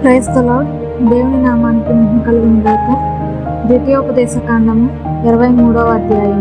Praise the lord. దేవుని నామానికి మహిమ కలుగును గాక. ద్వితీయోపదేశ కాండము 23వ అధ్యాయం.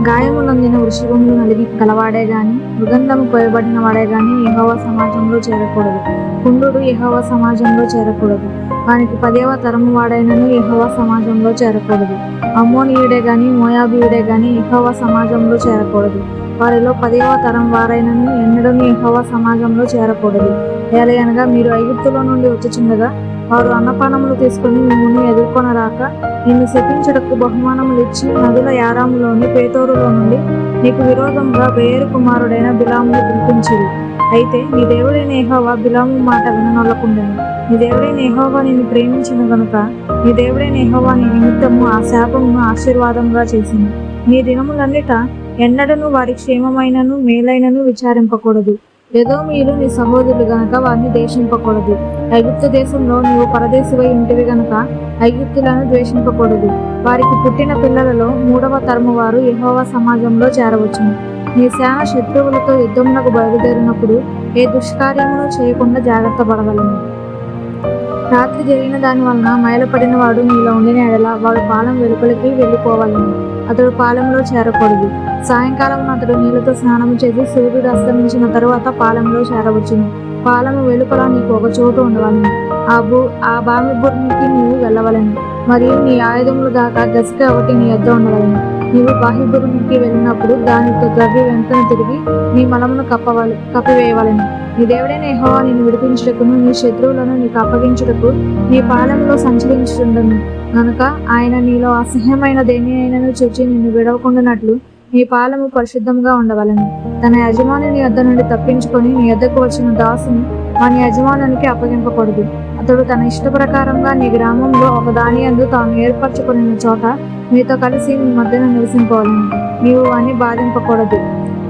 గాయము నొందిన వృషభములు నలిగి గలవాడే గాని, మృగంధము కోయబడిన వాడే గాని యెహోవా సమాజంలో చేరకూడదు. కుండుడు యెహోవా సమాజంలో చేరకూడదు. వానికి 10వ తరము వాడైనను యెహోవా సమాజంలో చేరకూడదు. అమ్మోనీయుడే గాని మోయాబీయుడే గాని యెహోవా సమాజంలో చేరకూడదు. వారిలో 10వ తరం వారైనను ఎన్నడూను యెహోవా సమాజంలో చేరకూడదు. ఏలయనగా మీరు ఐగుప్తులో నుండి వచ్చుచుండగా వారు అన్నపానములు తీసుకుని మిమ్మును ఎదుర్కొనరాక నిన్ను శపించుటకు బహుమానములు ఇచ్చి నదుల యారాములోని పేతోరులో నుండి నీకు విరోధంగా బెయేరు కుమారుడైన బిలామును పిలిపించిరి. అయితే నీ దేవుడైన యెహోవా బిలాము మాట విననొల్లకుండెను. నీ దేవుడైన యెహోవా నిన్ను ప్రేమించిన గనుక నీ దేవుడైన యెహోవా నీ నిమిత్తము ఆ శాపమును ఆశీర్వాదంగా చేసింది. నీ దినములన్నిట ఎన్నడను వారి క్షేమమైనను మేలైనను విచారింపకూడదు. ఎదోమీయులు నీ సహోదరులు గనక వారిని ద్వేషింపకూడదు. ఐగుప్తు దేశంలో నీవు పరదేశివై ఉంటివి గనక ఐగుప్తులను ద్వేషింపకూడదు. వారికి పుట్టిన పిల్లలలో 3వ తరము వారు యెహోవా సమాజంలో చేరవచ్చును. నీ సేన శత్రువులతో యుద్ధమునకు బయలుదేరినప్పుడు ఏ దుష్కార్యమును చేయకుండా జాగ్రత్త పడవలను. రాత్రి జరిగిన దాని వలన మైలపడిన వాడు నీలో ఉండిన ఎడల వాడు పాలెం వెలుపలికి వెళ్ళిపోవాలను. అతడు పాలెంలో చేరకూడదు. సాయంకాలం అతడు నీళ్లతో స్నానము చేసి సూర్యుడు అస్తమించిన తరువాత పాలెంలో చేరవచ్చును. పాలెము వెలుపల నీకు ఒక చోటు ఉండవలను. ఆ బావి బుర్నికి నీవు వెళ్ళవలను. మరియు నీ ఆయుధములు దాకా గసిక ఒకటి నీ యొద్ద ఉండవలను. నీవు బాహ్యబురునికి వెళ్ళినప్పుడు దానితో ద్రవ్య వెంటనే తిరిగి నీ మలమును కప్పివేయవలను. నీ దేవుడైన యెహోవా నిన్ను విడిపించుటకును నీ శత్రువులను నీకు అప్పగించుటకు నీ పాలెంలో సంచరించుచుండను కనుక ఆయన నీలో అసహ్యమైన దేని అయినను చూచి నిన్ను విడవకుండానట్లు నీ పాలెము పరిశుద్ధంగా ఉండవలను. తన యజమాని యొద్ద నుండి తప్పించుకొని నీ యొద్దకు వచ్చిన దాసుని వాని యజమానునికి అప్పగింపకూడదు. అతడు తన ఇష్ట ప్రకారంగా నీ గ్రామంలో ఒక దాని యందు తాను ఏర్పరచుకున్న చోట మీతో కలిసి మీ మధ్యన నివసింపవలను. నీవు వాని బాధింపకూడదు.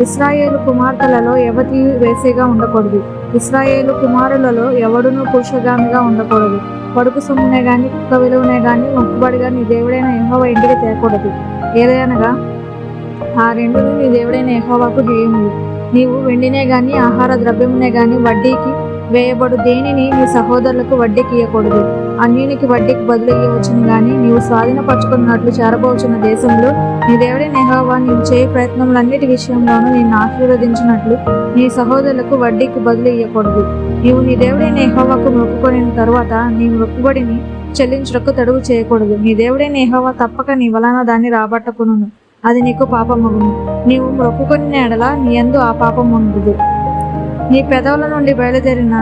ఇశ్రాయేలు కుమార్తెలలో ఎవతి వేసేగా ఉండకూడదు. ఇశ్రాయేలు కుమారులలో ఎవడునూ పురుషగామిగా ఉండకూడదు. పడుకు సొమ్మునే గాని కుక్క విలువనే గాని మొక్కుబడిగా నీ దేవుడైన యెహోవా ఇంటికి తేకూడదు. ఏదైనగా ఆ రెండును నీ దేవుడైన యెహోవాకు హేయములు. నీవు వెండినే గాని ఆహార ద్రవ్యమునే గాని వడ్డీకి వేయబడు దేనిని నీ సహోదరులకు వడ్డీకి ఇయ్యకూడదు. అన్యునికి వడ్డీకి బదులు ఇయ్యవచ్చును గాని నీవు స్వాధీనపరచుకున్నట్లు చేరబోచున్న దేశంలో నీ దేవుడైన యెహోవా నీవు చేయ ప్రయత్నములన్నిటి విషయంలోనూ నిన్ను ఆశీర్వదించినట్లు నీ సహోదరులకు వడ్డీకి బదులు ఇయ్యకూడదు. నీవు నీ దేవుడైన యెహోవాకు మొక్కుకొనిన తరువాత నీ మొక్కుబడిని చెల్లించుటకు తడువు చేయకూడదు. నీ దేవుడైన యెహోవా తప్పక నీ వలన దాన్ని రాబట్టకును. అది నీకు పాపమగును. నీవు మొక్కుకొనిన ఎడల నీ యందు ఆ పాపం ఉండదు. నీ పెదవుల నుండి బయలుదేరిన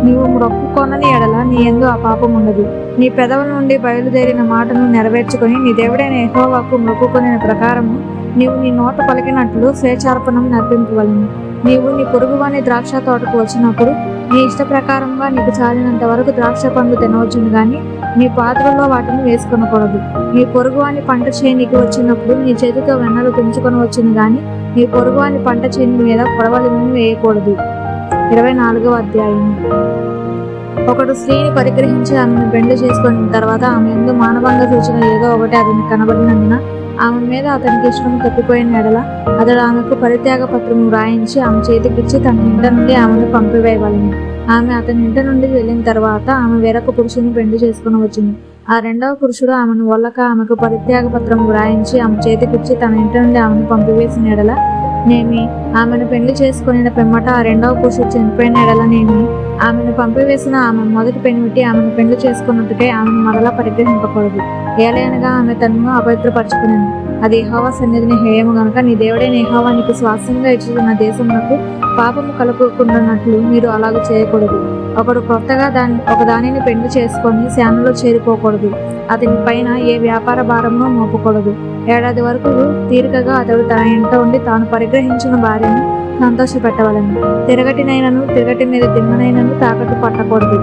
నీవు మొక్కుకొనని ఎడల నీ యందు ఆ పాపం ఉండదు. నీ పెదవుల నుండి బయలుదేరిన మాటను నెరవేర్చుకొని నీ దేవుడైన యెహోవాకు మొక్కుకొనిన ప్రకారము నీవు నీ నోట పలికినట్లు స్వేచ్ఛార్పణం నర్పింపవలను. నీవు నీ పొరుగువాని ద్రాక్ష తోటకు వచ్చినప్పుడు నీ ఇష్ట ప్రకారంగా నీకు చాలినంత వరకు ద్రాక్ష పండ్లు తినవచ్చును గాని నీ పాత్రలో వాటిని వేసుకొనకూడదు. నీ పొరుగువాని పంట చేనికి వచ్చినప్పుడు నీ చేతితో వెన్నలు తుంచుకొని వచ్చును గాని నీ పొరుగువాని పంట చేని మీద పొడవలను వేయకూడదు. 24వ అధ్యాయం. ఒకడు స్త్రీని పరిగ్రహించి ఆమెను పెండ్లి చేసుకున్న తర్వాత ఆమె యందు మానభంగ సూచన ఏదో ఒకటి అతనికి కనబడినందున ఆమె మీద అతనికి ఇష్టం తప్పిపోయిన ఎడల అతడు ఆమెకు పరిత్యాగ పత్రము వ్రాయించి ఆమె చేతికిచ్చి తన ఇంట నుండి ఆమెను పంపివేయవలను. ఆమె అతని ఇంట నుండి వెళ్ళిన తర్వాత ఆమె వేరొక పురుషుని పెండ్లి చేసుకుని వచ్చింది. ఆ రెండవ పురుషుడు ఆమెను వల్లక ఆమెకు పరిత్యాగ పత్రం వ్రాయించి ఆమె చేతికిచ్చి తన ఇంట నుండి ఆమెను పంపివేసిన ఎడల నేమి, ఆమెను పెళ్లి చేసుకుని పిమ్మట ఆ రెండవ పురుషుడు చనిపోయిన ఎడలనేమి, ఆమెను పంపివేసిన ఆమె మొదటి పెనిమిటి ఆమెను పెళ్లి చేసుకున్నట్టుకే ఆమెను మరలా పరిగ్రహింపకూడదు. ఏలయనగా ఆమె తనను అపవిత్రపరచుకునేను. అది యెహోవా సన్నిధిని హేయము గనుక నీ దేవుడైన యెహోవా నీకు స్వాస్థ్యంగా ఇచ్చిన దేశమునకు పాపము కలుగుకున్నట్లు మీరు అలాగూ చేయకూడదు. ఒకడు కొత్తగా ఒకదానిని పెళ్లి చేసుకొని సేనలో చేరిపోకూడదు. అతని పైన ఏ వ్యాపార భారమును మోపకూడదు. ఏడాది వరకు తీరికగా అతడు తన ఇంట ఉండి తాను పరిగ్రహించిన భార్యను సంతోషపెట్టవలను. తిరగటి మీద దిమ్మనైనను తాకట్టు పట్టకూడదు.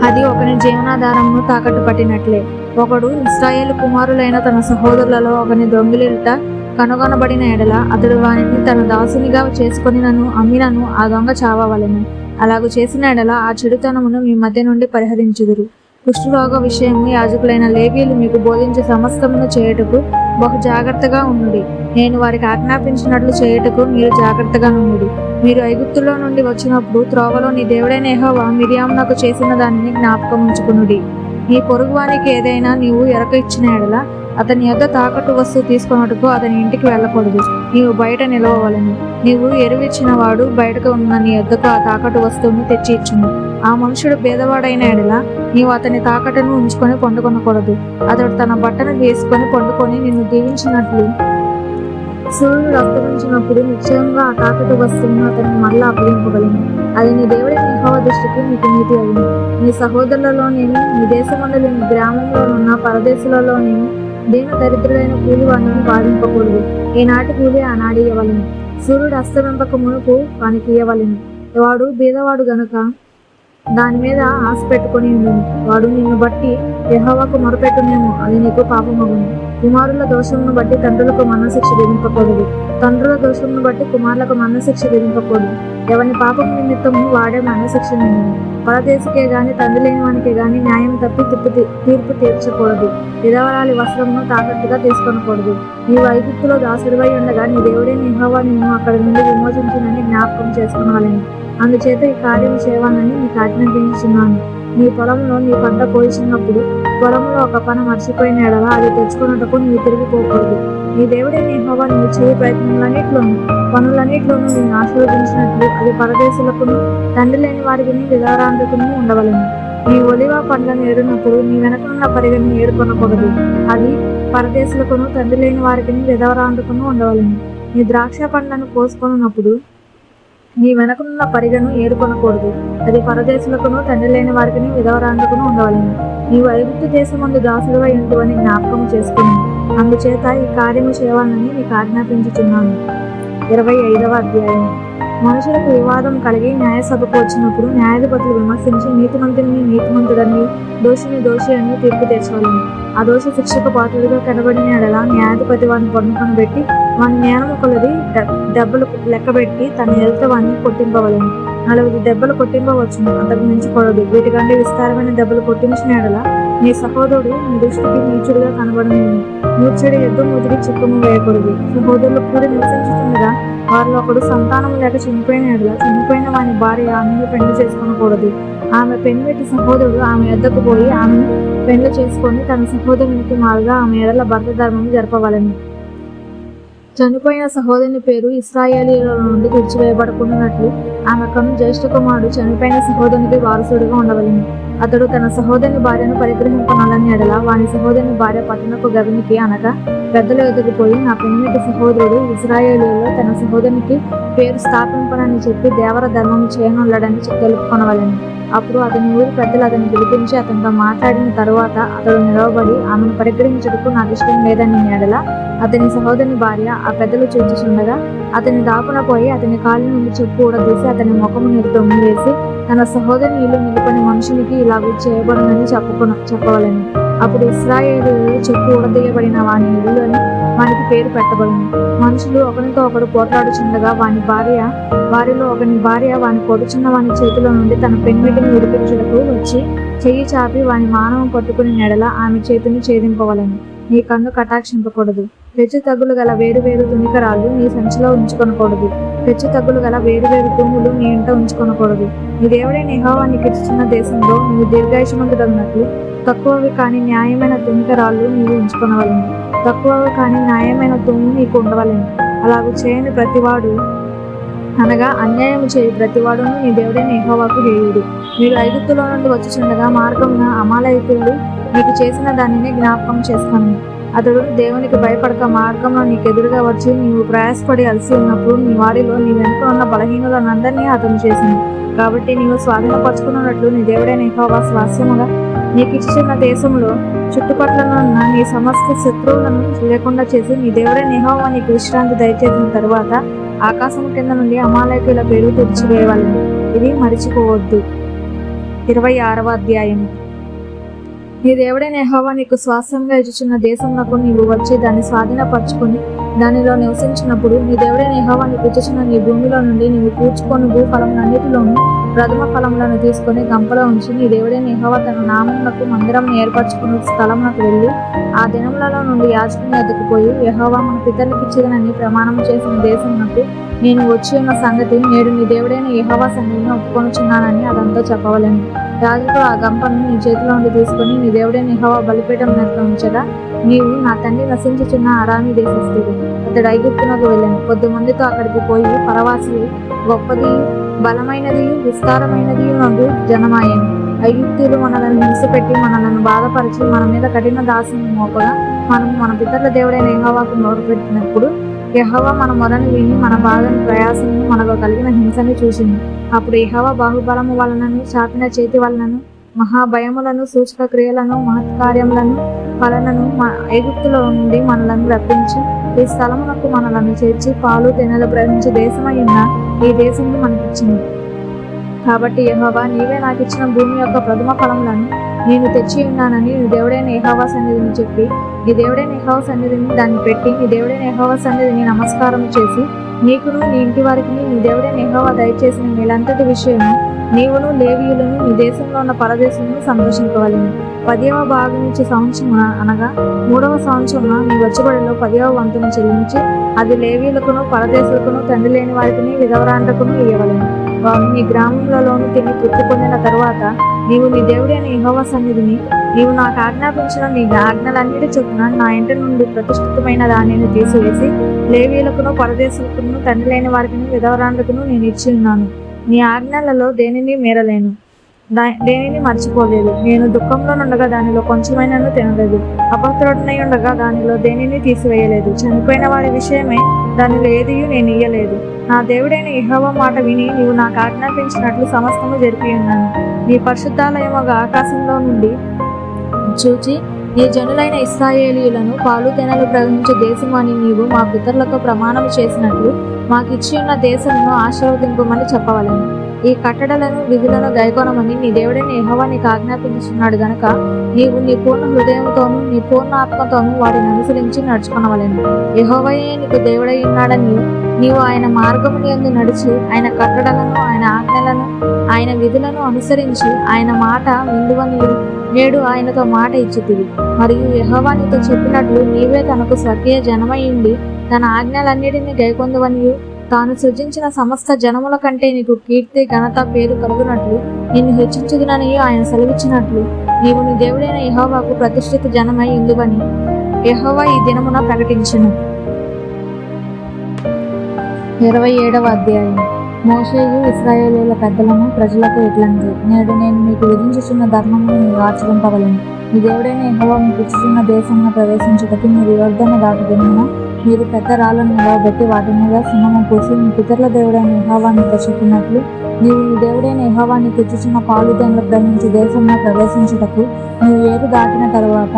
అది ఒకని జీవనాధారమును తాకట్టు పట్టినట్లే. ఒకడు ఇశ్రాయేలు కుమారులైన తన సహోదరులలో ఒకని దొంగిలిట కనుగొనబడిన ఎడల అతడు వానిని తన దాసునిగా చేసుకొని అమ్మినను ఆ దొంగ చావవలెను. అలాగూ చేసిన ఎడల ఆ చెడుతనమును మీ మధ్య నుండి పరిహరించుదురు. కుష్ఠరోగ విషయము యాజకులైన లేవీయులు మీకు బోధించే సమస్తమును చేయుటకు బహు జాగ్రత్తగా ఉండుడి. నేను వారికి ఆజ్ఞాపించినట్లు చేయుటకు మీరు జాగ్రత్తగా ఉండుడి. మీరు ఐగుప్తులో నుండి వచ్చినప్పుడు త్రోవలో నీ దేవుడైన యెహోవా మిరియామునకు చేసిన దానిని జ్ఞాపకం ఉంచుకునుడి. నీ పొరుగువానికి ఏదైనా నీవు ఎరక ఇచ్చిన ఎడల అతని యొద్ద తాకట్టు వస్తువు తీసుకొనుటకు అతని ఇంటికి వెళ్ళకూడదు. నీవు బయట నిలవవలెను. నీవు ఎరువిచ్చిన వాడు బయటకు ఉన్న నీ యొద్దకు ఆ తాకట్టు వస్తువును తెచ్చి ఇచ్చును. ఆ మనుషుడు పేదవాడైన ఎడల నీవు అతని తాకట్టును ఉంచుకొని పండుకొనకూడదు. అతడు తన బట్టను వేసుకొని పండుకొని నిన్ను దీవించినట్లు సూర్యుడు అస్తమించినప్పుడు నిశ్చయంగా ఆ తాకట్టు వస్తువును అతనికి మళ్ళా అప్పగింపగలను. అది నీ దేవుడైన యెహోవా దృష్టికి నీకు నీతి అయింది. నీ సహోదరులలోనేమి, నీ దేశమందలి నీ గ్రామంలోనున్న పరదేశులలోనేమి దీన దరిద్రుడైన కూలివాడిని బాధింపకూడదు. ఈనాటి కూలి ఆనాడు ఇవ్వవలెను. సూర్యుడు అస్తమింపక మునుపు వానికి ఇవ్వవలెను. వాడు బీదవాడు గనుక దాని మీద ఆశ పెట్టుకుని ఉండను. వాడు నిన్ను బట్టి యెహోవాకు మొరపెట్టునేమో, అది నీకు పాపమగును. కుమారుల దోషమును బట్టి తండ్రులకు మరణశిక్ష విధింపకూడదు. తండ్రుల దోషమును బట్టి కుమారులకు మరణశిక్ష విధింపకూడదు. ఎవరి పాపం నిమిత్తము వాడే మరణశిక్ష నిండును. పరదేశికే గాని తండ్రి లేని వానికే గాని న్యాయం తప్పి తీర్పు తీర్చకూడదు. విధవరాలి వస్త్రమును తాకట్టుగా తీసుకొనకూడదు. నీవు ఐగుప్తులో దాసుడివై ఉండగా నీ దేవుడైన యెహోవా నిన్ను అక్కడి నుండి విమోచించునని జ్ఞాపకం చేసుకునవలెను. అందుచేత ఈ కార్యం చేయవాలని నీకు ఆజ్ఞాపించుచున్నాను. నీ పొలంలో నీ పంట కోల్చినప్పుడు పొలంలో ఒక పన మర్చిపోయిన ఎడల అది తెచ్చుకున్నటకు నీవు తిరిగిపోకూడదు. నీ దేవుడైన యెహోవా నీవు చేయ ప్రయత్నములన్నిట్లోనూ పనులన్నిట్లోనూ నిన్ను ఆశీర్వదించినట్లు అది పరదేశులకును తండ్రి లేని వారికి విధవరాండ్రకును ఉండవలెను. నీ ఒలివ పండ్లను ఏరునప్పుడు నీ వెనకనున్న పరిగెను ఏరుకొనకూడదు. అది పరదేశులకును తండ్రి లేని వారికి విధవరాండ్రకును ఉండవలెను. నీ ద్రాక్ష పండ్లను కోసుకొనున్నప్పుడు నీ వెనకనున్న పరిగను ఏరుకొనకూడదు. అది పరదేశులకును తండ్రి లేని వారికి విధవరాండ్రకును ఉండవలెను. నీవు ఐగుప్తు దేశమందు దాసుడివై ఉంటువని జ్ఞాపకం చేసుకుని అందుచేత ఈ కార్యము చేయవాలని నీకు ఆజ్ఞాపించుచున్నాను. 25వ అధ్యాయం. మనుషులకు వివాదం కలిగి న్యాయసభకు వచ్చినప్పుడు న్యాయాధిపతులు విమర్శించి నీతిమంతుని నీతిమంతుడని, దోషిని దోషి అని తీర్పు తీర్చవలను. ఆ దోషి శిక్షకు పాత్రుడిగా కనబడిన ఎడల న్యాయాధిపతి వాడిని పన్నుకొని పెట్టి వాని జ్ఞానము కొలది దెబ్బలు లెక్కబెట్టి తన ఎదుట వాడిని కొట్టింపవలను. 4 దెబ్బలు కొట్టింపవచ్చును, అంతకు మించకూడదు. వీటికంటే విస్తారమైన దెబ్బలు కొట్టించిన ఎడల నీ సహోదరుడు నీ దృష్టికి నీచుడుగా కనబడను. మూర్ఛడి యుద్ధం ముదిరి చిక్కము వేయకూడదు. సహోదరులు కూడి నివసించుతుండగా వారిలో ఒకడు సంతానం లేక చనిపోయిన ఎడల చనిపోయిన వాని భార్య ఆమెను పెళ్లి చేసుకోనకూడదు. ఆమె పెనిమిటి సహోదరుడు ఆమె యొద్దకు పోయి ఆమెను పెళ్లి చేసుకొని తన సహోదరునికి మారుగా ఆమె ఎడల భర్త ధర్మం జరపవలెను. చనిపోయిన సహోదరుని పేరు ఇశ్రాయేలీయుల నుండి తుడిచివేయబడకుండానట్లు ఆమె కను జ్యేష్ఠ కుమారుడు చనిపోయిన సహోదరునికి వారసుడిగా ఉండవలెను. అతడు తన సహోదరుని భార్యను పరిగ్రహింపనాలని ఎడల వాని సహోదరుని భార్య పట్టణపు గవినికి అనగా పెద్దల ఎదుగు పోయి నా పెనిమిటి సహోదరుడు ఇశ్రాయేలీయులలో తన సహోదరునికి పేరు స్థాపింపనని చెప్పి దేవర ధర్మం చేయనున్నాడని తెలుపుకొనవలెను. అప్పుడు అతని ఊరి పెద్దలు అతన్ని పిలిపించి అతనితో మాట్లాడిన తరువాత అతడు నిలవబడి ఆమెను పరిగ్రహించుటకు నాకు ఇష్టం లేదని ఎడల అతని సహోదరుని భార్య ఆ పెద్దలు చూచుచుండగా అతని దాపున పోయి అతని కాళ్ళ నుండి చెప్పు ఊడదీసి అతని ముఖము నీరు వేసి తన సహోదరుని ఇల్లు నిలుపని మనుషునికి ఇలాగూ చేయబడునని చెప్పవలెను. అప్పుడు ఇశ్రాయేలీయులు చెప్పు ఊడదీయబడిన వాని ఇల్లు అని వానికి పేరు పెట్టబడును. మనుషులు ఒకరితో ఒకడు పోట్లాడుచుండగా వారిలో ఒకని భార్య వాని కొడుచున్న వాని చేతిలో నుండి తన పెన్మిటిని విడిపించుటకు వచ్చి చెయ్యి చాపి వాని మానవం పట్టుకుని నెడల ఆమె చేతిని ఛేదింపవలెను. నీ కన్ను కటాక్షింపకూడదు. హెచ్చు తగ్గులు గల వేరు తునికరాళ్ళు నీ సంచిలో ఉంచుకొనకూడదు. హెచ్చు తగ్గులు గల వేరు తుమ్ములు నీ ఇంట ఉంచుకొనకూడదు. నీ దేవుడైన యెహోవా నీకు ఇచ్చిన దేశంలో నీవు దీర్ఘాయుష్మంతుడన్నట్లు తక్కువవి కాని న్యాయమైన తునికరాళ్ళు నీవు ఉంచుకొనవలెను. తక్కువవి కాని న్యాయమైన తుమ్ము నీకు ఉండవలెను. అలాగూ చేయని ప్రతివాడు అనగా అన్యాయం చేయి ప్రతివాడును నీ దేవుడైన యెహోవాకు హేయుడు. మీరు ఐగుప్తులో నుండి వచ్చుచుండగా మార్గమున అమాలేకీయులు నీకు చేసిన దానిని జ్ఞాపకం చేస్తాను. అతడు దేవునికి భయపడక మార్గంలో నీకు ఎదురుగా వచ్చి నీవు ప్రయాసపడి అలసి ఉన్నప్పుడు నీ వారిలో నీ వెనుక ఉన్న బలహీనులనందరినీ అతను చేసింది. కాబట్టి నీవు స్వాధీనపరుచుకున్నట్లు నీ దేవుడైన యెహోవా స్వాస్యముగా నీకు ఇచ్చిన దేశంలో చుట్టుపట్లనున్న నీ సమస్త శత్రువులను లేకుండా చేసి నీ దేవుడైన యెహోవా నీకు విశ్రాంతి దయచేసిన తరువాత ఆకాశం కింద నుండి అమాలేకీయుల పేరు తుడిచివేయవలెను. ఇది మరిచిపోవద్దు. 26వ అధ్యాయం. నీ దేవుడైన యెహోవా నీకు స్వాస్థ్యంగా ఇచ్చుచున్న దేశమునకు నీవు వచ్చి దాన్ని స్వాధీనపరచుకుని దానిలో నివసించినప్పుడు నీ దేవుడైన యెహోవా నీకు ఇచ్చుచున్న నీ భూమిలో నుండి నీవు కూర్చుకొని భూఫలములన్నిటిలోనూ ప్రథమ ఫలములను తీసుకొని గంపలో ఉంచి నీ దేవుడైన యెహోవా తన నామమునకు మందిరమును ఏర్పరచుకున్న స్థలమునకు వెళ్ళి ఆ దినములలో నుండి యాజకుని వద్దకు పోయి, యెహోవా మన పితరులకు ఇచ్చిదనని ప్రమాణం చేసిన దేశమునకు నేను వచ్చి ఉన్న సంగతి నేడు నీ దేవుడైన యెహోవా సన్నిధిని ఒప్పుకొనుచున్నానని అదంతా చెప్పవలెను. యాజకుడు ఆ గంపను నీ చేతిలో నుండి తీసుకొని నీ దేవుడైన యెహోవా బలిపీఠం నెత్త ఉంచగా, నీవు నా తండ్రి నశించుచున్న అరామీ దేశస్థుడు అతడు ఐగుప్తునకు వెళ్ళాను. కొద్దిమందితో అక్కడికి పోయి పరవాసి గొప్పది బలమైనది విస్తారమైనది నగు జనమాయను. ఐగుప్తీయులు మనలను హింసపెట్టి మనలను బాధపరిచి మన మీద కఠిన దాస్యము మోపగా మనము మన పితరుల దేవుడైన యెహోవాకు మొరపెట్టినప్పుడు యెహోవా మన మొరను విని మన బాధను ప్రయాసము మనకు కలిగిన హింసను చూసింది. అప్పుడు యెహోవా బాహుబలము వలనను చాపిన చేతి వలనను మహాభయములను సూచక క్రియలను మహత్కార్యములను వలనను ఐగుప్తులో నుండి మనలను రప్పించి ఈ స్థలమునకు మనలను చేర్చి పాలు తేనెలు ప్రవహించే దేశమై ఉన్న ఈ దేశము మనకిచ్చింది. కాబట్టి యెహోవా నీవే నాకు ఇచ్చిన భూమి యొక్క ప్రథమ ఫలములను నేను తెచ్చి ఉన్నానని నీ దేవుడైన యెహోవా సన్నిధిని చెప్పి, నీ దేవుడైన యెహోవా సన్నిధిని దాన్ని పెట్టి నీ దేవుడైన యెహోవా సన్నిధిని నమస్కారం చేసి, నీకును నీ ఇంటి వారికి నీ దేవుడైన యెహోవా దయచేసిన మేలంతటి విషయము నీవును లేవీయులను నీ దేశంలో ఉన్న పరదేశమును సంతోషింపవలెను. 10వ భాగం నుంచి సంవత్సరమున అనగా 3వ సంవత్సరమున నీ వచ్చుబడిలో 10వ వంతును చెల్లించి అది లేవీయులకును పరదేశులకును తండ్రి లేని వారికి విధవరాండ్రకును ఇయ్యవలెను. వారు నీ గ్రామములలోను తిని తృప్తి పొందిన తరువాత నీవు నీ దేవుడైన యెహోవా సన్నిధిని నీవు నాకు ఆజ్ఞాపించిన నీ ఆజ్ఞలన్నిటి చొప్పున నా ఇంటి నుండి ప్రతిష్ఠితమైన దానిని తీసివేసి లేవీయులకును పరదేశులకును తండ్రి లేని వారికి విధవరాండ్రకును నేను ఇచ్చి ఉన్నాను. నీ ఆజ్ఞలలో దేనిని మీరలేను, దేనిని మర్చిపోలేదు. నేను దుఃఖంలో ఉండగా దానిలో కొంచెమైనను తినలేదు, అపవిత్రుడనై ఉండగా దానిలో దేనిని తీసివేయలేదు. చనిపోయిన వారి విషయమై దానిలో ఏదియూ నేను ఇయ్యలేదు. నా దేవుడైన యెహోవా మాట విని నీవు నాకు ఆజ్ఞాపించినట్లు సమస్తము జరిపి ఉన్నాను. నీ పరిశుద్ధాలయముగా ఆకాశంలో నుండి చూచి నీ జనులైన ఇశ్రాయేలీయులను పాలు తేనెలు ప్రవహించే దేశము అని నీవు మా పితరులతో ప్రమాణం చేసినట్లు మాకు ఇచ్చి ఉన్న దేశమును ఆశీర్వదింపమని చెప్పవలెను. ఈ కట్టడలను విధులను గైకొనమని నీ దేవుడైన యెహోవా నీకు ఆజ్ఞాపించున్నాడు గనుక నీవు నీ పూర్ణ హృదయంతోనూ నీ పూర్ణ ఆత్మతోనూ వాటిని అనుసరించి నడుచుకొనవలెను. యెహోవాయే నీకు దేవుడై ఉన్నాడని నీవు ఆయన మార్గముని యందు నడిచి ఆయన కట్టడలను ఆయన ఆజ్ఞలను ఆయన విధులను అనుసరించి ఆయన మాట విందువని నేడు ఆయనతో మాట ఇచ్చితివి. మరియు యెహోవా నీతో చెప్పినట్లు నీవే తనకు స్వకీయ జనమై ఉండి తన ఆజ్ఞలన్నిటినీ గైకొందువనియు తాను సృజించిన సమస్త జనముల కంటే నీకు కీర్తి ఘనత పేరు కలుగునట్లు నిన్ను హెచ్చించుదునని ఆయన సెలవిచ్చినట్లు నీవు నీ దేవుడైన యెహోవాకు ప్రతిష్ఠిత జనమై ఉందువని యెహోవా ఈ దినమున ప్రకటించును. 27వ అధ్యాయం. మోషేయు ఇశ్రాయేలీయుల పెద్దలను ప్రజలతో ఇట్లనెను, నేడు నేను మీకు విధించుచున్న ధర్మమును మీరు ఆచరింపవలెను. మీ దేవుడైన యెహోవా మీకు ఇచ్చుచున్న దేశమును ప్రవేశించుటకు మీరు యొర్దాను దాటు దినమున మీరు పెద్ద రాళ్లను నిలవబెట్టి వాటి మీద సున్నము పూసి మీ పితరుల దేవుడైన యెహోవా నీతో చెప్పినట్లు నీవు నీ దేవుడైన యెహోవా నీకు ఇచ్చుచున్న పాలు తేనెలు ప్రవహించే దేశమును ప్రవేశించుటకు నీవు ఏరు దాటిన తరువాత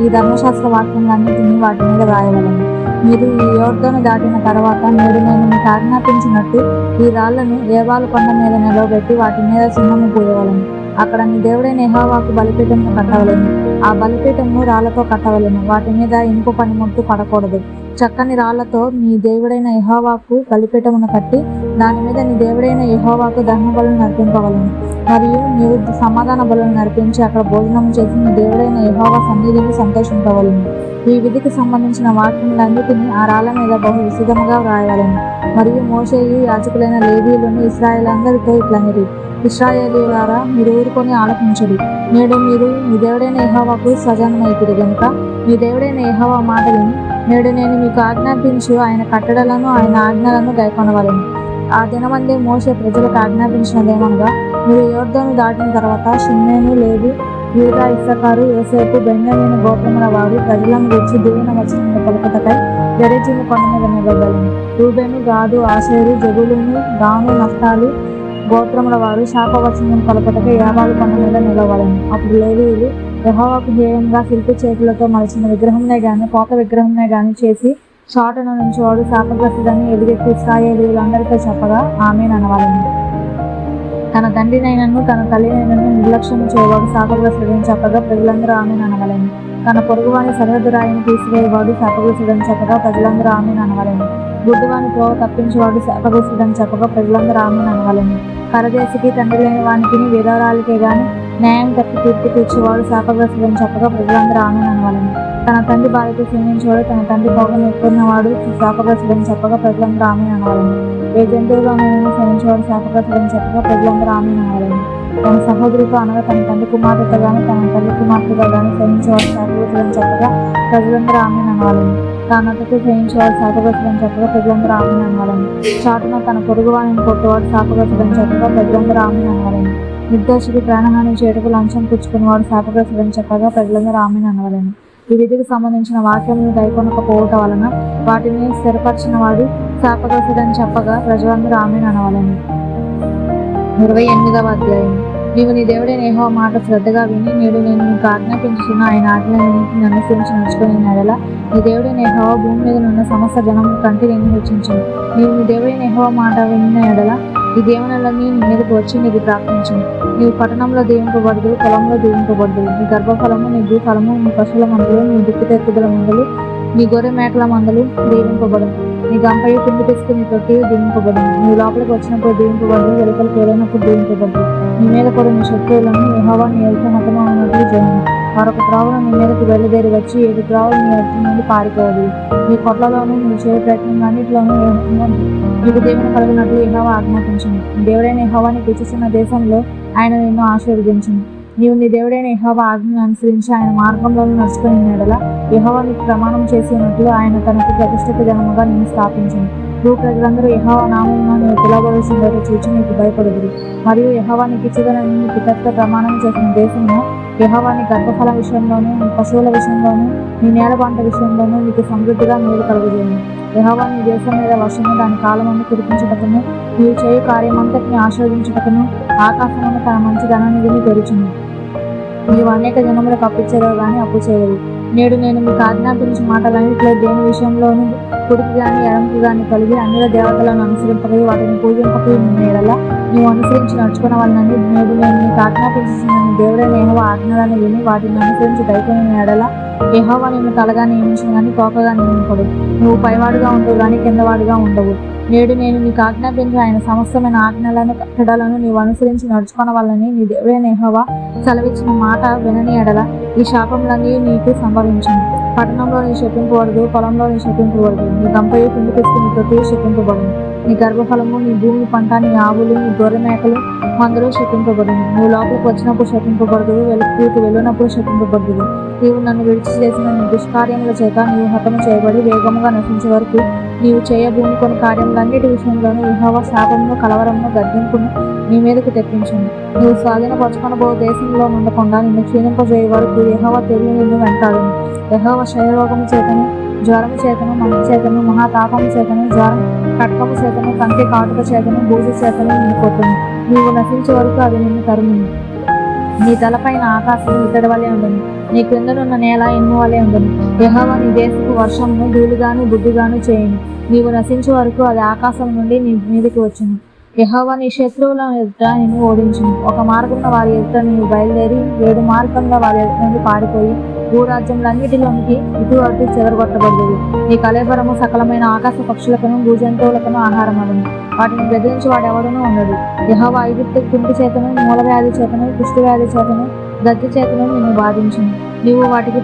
ఈ ధర్మశాస్త్ర వాక్యములన్నిటినీ వాటి మీద రాయవలెను. మీరు ఈ యొర్దాను దాటిన తర్వాత నేడు నేను మీకు ఆజ్ఞాపించినట్టు ఈ రాళ్లను ఏబాలు కొండ మీద నిలవబెట్టి వాటి మీద సున్నము పూయవలెను. అక్కడ నీ దేవుడైన యెహోవాకు బలిపీఠమును కట్టవలెను. ఆ బలిపీఠమును రాళ్లతో కట్టవలెను. వాటి మీద ఇనుప పనిముట్టు పడకూడదు. చక్కని రాళ్లతో నీ దేవుడైన యెహోవాకు బలిపీఠమును కట్టి దాని మీద నీ దేవుడైన యెహోవాకు దహన బలులను నర్పింపవలెను. మరియు నీవు సమాధాన బలులను నర్పించి అక్కడ భోజనం చేసి నీ దేవుడైన యెహోవా సన్నిధిని సంతోషింపవలెను. ఈ విధికి సంబంధించిన వాక్యములన్నిటినీ ఆ రాళ్ల మీద బహు విశదముగా వ్రాయవలెను. మరియు మోషేయు యాజకులైన లేవీయులను ఇశ్రాయేలందరితో ఇట్లనిరి, ఇశ్రాయేలీయులారా మీరు ఊరుకొని ఆలకించుడి. నేడు మీరు మీ దేవుడైన యెహోవాకు స్వజనమైతిరి గనుక మీ దేవుడైన యెహోవా మాట విని నేడు నేను మీకు ఆజ్ఞాపించు ఆయన కట్టడలను ఆయన ఆజ్ఞలను గైకొనవలెను. ఆ దినమందే మోషే ప్రజలకు ఆజ్ఞాపించినదేమనగా, మీరు యొర్దాను దాటిన తర్వాత షిమ్యోను, లేవి, యూదా, ఇస్సాకారు, యోసేపు, బెన్యామీను గోత్రముల వారు ప్రజలను వచ్చి దేవుని వచనమును పలుకుటకై గెరిజీము కొండ మీద నిలబడెను. రూబేను, గాదు, ఆషేరు, జెబూలూను, దాను, నఫ్తాలి గోత్రముల వారు శాపవచనమును పలుకుటకై యాబాలు కొండ మీద నిలవలెను. అప్పుడు లేవీయులు యెహోవాకు హేయంగా శిల్పి చేతులతో మలిచిన విగ్రహంనే గాని పోత విగ్రహంనే గాని చేసి చాటున నుంచి వాడు శాపగ్రస్తుడని ఎదురెత్తి ఇశ్రాయేలీయులందరితో చెప్పగా ఆమేన్ అనవలెను. తన తండ్రినైనను తన తల్లినైనను నిర్లక్ష్యం చేయవాడు శాపగ్రస్తుడని చెప్పగా ప్రజలందరూ ఆమేన్ అనవలెను. తన పొరుగువాని సరిహద్దు రాయిని తీసివేయవాడు శాపగ్రస్తుడని చెప్పగా ప్రజలందరూ ఆమేన్ అనవలెను. గుడ్డివాని త్రోవ తప్పించేవాడు శాపగ్రస్తుడని చెప్పగా ప్రజలందరూ ఆమెను అనవలెను. కరదేశికి తండ్రి లేని వానికి విధవరాలికే గాని న్యాయం తప్పి తీర్పు తీర్చేవాడు శాపగ్రస్తుడని చెప్పగా ప్రజలందరూ ఆమెను అనవలెను. తన తండ్రి బాధతో క్షమించేవాడు తన తండ్రి కోపం ఎక్కున్నవాడు శాపగ్రస్తుడని చెప్పగా ప్రజలందరూ ఆమెను అనవలెను. ఏ జంతువులను క్షమించేవాడు శాపగ్రస్తుడని చెప్పగా ప్రజలందరూ ఆమెను అనవలెను. తన సహోదరితో అనగా తన తండ్రి కుమార్తెతో గాని తన తల్లి కుమార్తెతో గాని క్షమించేవాడు శాపగ్రస్తుడని చెప్పగా ప్రజలందరూ ఆమెను అనవలెను. తానతతో క్షమించేవాడు శాపగ్రస్తుడని చెప్పగా ప్రజలందరూ ఆమెను అనవలెను. చాటున తన పొరుగువానిని కొట్టేవాడు శాపగ్రస్తుడని చెప్పగా ప్రజలందరూ ఆమెను అనవలెను. నిర్దోషికి ప్రాణహాని చేటుకు లంచం పుచ్చుకునేవాడు శాపగ్రస్తుడని చెప్పగా ప్రజలందరూ ఆమెను అనవలెను. ఈ విధికి సంబంధించిన వాక్యములను గైకొనకపోవటం వలన వాటిని స్థిరపరిచిన వాడు శాపగ్రస్తుడని చెప్పగా ప్రజలందరూ ఆమెను అనవలెను. 28వ అధ్యాయం. నీవు నీ దేవుడైన యెహోవా మాట శ్రద్ధగా విని నేడు నేను నీకు ఆజ్ఞాపించుచున్న ఆయన ఆజ్ఞలన్నిటిని అనుసరించి నడుచుకుని ఎడల నీ దేవుడైన యెహోవా భూమి మీద ఉన్న సమస్త జనం కంటి నిన్ను హెచ్చించును. నీవు నీ దేవుడైన యెహోవా మాట విన్న ఎడల ఈ దేవునులన్నీ నీ మీదకి వచ్చి నీకు ప్రార్థించును. నీవు పట్టణంలో దీవింపబడదు, పొలంలో దీవింపబడదు. నీ గర్భఫలము, నీ భూఫలము, నీ పశువుల మందలు, నీ దుప్పితెక్కుదల మందలు, నీ గొర్రె మేకల మందలు దీవింపబడదు. నీ గంపయ్య పిండి పిసుకు నీ తొట్టి దీవింపబడదు. నీవు లోపలికి వచ్చినప్పుడు దీవింపబడదు, వెలుపలికి వెళ్ళినప్పుడు దీవింపబడదు. నీ మీద కూడా నీ శత్రువులను యెహోవా నీ ఎదుట హతమవునట్లు చేయను. మరొక త్రోవను నీ మీదకి బయలుదేరి వచ్చి 7 త్రోవలు నీ ఎదుటి నుండి పారిపోదు. నీ కొట్లలోనూ నీ చేయ ప్రయత్నం అన్నింటిలోనూ నీకు దేవుని కలిగినట్లు యెహోవా ఆజ్ఞాపించును. దేవుడైన యెహోవా నీకు ఇచ్చుచున్న దేశంలో ఆయన నిన్ను ఆశీర్వదించును. నీవు నీ దేవుడైన యెహోవా ఆజ్ఞను అనుసరించి ఆయన మార్గంలో నడుచుకుని ఎడల యెహోవా నీకు ప్రమాణం చేసినట్లు ఆయన తనకు ప్రతిష్ఠిత జనముగా నిన్ను స్థాపించును. భూ ప్రజలందరూ యెహోవా నామమున నీవు పిలవబడుచుండట చూచి నీకు భయపడుదురు. మరియు యెహోవా నీకు ఇచ్చుదనని నీ పితరులతో ప్రమాణం చేసిన దేశంలో యెహోవా నీ గర్భఫల విషయంలోనూ, నీ పశువుల విషయంలోనూ, నీ నేల పంట విషయంలోనూ నీకు సమృద్ధిగా మేలు కలుగజేయును. యెహోవా నీ దేశం మీద వర్షము దాని కాలమందు కురిపించుటకును, నీవు చేయు కార్యమంతటిని ఆశీర్వదించుటకును ఆకాశమును తన మంచి ధనానిధిని తెరుచును. నీవు అనేక జనములకు అప్పిచ్చేదో గాని అప్పు చేయవు. నేడు నేను మీకు ఆజ్ఞాపించిన మాటలన్నింటిలో దేని విషయంలోనూ కుడికి గాని ఎడమకి గాని కలిగి అన్యుల దేవతలను అనుసరింపకై వాటిని పూజింపకై ఉన్న ఎడల నీవు అనుసరించి నడుచుకున్న వాళ్ళని నేడు నేను నీకు ఆజ్ఞాపించిన నీ దేవుడైన యెహోవా ఆజ్ఞలను విని వాటిని అనుసరించి దయకొని ఎడల యెహోవా నిన్ను తలగా నియమించిన కానీ తోకగా నియమింపడు. నువ్వు పైవాడుగా ఉండవు కానీ కిందవాడుగా ఉండవు. నేడు నేను నీకు ఆజ్ఞాపించి ఆయన సమస్తమైన ఆజ్ఞలను కట్టడలను నీవు అనుసరించి నడుచుకున్న వాళ్ళని నీ దేవుడైన యెహోవా సెలవిచ్చిన మాట వినని ఎడల ఈ శాపములన్నీ నీకు సంభవించును. పట్టణంలో నీ శపింపబడదు, పొలంలో నీ శపింపబడదు. నీ గంపయ్య పిండి తీసుకుని తొట్టి శపింపబడదు. నీ గర్భఫలము, నీ భూమి పంట, నీ ఆవులు, నీ గొర్రె మేకలు మందులో శపింపబడదు. నువ్వు లోపలికి వచ్చినప్పుడు శపింపబడదు, వెలుగుకి వెళ్ళినప్పుడు శపింపబడదు. నీవు నన్ను విడిచి చేసిన నీ దుష్కార్యముల చేత నీవు హతము చేయబడి వేగముగా నశించే వరకు నీవు చేయబూని కొన్ని కార్యములన్నిటి విషయంలోనూ యెహోవా శాపమును, కలవరమును, గద్దింపును నీ మీదకు తెప్పించును. నీవు స్వాధీనపరచుకొనబో దేశంలో ఉండకుండా నిన్ను క్షీణింపజేయ వరకు యెహోవా తిరిగి నిన్ను వెంటాడును. యెహోవా క్షయరోగము చేతను, జ్వరము చేతను, మంచి చేతను, మహాతాపము చేతను, జ్వరం కట్కము చేతను, కంటి కాటుక చేతను, బూజు చేతను నిన్ను కొట్టును. నీవు నశించే వరకు అది నిన్ను తరుమును. నీ తలపైన ఆకాశం ఇతడి వలె ఉండను, నీ క్రిందనున్న నేల ఇనుము వలె ఉండను. యెహోవా నీ దేశపు వర్షమును ధూళిగాను బుద్ధిగాను చేయును. నీవు నశించే వరకు అది ఆకాశం నుండి నీ మీదకి వచ్చును. యెహోవా నీ శత్రువుల ఎదుట నిన్ను ఓడించును. ఒక మార్గంలో వారి ఎదుట నీవు బయలుదేరి 7 మార్గంలో వారి ఎదుట నుండి పారిపోయి భూరాజ్యములన్నిటిలోనికి ఇటు అటు చెదరగొట్టబడదు. నీ కళేబరము సకలమైన ఆకాశ పక్షులకును భూజంతువులకును ఆహారమగును. వాటిని బెదిరించి వాడెవడనూ ఉండడు. యెహోవా ఐగుప్తు కుంటి చేతను, మూలవ్యాధి చేతను, కుష్ఠవ్యాధి చేతను, గజ్జి చేతను నిన్ను బాధించును. నీవు వాటిని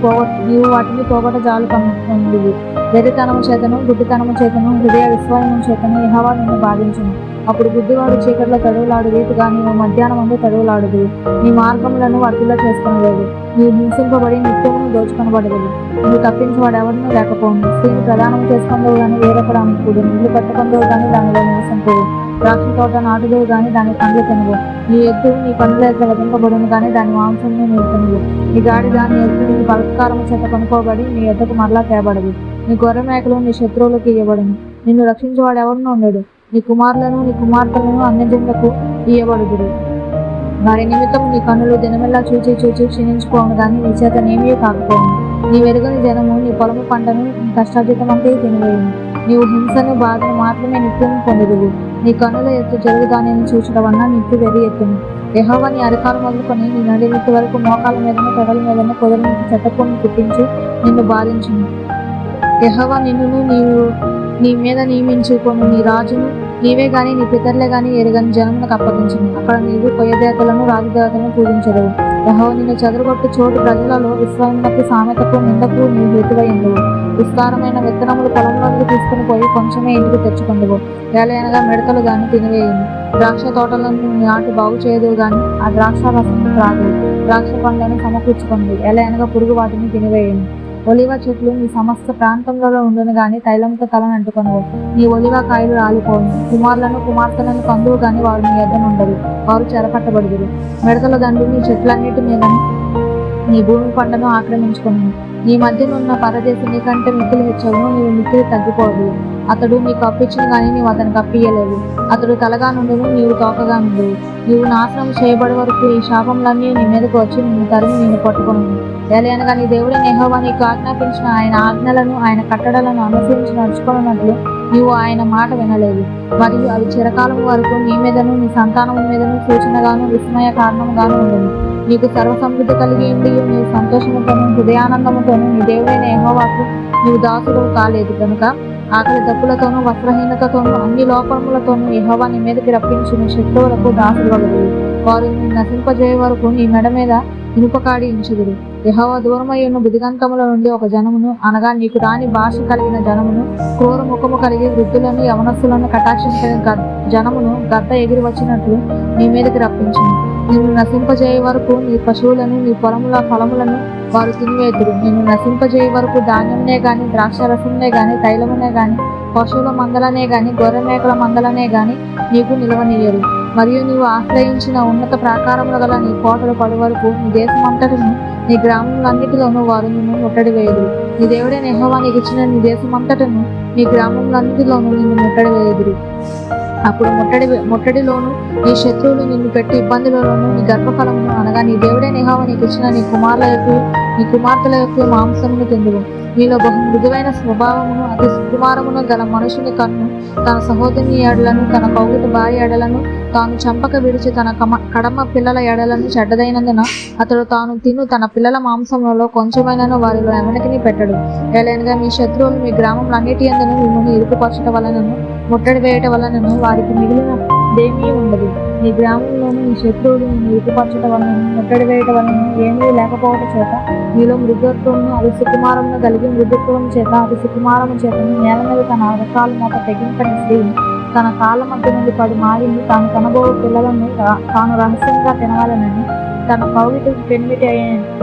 పోగొట్ట జాలు కనుగొందువు. వెర్రితనము చేతను, గుడ్డితనము చేతను, హృదయ విశ్వాసము చేతను యెహోవా నిన్ను బాధించును. అప్పుడు గుడ్డివాడు చీకట్లో తడువులాడు రీతిగా నీవు మధ్యాహ్నమందు తడువులాడుదు. నీ మార్గములను వర్తిలో చేసుకొనలేదు. నీవు హింసింపబడి నిత్యమును దోచుకొనబడదు. నువ్వు తప్పించేవాడు ఎవరినూ లేకపోను. స్త్రీని ప్రదానం చేసుకుందవు కానీ వేరొకడు అమ్ముకుడు. ఇల్లు కట్టుకుందవు కానీ దానిలో నివసింపవు. ద్రాక్ష తోట నాటుదవు కానీ దాని పండ్లు తినవు. నీ ఎద్దు నీ పనుల ఎదుట వధింపబడును కానీ దాని మాంసంను నీవు తినవు. నీ గాడి దాని ఎద్దు నీ బలత్కారము చేత కొనుక్కోబడి నీ ఎద్దకు మరలా తేబడదు. నీ గొర్రె మేకలు నీ శత్రువులకు ఇయ్యబడును. నిన్ను రక్షించేవాడు ఎవరినూ ఉండడు. నీ కుమారులను నీ కుమార్తెలను అన్యజనులకు ఇయ్యబడుదురు. వారి నిమిత్తం నీ కన్నులు దినమెల్లా చూచి చూచి క్షీణించుకోను కానీ నీ చేత నేమీ కాకపోను. నీ వెలుగని జనము నీ పొలము పంటను నీ కష్టార్జితమంతే తినివేయును. నీవు హింసను బాధను మాత్రమే నిత్యం పొందుదువు. నీ కన్నుల ఎత్తు జరుగుదానిని చూచడం వలన నీకు వెర్రి ఎత్తును. యెహోవా నీ అరికాలు మొదలుకొని నీ నడినెత్తి వరకు మోకాల మీదను పెదల మీదను పొదల నుంచి చెట్టపొన్ను పుట్టించి నిన్ను బాధించును. యెహోవా నిన్నును నీవు నీ మీద నియమించుకొని నీ రాజును నీవే గాని నీ పితరులే గాని ఎరుగని జనములకు అప్పగించును. అక్కడ నీవు కొయ్యదేవతలను రాజదేవతలను పూజించదు. యెహోవా నిన్ను చెదరగొట్టు చోటు ప్రజలలో విశ్వాసమునకు సామెతకు నిందకు నీవు హేతువైందువు. విస్తారమైన విత్తనములు పొలంలోనికి తీసుకుని పోయి కొంచెమే ఇంటికి తెచ్చుకుందువు. ఏలయనగా మిడతలు దాన్ని తినివేయును. ద్రాక్ష తోటలను నాటి బాగు చేయదు గాని ఆ ద్రాక్ష రసము త్రాగు. ద్రాక్ష పండ్లను సమకూర్చుకుంది. ఏలయనగా పురుగు వాటిని తినివేయును. ఒలివ చెట్లు నీ సమస్త ప్రాంతంలో ఉండును గాని తైలంతో తలను అంటుకొనవు. నీ ఒలివ కాయలు రాలిపోను. కుమారులను కుమార్తెలను కందువు గాని వారు నీ యొద్ద ఉండరు. వారు చెరపట్టబడుదురు. మిడతల దండు నీ చెట్లన్నిటి మీద నీ భూమి పంటను ఆక్రమించుకును. నీ మధ్యనున్న పరదేశి నీకంటే మిక్కిలి హెచ్చవును. నీవు మిక్కిలి తగ్గిపోదు. అతడు నీకు అప్పించును గాని నీవు అతనికి అప్పియలేవు. అతడు తలగా నుండును, నీవు తోకగా నుండువు. నీవు నాశనం చేయబడి వరకు ఈ శాపములన్నీ నీ మీదకు వచ్చి నిన్ను తరిమి నిన్ను పట్టుకొను. ఏలయనగా నీ దేవుడైన యెహోవా నీకు ఆజ్ఞాపించిన ఆయన ఆజ్ఞలను ఆయన కట్టడలను అనుసరించి నడుచుకున్నట్లు నీవు ఆయన మాట వినలేదు. మరియు అవి చిరకాలం వరకు నీ మీదను నీ సంతానము మీదను సూచనగాను విస్మయ కారణముగాను ఉండదు. నీకు సర్వసమృద్ధి కలిగి ఉండి నీవు సంతోషముతోను హృదయానందముతోను నీ దేవుడైన యెహోవాకు నీవు దాసుడు కాలేదు కనుక ఆకలి దప్పులతోనూ వస్త్రహీనతతోనూ అన్ని లోపములతోనూ యెహోవా నీ మీదకి రప్పించి నీ శత్రువులకు దాసుడవదు. వారు నీ నశింపజేయ వరకు నీ మెడ మీద ఇనుపకాడి ఉంచుదురు. యెహోవా దూరమయ్యున్న బుదిగంతముల నుండి ఒక జనమును, అనగా నీకు రాని భాష కలిగిన జనమును, క్రూర ముఖము కలిగి వృద్ధులను యవనస్తులను కటాక్షించిన జనమును గద్ద ఎగిరి వచ్చినట్లు నీ మీదకి రప్పించును. నిన్ను నశింపజేయ వరకు నీ పశువులను నీ పొలముల ఫలములను వారు తినివేదురు. నిన్ను నశింపజేయ వరకు ధాన్యమునే గాని ద్రాక్షరసమునే గాని తైలమునే గాని పశువుల మందలనే గాని గొర్రె మేకల మందలనే గాని నీకు నిలవనీయరు. మరియు నీవు ఆశ్రయించిన ఉన్నత ప్రాకారముల గల నీ కోటలు పడు వరకు నీ దేశమంతటను నీ గ్రామములన్నిటిలోనూ వారు నిన్ను ముట్టడి వేయుదురు. నీ దేవుడైన యెహోవా నీకు ఇచ్చిన నీ దేశమంతటను నీ గ్రామములన్నిటిలోనూ నిన్ను ముట్టడి వేయుదురు. అప్పుడు ముట్టడిలోను నీ శత్రువులు నిన్ను పెట్టి ఇబ్బందులలోను నీ గర్భఫలమును, అనగా నీ దేవుడైన యెహోవా నీకు ఇచ్చిన నీ కుమార్తెల యొక్క మాంసమును తిందువు. మీలో బహు మృదువైన స్వభావమును అతి సుకుమారమును గల మనుషుని కన్ను తన సహోదరుని ఎడలను తన కౌగిట భార్య ఎడలను తాను చంపక విడిచి తన కడమ పిల్లల ఎడలను చెడ్డదైనందున అతడు తాను తిను తన పిల్లల మాంసములలో కొంచెమైనను వారిలో ఎవరికి పెట్టడు. ఏలైనగా మీ శత్రువులు మీ గ్రామములన్నిటి యందును మిమ్మల్ని ఇరుకుపరచట వలనను ముట్టడి వేయట వలనను వారికి మిగిలినదేమీ ఉండదు. నీ గ్రామంలోని నీ శత్రువులు నిన్ను ఇరుకుపరచట వలనను ముట్టడి వేయట వలనను ఏమీ లేకపోవట చేత మీలో మృదుత్వమును అతి సుకుమారమును కలిగి మృదుత్వము చేత అతి సుకుమారము చేతను నేల మీద తన రకాలు మొత్త తెగింపని స్త్రీ తన కాళ్ళ మధ్య నుండి పడి మారింది. తాను కనబోవు పిల్లలను తాను రహస్యంగా తినవాలనని తన కౌగిటికి పెనిమిటి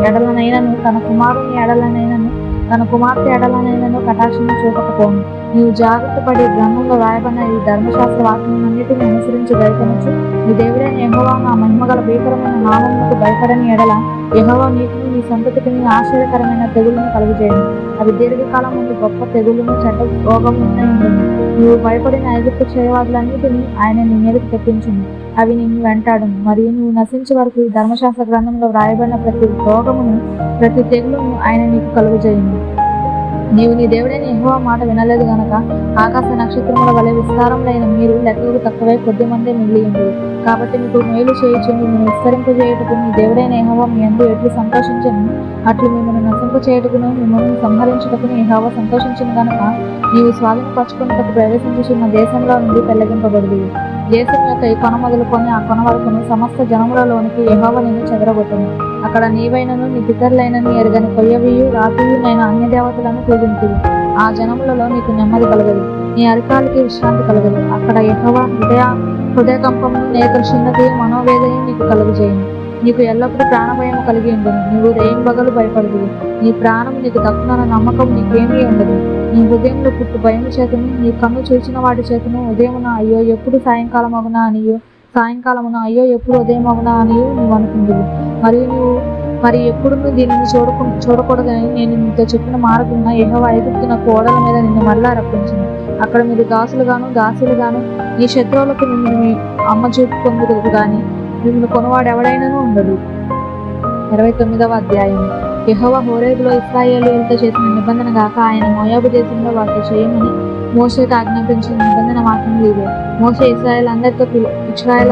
ఎడలనైనను తన కుమారుని ఎడలనైనను తన కుమార్తె ఎడలనైనను కటాక్షము చూపకపోను. నీవు జాగ్రత్త పడి గ్రంథంలో రాయబడిన ఈ ధర్మశాస్త్ర వాక్యములన్నిటిని అనుసరించి భయపడచ్చు. నీ దేవుడైన యెహోవా నా మహిమగల భీకరమైన నామమునకు భయపడని ఎడల యెహోవా నీకు నీ సంతతికి ఆశ్చర్యకరమైన తెగులను కలుగజేయను. అవి దీర్ఘకాలం ముందు గొప్ప తెగులను చెడ్డ రోగము ఉండను. నువ్వు భయపడిన ఐగుప్తు క్షయవాదులన్నిటినీ ఆయన నీ మీదకి తెప్పించును. అవి నిన్ను వెంటాడును. మరియు నువ్వు నశించే వరకు ఈ ధర్మశాస్త్ర గ్రంథంలో వ్రాయబడిన ప్రతి రోగమును ప్రతి తెగులును ఆయన నీకు కలుగజేయును. నీవు నీ దేవుడైన యెహోవా మాట వినలేదు గనక ఆకాశ నక్షత్రముల వలె విస్తారములైన మీరు లెక్కకు తక్కువై కొద్ది మందే మిగిలియుండు. కాబట్టి మీకు మేలు చేయుచు మిమ్మల్ని విస్తరింపజేయుటకు మీ దేవుడైన యెహోవా మీ యందు ఎట్లు సంతోషించను అట్లు మిమ్మల్ని నశింపచేయుటకును మిమ్మల్ని సంహరించుటకును యెహోవా సంతోషించను గనక నీవు స్వాధీనపరచుకున్నటకు ప్రవేశించుచున్న దేశంలో నుండి పెళ్లగింపబడదు. దేశం యొక్క ఈ కొన మొదలుకొని ఆ కొన వరకును సమస్త జనములలోనికి యెహోవా నిన్ను చెదరగొట్టును. అక్కడ నీవైనను నీ పితరులైనను ఎరుగని కొయ్యవియు రాతియునైన అన్య దేవతలను పూజింతురు. ఆ జనములలో నీకు నెమ్మది కలగదు, నీ అరికాలకి విశ్రాంతి కలగదు. అక్కడ యెహోవా హృదయకంపమును నేత్రక్షీణతయు మనోవేదయు నీకు కలుగజేయును. నీకు ఎల్లప్పుడూ ప్రాణభయము కలిగి ఉండును. నీవు రేయింబగలు భయపడదు. నీ ప్రాణము నీకు దక్కునన్న నమ్మకం నీకేమీ ఉండదు. నీ హృదయంలో పుట్టు భయము చేతను నీ కన్ను చూచిన వాటి చేతను ఉదయమున అయ్యో ఎప్పుడు సాయంకాలం అగునా అనియో సాయంకాలమున అయ్యో ఎప్పుడు ఉదయం అగునా అనియో నీవు అనుకుందువు. మరియు నీవు మరి ఎప్పుడు దీనిని చూడకూడదని నేను నీతో చెప్పిన మార్గమున యెహోవా ఐగుప్తునకు ఓడల మీద నిన్ను మరలా రప్పించును. అక్కడ మీరు దాసులుగాను నీ శత్రువులకు మిమ్మల్ని అమ్మ చూపుకొందురు గాని మిమ్మల్ని కొనువాడు ఎవడైనానూ ఉండడు. 29వ అధ్యాయం. యెహోవా హోరేబులో ఇశ్రాయేలీయులతో చేసిన నిబంధన గాక ఆయన మోయాబు దేశంలో వారితో చేయమని మోషేకు ఆజ్ఞాపించిన నిబంధన మాత్రం ఇదే. మోషే ఇశ్రాయేల్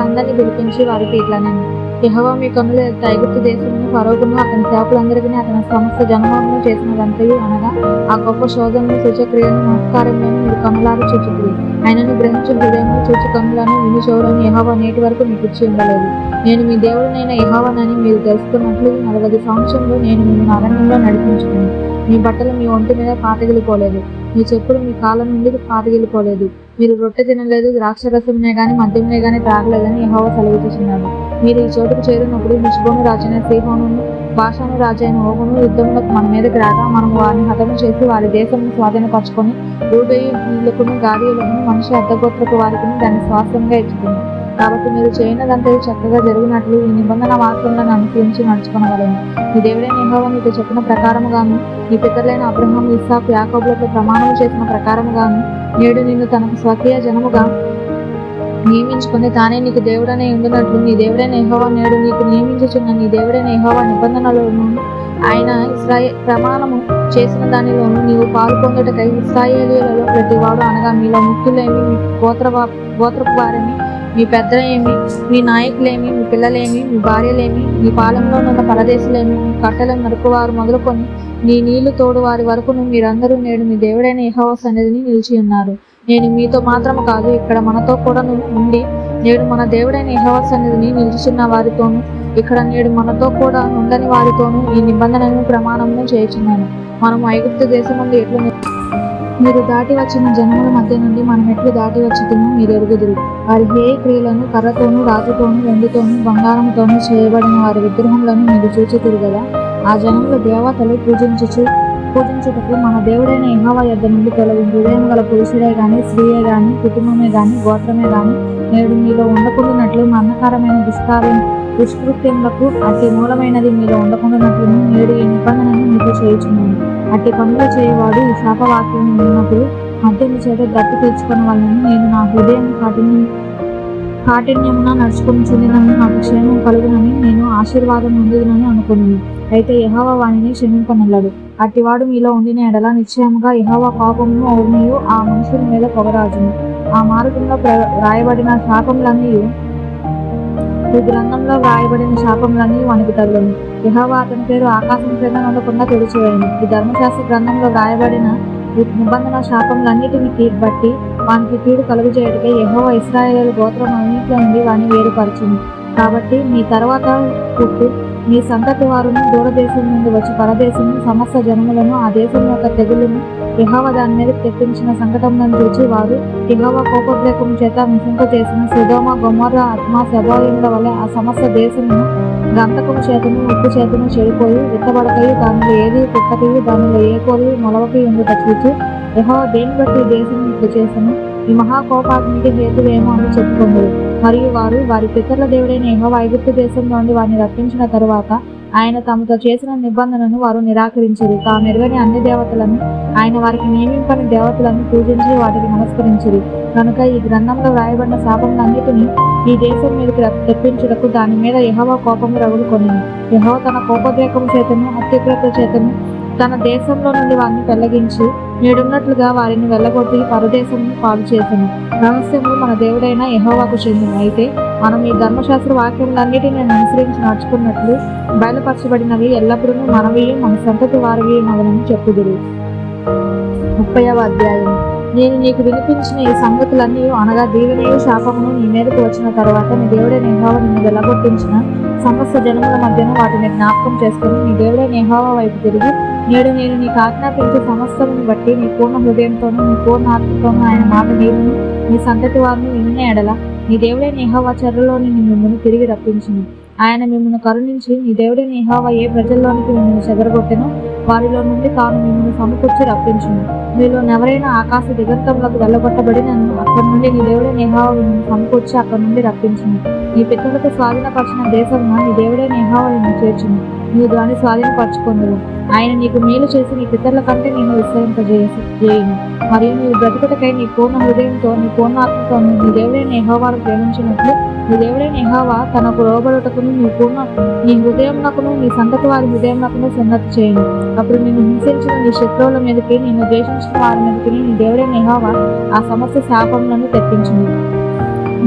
అందరినీ పిలిపించి వారికి ఇట్లా నేను యెహోవా మీ కన్నుల ఎదుట ఐగుప్తు దేశమును ఫరోకును అతని సేవకులందరికీ అతని సమస్త జనములను చేసినదంతయు అనగా ఆ గొప్ప శోధనను సూచక్రియను నమస్కారములను మీరు కన్నులారా చూచుదురు. ఆయనను గ్రహించు హృదయమును చూచి కన్నులను విని చెవులను యెహోవా నేటి వరకు మీకు ఇచ్చి ఉండలేదు. నేను మీ దేవుడినైన యెహోవానని మీరు తెలుసుకున్నట్లు 40 సంవత్సరంలో నేను మిమ్మల్ని అరణ్యంలో నడిపించుకుని మీ బట్టలు మీ ఒంటి మీద పాతగిలిపోలేదు, మీ చెప్పులు మీ కాళ్ళ నుండి పాతగిలిపోలేదు. మీరు రొట్టె తినలేదు, ద్రాక్షరసమునే గాని మద్యమునే గాని త్రాగలేదని యెహోవా సెలవిచ్చుచున్నాడు. మీరు ఈ చోటుకు చేరినప్పుడు హెష్బోను రాజైన సీహోనును బాషాను రాజైన ఓగును యుద్ధములకు మన మీదకి రాగా మనము వారిని హతము చేసి వారి దేశమును స్వాధీనపరచుకొని రూబేయులకును గాదీయులకును మనిషి అర్ధగోత్రపు వారికి దాన్ని స్వాస్థ్యంగా ఇచ్చుకున్నాం. కాబట్టి మీరు చేయనదంతా చక్కగా జరిగినట్లు ఈ నిబంధన వాక్యములను అనుసరించి నడుచుకొనవలెను. మీ దేవుడైన యెహోవా మీతో చెప్పిన ప్రకారముగాను నీ పితరులైన అబ్రహాము ఇస్సాకు యాకోబులతో ప్రమాణము చేసిన ప్రకారముగాను నేడు నిన్ను తనకు స్వకీయ జనముగా నియమించుకుని తానే నీకు దేవుడనే ఉండినట్లు నీ దేవుడైన యెహోవా నేడు నీకు నియమించుచున్న నీ దేవుడైన యెహోవా నిబంధనలను ఆయన ప్రమాణము చేసిన దానిలోను నీవు పాలు పొందుటకై ఇశ్రాయేలీయులలో ప్రతివాడు అనగా మీలో ముఖ్యులేమి, మీ గోత్రపు వారేమి, మీ పెద్దలేమి, మీ నాయకులేమి, మీ పిల్లలేమి, మీ భార్యలేమి, మీ పాలెంలో ఉన్న పరదేశులేమి, మీ కట్టెలను నరుకువారు మొదలుకొని నీ నీళ్లు తోడు వారి వరకును మీరందరూ నేడు మీ దేవుడైన యెహోవా సన్నిధిని నిలిచి ఉన్నారు. నేను మీతో మాత్రము కాదు, ఇక్కడ మనతో కూడా ఉండి నేడు మన దేవుడైన యెహోవా సన్నిధిని నిలుచున్న వారితోనూ ఇక్కడ నేడు మనతో కూడా ఉండని వారితోనూ ఈ నిబంధనను ప్రమాణమును చేయుచున్నాను. మనము ఐగుప్తు దేశం నుండి ఎట్లు మీరు దాటి వచ్చిన జనముల మధ్య నుండి మనం ఎట్లు దాటి వచ్చుతుమో మీరు ఎరుగుదురు. వారి హేయ క్రియలను కర్రతోనూ రాతితోనూ వెండితోనూ బంగారముతోనూ చేయబడిన వారి విగ్రహములను మీరు చూచుతురు కదా. ఆ జనముల దేవతలు పూజించుటకు మన దేవుడైన యెహోవా యొద్ద నుండి తొలగి హృదయం గల పురుషుడే గాని, స్త్రీయే గాని, కుటుంబమే గాని, గోత్రమే గాని నేడు మీలో ఉండకుండానట్లు మరణకరమైన దుష్కృత్యములకు అట్టి మూలమైనది మీలో ఉండకుండానట్లును నేడు ఈ నిబంధనను మీతో చేయుచున్నాను. అట్టి పనులు చేయవాడు ఈ శాపవాక్యం ఉన్నప్పుడు మద్యము చేత దట్టి తీర్చుకున్న వాళ్ళని నేను నా హృదయం కాఠిన్యమున నడుచుకుని చుండినని నాకు క్షేమం కలుగునని నేను ఆశీర్వాదం పొందుదునని అనుకున్నాను. అయితే యెహోవా వానిని క్షమింపనల్లడు. అట్టివాడు మీలో ఉండిన ఎడల నిశ్చయముగా యెహోవా కోపమును అగ్నియు ఆ మనుషుల మీద పొగరాజును. ఆ మార్గంలో రాయబడిన శాపములన్నీ ఈ గ్రంథంలో వ్రాయబడిన శాపములన్నీ వానికి తగులును. యెహోవా అతని పేరు ఆకాశం క్రింద ఉండకుండా తుడిచివేయను. ఈ ధర్మశాస్త్ర గ్రంథంలో వ్రాయబడిన నిబంధన శాపములన్నిటిని బట్టి వానికి కీడు కలుగజేయటకే యెహోవా ఇశ్రాయేలు గోత్రం అన్నింటిలో నుండి వారిని వేరుపరచును. కాబట్టి మీ తర్వాత పుట్టు మీ సంతతి వారును దూరదేశం నుండి వచ్చి పరదేశము సమస్త జనములను ఆ దేశం యొక్క తెగులును యెహోవా దాని మీద తెప్పించిన సంకటములను చూచి వారు యెహోవా కోపోద్రేకం చేత నశింప చేసిన సొదొమ, గొమొర్రా, అద్మా, సెబోయిముల వలె ఆ సమస్త దేశమును గంధకము చేతను ఉప్పు చేతను చెడిపోయి విత్తబడకయు దానిలో ఏది పుట్టకయు దానిలో ఏ కోరి మొలవకై ఉండుట చూచి యెహోవా దేని బట్టి ఈ దేశం ఇట్లు చేసను ఈ మహాకోపాగ్నికి హేతువేమో అని చెప్పుకొందరు. మరియు వారు వారి పితరుల దేవుడైన యెహోవా ఐగుప్తు దేశంలో నుండి వారిని రప్పించిన తరువాత ఆయన తమతో చేసిన నిబంధనను వారు నిరాకరించిరి. తాము ఎరుగని అన్ని దేవతలను ఆయన వారికి నియమింపని దేవతలను పూజించి వాటికి నమస్కరించిరి. కనుక ఈ గ్రంథంలో వ్రాయబడిన శాపములన్నిటినీ ఈ దేశం మీదకి తెప్పించుటకు దాని మీద యెహోవా కోపము రగులుకొనెను. యెహోవా తన కోపోద్రేకము చేతను అత్యుగ్రత చేతను తన దేశంలో నుండి వారిని పెళ్లగించి నేడున్నట్లుగా వారిని వెళ్ళగొట్టి పరదేశమును పాలు చేసెను. రహస్యము మన దేవుడైన యెహోవాకు చెందిన. అయితే మనం ఈ ధర్మశాస్త్ర వాక్యములన్నిటిని అనుసరించి నడుచుకున్నట్లు బయలుపరచబడినవి ఎల్లప్పుడూ మనవి మన సంతతి వారివి మగనని చెప్పుదురు. 30వ అధ్యాయం. నేను నీకు వినిపించిన ఈ సంగతులన్నీ అనగా దీవెనయు శాపమును నీ మీదకు వచ్చిన తరువాత నీ దేవుడైన యెహోవా నిన్ను వెళ్ళగొట్టించిన సమస్త జనముల మధ్యన వాటిని జ్ఞాపకం చేసుకుని నీ దేవుడైన యెహోవా వైపు తిరిగి నేడు నేను నీకు ఆజ్ఞాపించే సమస్తమును బట్టి నీ పూర్ణ హృదయంతోనూ నీ పూర్ణ ఆత్మతోనూ ఆయన మాట నీరును నీ సంతతి వారిని విన్న ఎడల నీ దేవుడైన యెహోవా చెరలోని మిమ్మల్ని తిరిగి రప్పించును. ఆయన మిమ్మల్ని కరుణించి నీ దేవుడైన యెహోవా ఏ ప్రజల్లోనికి మిమ్మల్ని చెదరగొట్టెనో వారిలో నుండి తాను మిమ్మల్ని సమకూర్చి రప్పించును. మీలో ఎవరైనా ఆకాశ దిగంతములకు వెళ్ళగొట్టబడినను అక్కడి నుండి నీ దేవుడైన యెహోవా మిమ్మల్ని సమకూర్చి అక్కడి నుండి రప్పించును. నీ పితరులకు స్వాధీనపరిచిన దేశమున నీ దేవుడైన యెహోవా నిన్ను చేర్చును. నీవు దాన్ని స్వాధీనపరచుకొందువు. ఆయన నీకు మేలు చేసి నీ పితరుల కంటే నేను విస్తరింపజేయును. మరియు నీవు బ్రతుకుటకై నీ పూర్ణ హృదయంతో నీ పూర్ణ ఆత్మతో నీ దేవుడైన యెహోవాను ప్రేమించినట్లు నీ దేవుడైన యెహోవా తనకు లోబడుటకును నీ హృదయమునకును నీ సంతతి వారి హృదయమునకును సున్నతి చేయును. అప్పుడు నిన్ను హింసించిన నీ శత్రువుల మీదకి నిన్ను ద్వేషించిన వారి మీదకి నీ దేవుడైన యెహోవా ఆ సమస్త శాపములను తెప్పించును.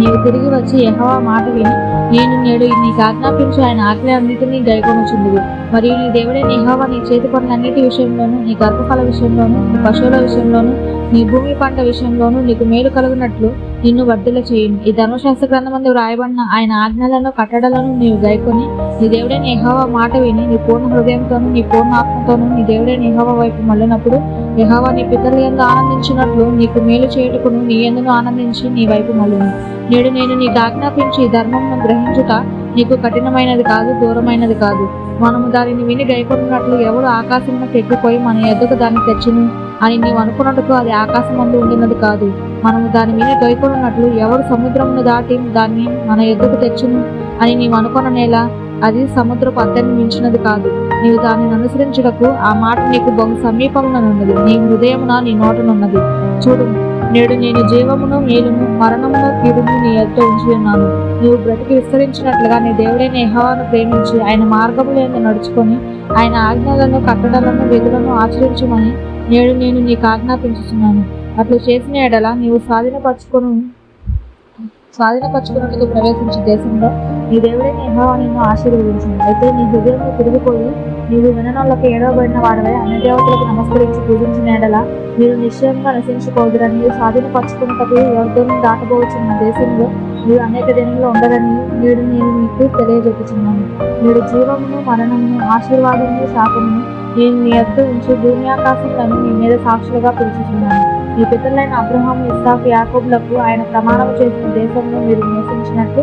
నీవు తిరిగి వచ్చి యెహోవా మాట విని నేను నేడు నీకు ఆజ్ఞాపించు ఆయన ఆజ్ఞ అన్నిటినీ గైకొనుచుందువు. మరియు నీ దేవుడైన యెహోవా నీ చేతి పనులన్నిటి విషయంలోనూ, నీ గర్భఫల విషయంలోనూ, నీ పశువుల విషయంలోనూ, నీ భూమి పంట విషయంలోనూ నీకు మేలు కలుగునట్లు నిన్ను వర్ధిల్ల చేయును. ఈ ధర్మశాస్త్ర గ్రంథమందు వ్రాయబడిన ఆయన ఆజ్ఞలను కట్టడలను నీవు గైకొని నీ దేవుడైన యెహోవా మాట విని నీ పూర్ణ హృదయంతోనూ నీ పూర్ణ ఆత్మతోనూ నీ దేవుడైన యెహోవా వైపు మళ్ళినప్పుడు యెహోవా నీ పితరుల యందు ఆనందించినట్లు నీకు మేలు చేయుటకును నీ యందును ఆనందించి నీ వైపు మళ్ళును. నేడు నేను నీకు ఆజ్ఞాపించి ఈ ధర్మమును గ్రహించుట నీకు కఠినమైనది కాదు, దూరమైనది కాదు. మనము దానిని విని గైకొన్నట్లు ఎవడు ఆకాశమునకు ఎక్కిపోయి మన ఎద్దుకు దాన్ని తెచ్చును అని నీవు అనుకున్నట్టుకు అది ఆకాశమందు ఉండినది కాదు. మనము దాని విని గైకొన్నట్లు ఎవడు సముద్రమును దాటి దాన్ని మన ఎద్దుకు తెచ్చును అని నీవు అనుకున్ననేలా అది సముద్రపు అద్దెను మించినది కాదు. నీవు దానిని అనుసరించుటకు ఆ మాట నీకు బహు సమీపముననున్నది, నీ హృదయమున నీ నోటనున్నది. చూడు, నేడు నేను జీవమును మేలును మరణమును కీడును నీ ఎదుట ఉంచి ఉన్నాను. నీవు బ్రతికి విస్తరించినట్లుగా నీ దేవుడైన యెహోవాను ప్రేమించి ఆయన మార్గములందు నడుచుకొని ఆయన ఆజ్ఞలను కట్టడలను విధులను ఆచరించమని నేడు నేను నీకు ఆజ్ఞాపించుచున్నాను. అట్లు చేసిన ఎడల నీవు స్వాధీనపరచుకున్నట్లుగా ప్రవేశించే దేశంలో నీ దేవుడైన యెహోవా నిన్ను ఆశీర్వదించును. అయితే నీ హృదయంలో తిరిగిపోయి నీవు విననోళ్ళకి ఏడవబడిన వాడవై అన్ని దేవతలకు నమస్కరించి పూజించిన ఎడల మీరు నిశ్చయంగా నశించుకోదురని, నీవు స్వాధీనపరచుకున్నటకు ఎవరితోనూ దాటబోచున్న దేశంలో మీరు అనేక దినములు ఉండరని నేడు నేను మీకు తెలియజెప్పుచున్నాను. నేడు జీవమును మరణమును ఆశీర్వాదమును శాపమును నేను నీ ఎద్ద ఉంచి భూమి ఆకాశములను నీ మీద సాక్షులుగా పిలుచుచున్నాను. మీ పితరులైన అబ్రహాము, ఇస్సాకు, యాకోబులకు ఆయన ప్రమాణం చేసిన దేశంలో మీరు నివసించినట్టు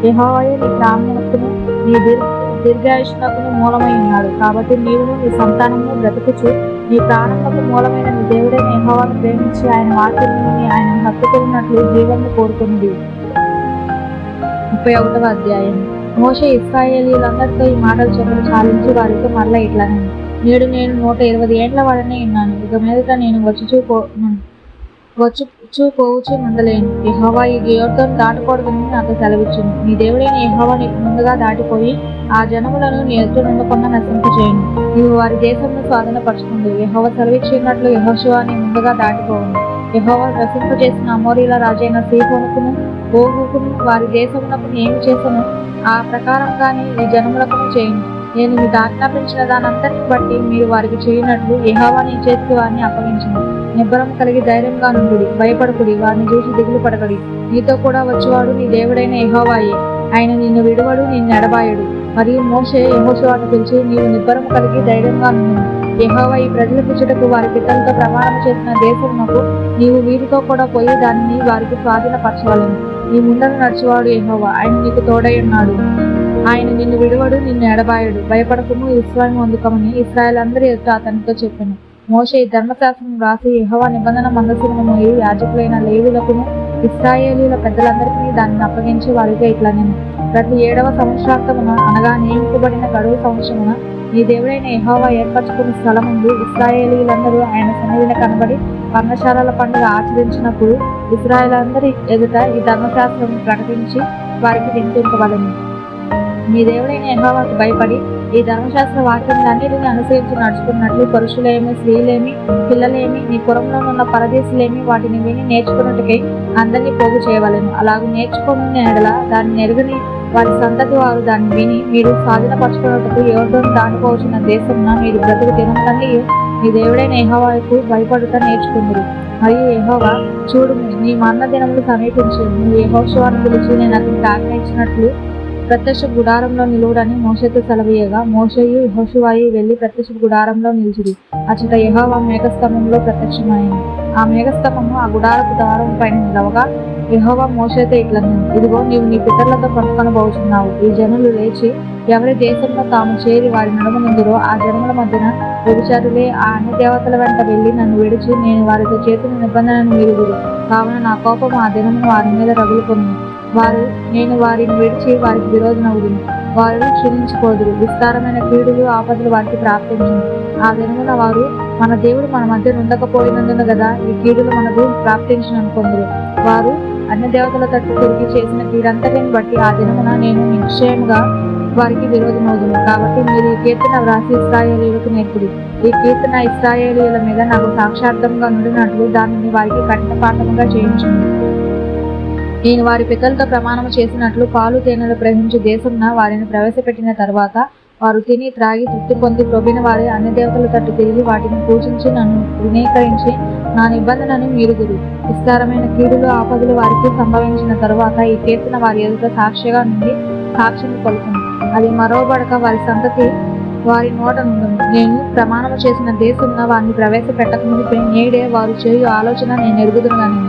యెహోవాయే నీ ప్రాణమునకును నీ దీర్ఘాయుష్నకును మూలమై ఉన్నాడు. కాబట్టి నీవును నీ సంతానమును బ్రతుకుచు నీ ప్రాణములకు మూలమైన నీ దేవుడైన యెహోవాను ప్రేమించి ఆయన వాక్యముని ఆయన హత్తుకున్నట్లు జీవమును కోరుకున్నది. 31వ అధ్యాయం. మోషే ఇశ్రాయేలీయులందరితో ఈ మాటలు చెప్పడం చాలించి వారితో మరలా ఇట్లనే, నేడు నేను 120 ఏండ్ల వాడనే ఉన్నాను. ఇక మీదట నేను వచ్చుచూ పోవచ్చు నుండలేను. యెహోవా ఈ యోర్దాను దాటకూడదని నాతో సెలవిచ్చును. నీ దేవుడైన యెహోవా నీకు ముందుగా దాటిపోయి ఆ జనములను నీ ఎదుట నుండకుండా నశింపచేయును. నీవు వారి దేశంను స్వాధీనపరచుకుంది. యెహోవా సెలవిచ్చినట్లు యెహోషువ నీ ముందుగా దాటిపోవును. యెహోవా నశింపచేసిన అమోరీల రాజైన సీహోనుకును ఓగుకును వారి దేశమునకు ఏమి చేసను ఆ ప్రకారంగానే ఈ జనములకును చేయును. నేను మీకు ఆజ్ఞాపించిన దానంతటిని బట్టి మీరు వారికి చేయనట్లు యెహోవా నీ చేతికి వారిని అప్పగించును. నిబ్బరం కలిగి ధైర్యంగా నుండుడి, భయపడకుడి, వారిని చూసి దిగులు పడకడి. నీతో కూడా వచ్చేవాడు నీ దేవుడైన యెహోవాయే. ఆయన నిన్ను విడువడు, నిన్ను ఎడబాయడు. మరియు మోషే యెహోషువను పిలిచి, నీవు నిబ్బరం కలిగి ధైర్యంగా నుండు. యెహోవా ఈ ప్రజలకు ఇచ్చుటకు వారి పితరులతో ప్రమాణం చేసిన దేశమునకు నీవు వీరితో కూడా పోయి దానిని వారికి స్వాధీనపరచవలెను. నీ ముందర నడిచేవాడు యెహోవా, ఆయన నీకు తోడై ఉన్నాడు. ఆయన నిన్ను విడువడు, నిన్ను ఎడబాయడు. భయపడకుము, విశ్వాసం అందుకమని ఇశ్రాయేలు అందరి ఎదుట అతనితో చెప్పాను. మోషే ఈ ధర్మశాస్త్రం రాసి యెహోవా నిబంధన మందసమును మోయి యాజకులైన లేవీయులకును ఇశ్రాయేలీయుల పెద్దలందరికీ దానిని అప్పగించి వారితో ఇట్లా, నేను ప్రతి 7వ సంవత్సరాంతమున అనగా నియమింపబడిన గడువు సంవత్సరమున నీ దేవుడైన యెహోవా ఏర్పరచుకున్న స్థలముందు ఇశ్రాయేలీయులందరూ ఆయన సన్నిధిని కనబడి పర్ణశాలల పండుగ ఆచరించినప్పుడు ఇశ్రాయేలందరి ఎదుట ఈ ధర్మశాస్త్రం ప్రకటించి వారికి వినిపింపవలెను. మీ దేవుడైన యెహోవాకు భయపడి ఈ ధర్మశాస్త్ర వాక్యములన్నిటిని అనుసరించి నడుచుకున్నట్లు పురుషులేమి, స్త్రీలేమి, పిల్లలేమి, నీ పురంలోనున్న పరదేశులేమి వాటిని విని నేర్చుకున్నట్టుకై అందరినీ పోగు చేయవలెను. అలాగూ నేర్చుకున్న ఎడల దాన్ని ఎరుగని వారి సంతతి వారు దాన్ని విని మీరు స్వాధీనపరచుకున్నట్టుకు యోర్దాను దాటిపోవచ్చిన దేశమున మీరు బ్రతుకు దినములన్నీ నీ దేవుడైన యెహోవాకు భయపడుట నేర్చుకుందురు. మరియు యెహోవా, చూడు, నీ మరణ దినములు సమీపించు. నువ్వు యెహోషువను పిలిచి నేను అతనికి ఆజ్ఞయించినట్లు ప్రత్యక్ష గుడారంలో నిలువుడని మోషేతో సెలవీయగా మోషేయు యెహోషువయు వెళ్లి ప్రత్యక్ష గుడారంలో నిలిచిరి. అచ్చట యెహోవా మేఘస్తంభంలో ప్రత్యక్షమైంది. ఆ మేఘస్తంభము ఆ గుడారపు ద్వారం పైన నిలవగా యెహోవా మోషేతో ఇట్లన్నెను, ఇదిగో నీవు నీ పితరులతో పండుకొనబోచున్నావు. ఈ జనులు లేచి ఎవరి దేశంలో తాము చేరి వారి నడుమనుందురో ఆ జనముల మధ్యన వ్యభిచారులే ఆ అన్ని దేవతల వెంట వెళ్లి నన్ను విడిచి నేను వారితో చేసిన నిబంధనను మీరుగురు. కావున నా కోపము ఆ దినమును వారి మీద రగులుకొను. నేను వారిని విడిచి వారికి విరోధనవుదును. వారు క్షీణించిపోదురు. విస్తారమైన కీడులు ఆపదలు వారికి ప్రాప్తించును. ఆ దినమున వారు, మన దేవుడు మన మధ్య ఉండకపోయినందున గదా ఈ కీడులు మనకు ప్రాప్తించును అనుకొందురు. వారు అన్ని దేవతల తట్టు తిరిగి చేసిన కీడంతటిని బట్టి ఆ దినమున నేను నిశ్చయముగా వారికి విరోధమవుదును. కాబట్టి మీరు ఈ కీర్తన వ్రాసి ఇశ్రాయేలీయులకు నేర్పుడి. ఈ కీర్తన ఇశ్రాయేలీయుల మీద నాకు సాక్షార్థంగా నుండినట్లు దానిని వారికి కఠిన పాఠముగా చేయించును. నేను వారి పితరులతో ప్రమాణము చేసినట్లు పాలు తేనెలు ప్రవహించు దేశంన వారిని ప్రవేశపెట్టిన తర్వాత వారు తిని త్రాగి తృప్తి పొంది ప్రొబిన వారి అన్ని దేవతల తట్టు తిరిగి వాటిని పూజించి నన్ను వినీకరించి నా నిబంధనను మీరుగురు. విస్తారమైన కీడులు ఆపదలు వారికి సంభవించిన తరువాత ఈ కీర్తన వారి ఎదుట సాక్షిగా నుండి సాక్ష్యం పలుకును. అది మరోబడక వారి సంతతి వారి నోట నుండును. నేను ప్రమాణము చేసిన దేశంలో వారిని ప్రవేశపెట్టకముందు నేడే వారు చేయు ఆలోచన నేను ఎరుగుదునుగాని.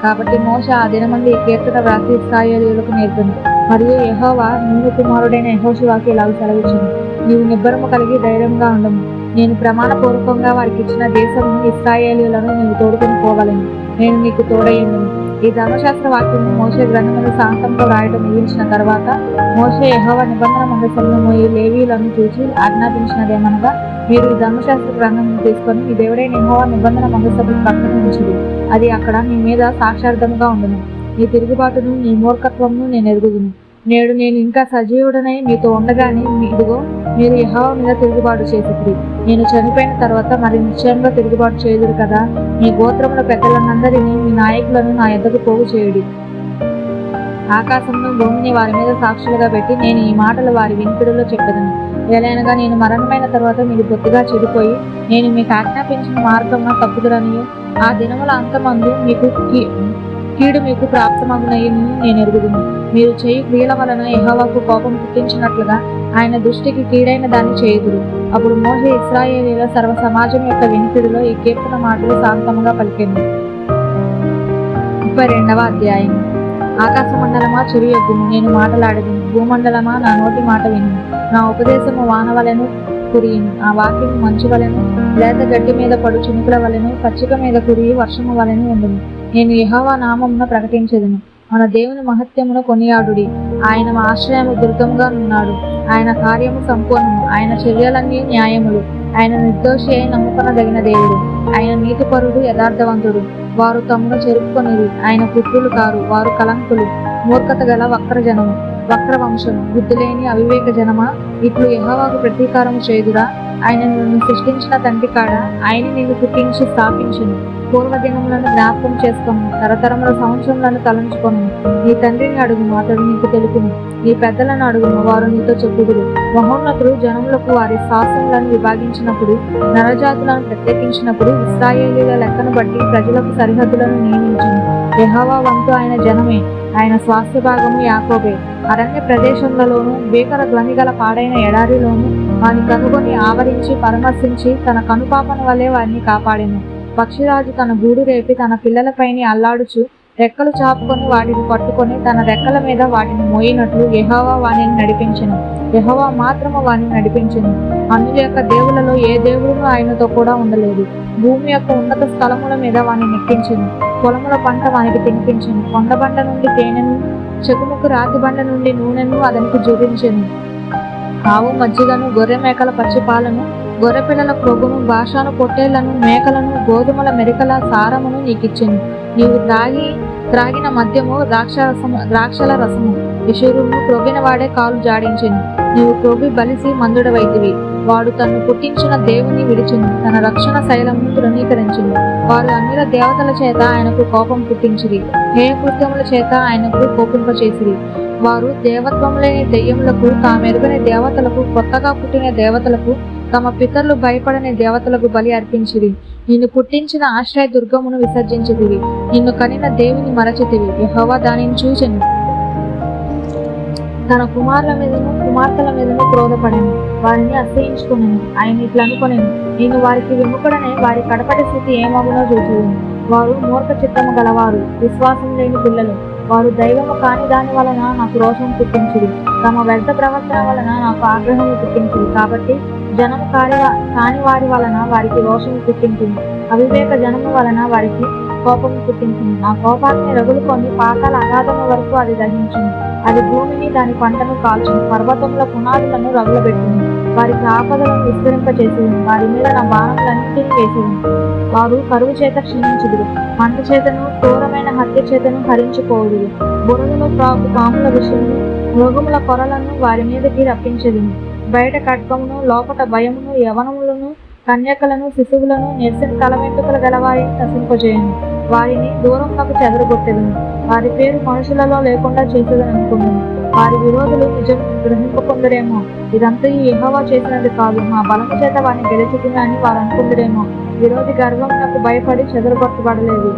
కాబట్టి మోషే ఆ దినమంది ఈ కీర్తన వ్రాసి ఇశ్రాయేలీయులకు నేర్పెను. మరియు యెహోవా నూను కుమారుడైన యెహోషువకు ఇలాగ సెలవిచ్చెను, నీవు నిబ్బరము కలిగి ధైర్యంగా ఉండము. నేను ప్రమాణపూర్వకంగా వారికి ఇచ్చిన దేశమును ఇశ్రాయేలీయులను నీవు తోడుకొని పోగలను. నేను నీకు తోడయ్యుండును. ఈ ధర్మశాస్త్ర వాక్యము మోషే గ్రంథమును శాంతంతో రాయటం ముగించిన తర్వాత మోషే యెహోవా నిబంధన మందసమును మోయి లేవీయులను చూచి ఆజ్ఞాపించినదేమనగా, మీరు ఈ ధర్మశాస్త్ర గ్రంథమును తీసుకొని మీ దేవుడైన యెహోవా నిబంధన మందసమును పక్కన ఉంచుడి. అది అక్కడ నీ మీద సాక్షార్థముగా ఉండును. నీ తిరుగుబాటును నీ మూర్ఖత్వమును నేను ఎరుగుదును. నేడు నేను ఇంకా సజీవుడనై మీతో ఉండగానే ఇదిగో మీరు యెహోవా మీద తిరుగుబాటు చేసిరి. నేను చనిపోయిన తర్వాత మరి నిశ్చయంగా తిరుగుబాటు చేయుదురు కదా. మీ గోత్రముల పెద్దలనందరినీ మీ నాయకులను నా యొద్దకు పోగు చేయుడి. ఆకాశమును భూమిని వారి మీద సాక్షులుగా పెట్టి నేను ఈ మాటలు వారి వినికిడిలో చెప్పెదను. ఎలానగా నేను మరణమైన తర్వాత మీరు బొత్తిగా చెడిపోయి నేను మీకు ఆజ్ఞాపించిన మార్గమున తప్పుదురనియు ఆ దినముల అంతమందు మీకు కీడు మీకు ప్రాప్తమగునయ్యను నేను ఎరుగుదును. మీరు చేయు క్రియల వలన యెహోవాకు కోపం పుట్టించినట్లుగా ఆయన దృష్టికి కీడైన దాన్ని చేయుదురు. అప్పుడు మోషే ఇశ్రాయేలీయుల సర్వ సమాజం యొక్క వినికిడిలో ఈ కీర్తన మాటలు శాంతముగా పలికెను. 32వ అధ్యాయం. ఆకాశ మండలమా చెవియొగ్గుము, నేను మాటలాడదును. భూమండలమా నా నోటి మాట విను. నా ఉపదేశము వాన వలెను కురియును. ఆ వాక్యము మంచు వలెను లేత గడ్డి మీద పడు చినుకుల వలెను పచ్చిక మీద కురియి వర్షము వలెను ఉండును. నేను యెహోవా నామమున ప్రకటించెదను. మన దేవుని మహత్యమును కొనియాడుడి. ఆయన ఆశ్రయము దుర్గంగా ఉన్నాడు. ఆయన కార్యము సంపూర్ణము. ఆయన చర్యలన్నీ న్యాయములు. ఆయన నిర్దోషి అయి నమ్ముకొనదగిన దేవుడు. ఆయన నీతిపరుడు, యథార్థవంతుడు. వారు తమను చెరుపుకొనిది ఆయన పుత్రులు కారు. వారు కలంకులు, మూర్ఖత గల వక్ర జనము, వక్ర వంశము, బుద్ధిలేని అవివేక జనమా, ఇట్లు యెహోవాకు ప్రతీకారము చేయుదురా? ఆయన నిన్ను సృష్టించిన తండ్రి కాడ, ఆయన నిన్ను పుట్టించి స్థాపించును. పూర్వదినములను జ్ఞాపకం చేసుకొను, తరతరముల సంవత్సరములను తలంచుకొను. నీ తండ్రిని అడుగును, అతడు నీకు తెలుపును. నీ పెద్దలను అడుగును, వారు నీతో చెప్పుదురు. మహోన్నతుడు జనములకు వారి శాసనలను విభాగించినప్పుడు, నరజాతులను ప్రత్యేకించినప్పుడు ఇశ్రాయేలీయుల లెక్కను బట్టి ప్రజలకు సరిహద్దులను నియమించును. యెహోవా వంతు ఆయన జనమే, ఆయన స్వాస్థ్య భాగము యాకోబే. అరణ్య ప్రదేశములలోను భీకర ధ్వని గల పాడైన ఎడారిలోను వారిని కనుగొని ఆవరించి పరామర్శించి తన కనుపాపన వలె వారిని కాపాడెను. పక్షిరాజు తన గూడు రేపి తన పిల్లలపైని అల్లాడుచు రెక్కలు చాపుకొని వాటిని పట్టుకొని తన రెక్కల మీద వాటిని మోయినట్లు యెహోవా వానిని నడిపించెను. యెహోవా మాత్రము వానిని నడిపించెను. అన్యుల యొక్క దేవులలో ఏ దేవుడును ఆయనతో కూడా ఉండలేదు. భూమి యొక్క ఉన్నత స్థలముల మీద వాని నెక్కించెను. పొలముల పంట వానికి తినిపించెను. కొండబండ నుండి తేనెను, చెకుముకు రాతి బండ నుండి నూనెను అతనికి చూపించెను. ఆవు మజ్జిగను, గొర్రె మేకల పచ్చిపాలను, గొర్రె పిల్లల క్రొవ్వును, భాషాను పొట్టేళ్లను, మేకలను, గోధుమల మెరికల సారమును నీకిచ్చెను. నీవు త్రాగిన మద్యము ద్రాక్షల రసము. యెషూరును క్రొవ్విన వాడే కాలు జాడించెను. నీవు క్రొవ్వి బలిసి మందుడవైతివి. వాడు తన్ను పుట్టించిన దేవుని విడిచెను. తన రక్షణ శైలమును తృణీకరించెను. వారు అన్యుల దేవతల చేత ఆయనకు కోపం పుట్టించిరి. హేయకృత్యముల చేత ఆయనకు కోపింపచేసిరి. వారు దేవత్వము లేని దెయ్యములకు, తామెరుగని దేవతలకు, కొత్తగా పుట్టిన దేవతలకు, తమ పితరులు భయపడని దేవతలకు బలి అర్పించిరి. నిన్ను పుట్టించిన ఆశ్రయ దుర్గమును విసర్జించితివి. నిన్ను కనిన దేవుని మరచితివి. యెహోవా దానిని చూచెను. తన కుమారుల మీదను కుమార్తెల మీదను క్రోధపడెను. వారిని అసహించుకునేను. ఆయన ఇట్లా అనుకొనెను, నేను వారికి విముఖుడనే వారి కడపటి స్థితి ఏమగునో చూచెదను. వారు మూర్ఖ చిత్తము గలవారు, విశ్వాసం లేని పిల్లలు. వారు దైవము కాని దాని వలన నాకు రోషం పుట్టించిరి. తమ వ్యర్థ ప్రవర్తన వలన నాకు ఆగ్రహం పుట్టించిరి. కాబట్టి జనము కాని వారి వలన వారికి రోషం పుట్టించింది. అవివేక జనము వలన వారికి కోపము పుట్టించింది. నా కోపాన్ని రగులుకొని పాతాల అగాధము వరకు అది దహించింది. అది భూమిని దాని పంటను కాల్చింది. పర్వతముల పునాదులను రగులబెట్టింది. వారికి ఆపదలను విస్తరింపచేసింది. వారి మీద నా బాణములన్నింటినీ వేసింది. వారు కరువు చేత క్షీణించుదురు. మంట చేతను క్రూరమైన హత్య చేతను హరించిపోవుదురు. బురదలో త్రాగు పాముల విషయము, మృగముల కొరలను వారి మీదకి రప్పించదు. బయట ఖడ్గమును, లోపట భయమును, యవనములను, కన్యకలను, శిశువులను, నెర్సిన తల వెంట్రుకలు గలవారిని నశింపజేయను. వారిని దూరమునకు చెదరగొట్టెదను. వారి పేరు మనుషులలో లేకుండా చేసేదని అనుకున్నాను. వారి విరోధులు నిజం గ్రహింపకుందరేమో. ఇదంతా యెహోవా చేసినది కాదు, మా బలము చేత వారిని గెలుచుకుని అని వారు అనుకుందరేమో. విరోధి గర్వమునకు భయపడి చెదరగొట్టబడలేదు.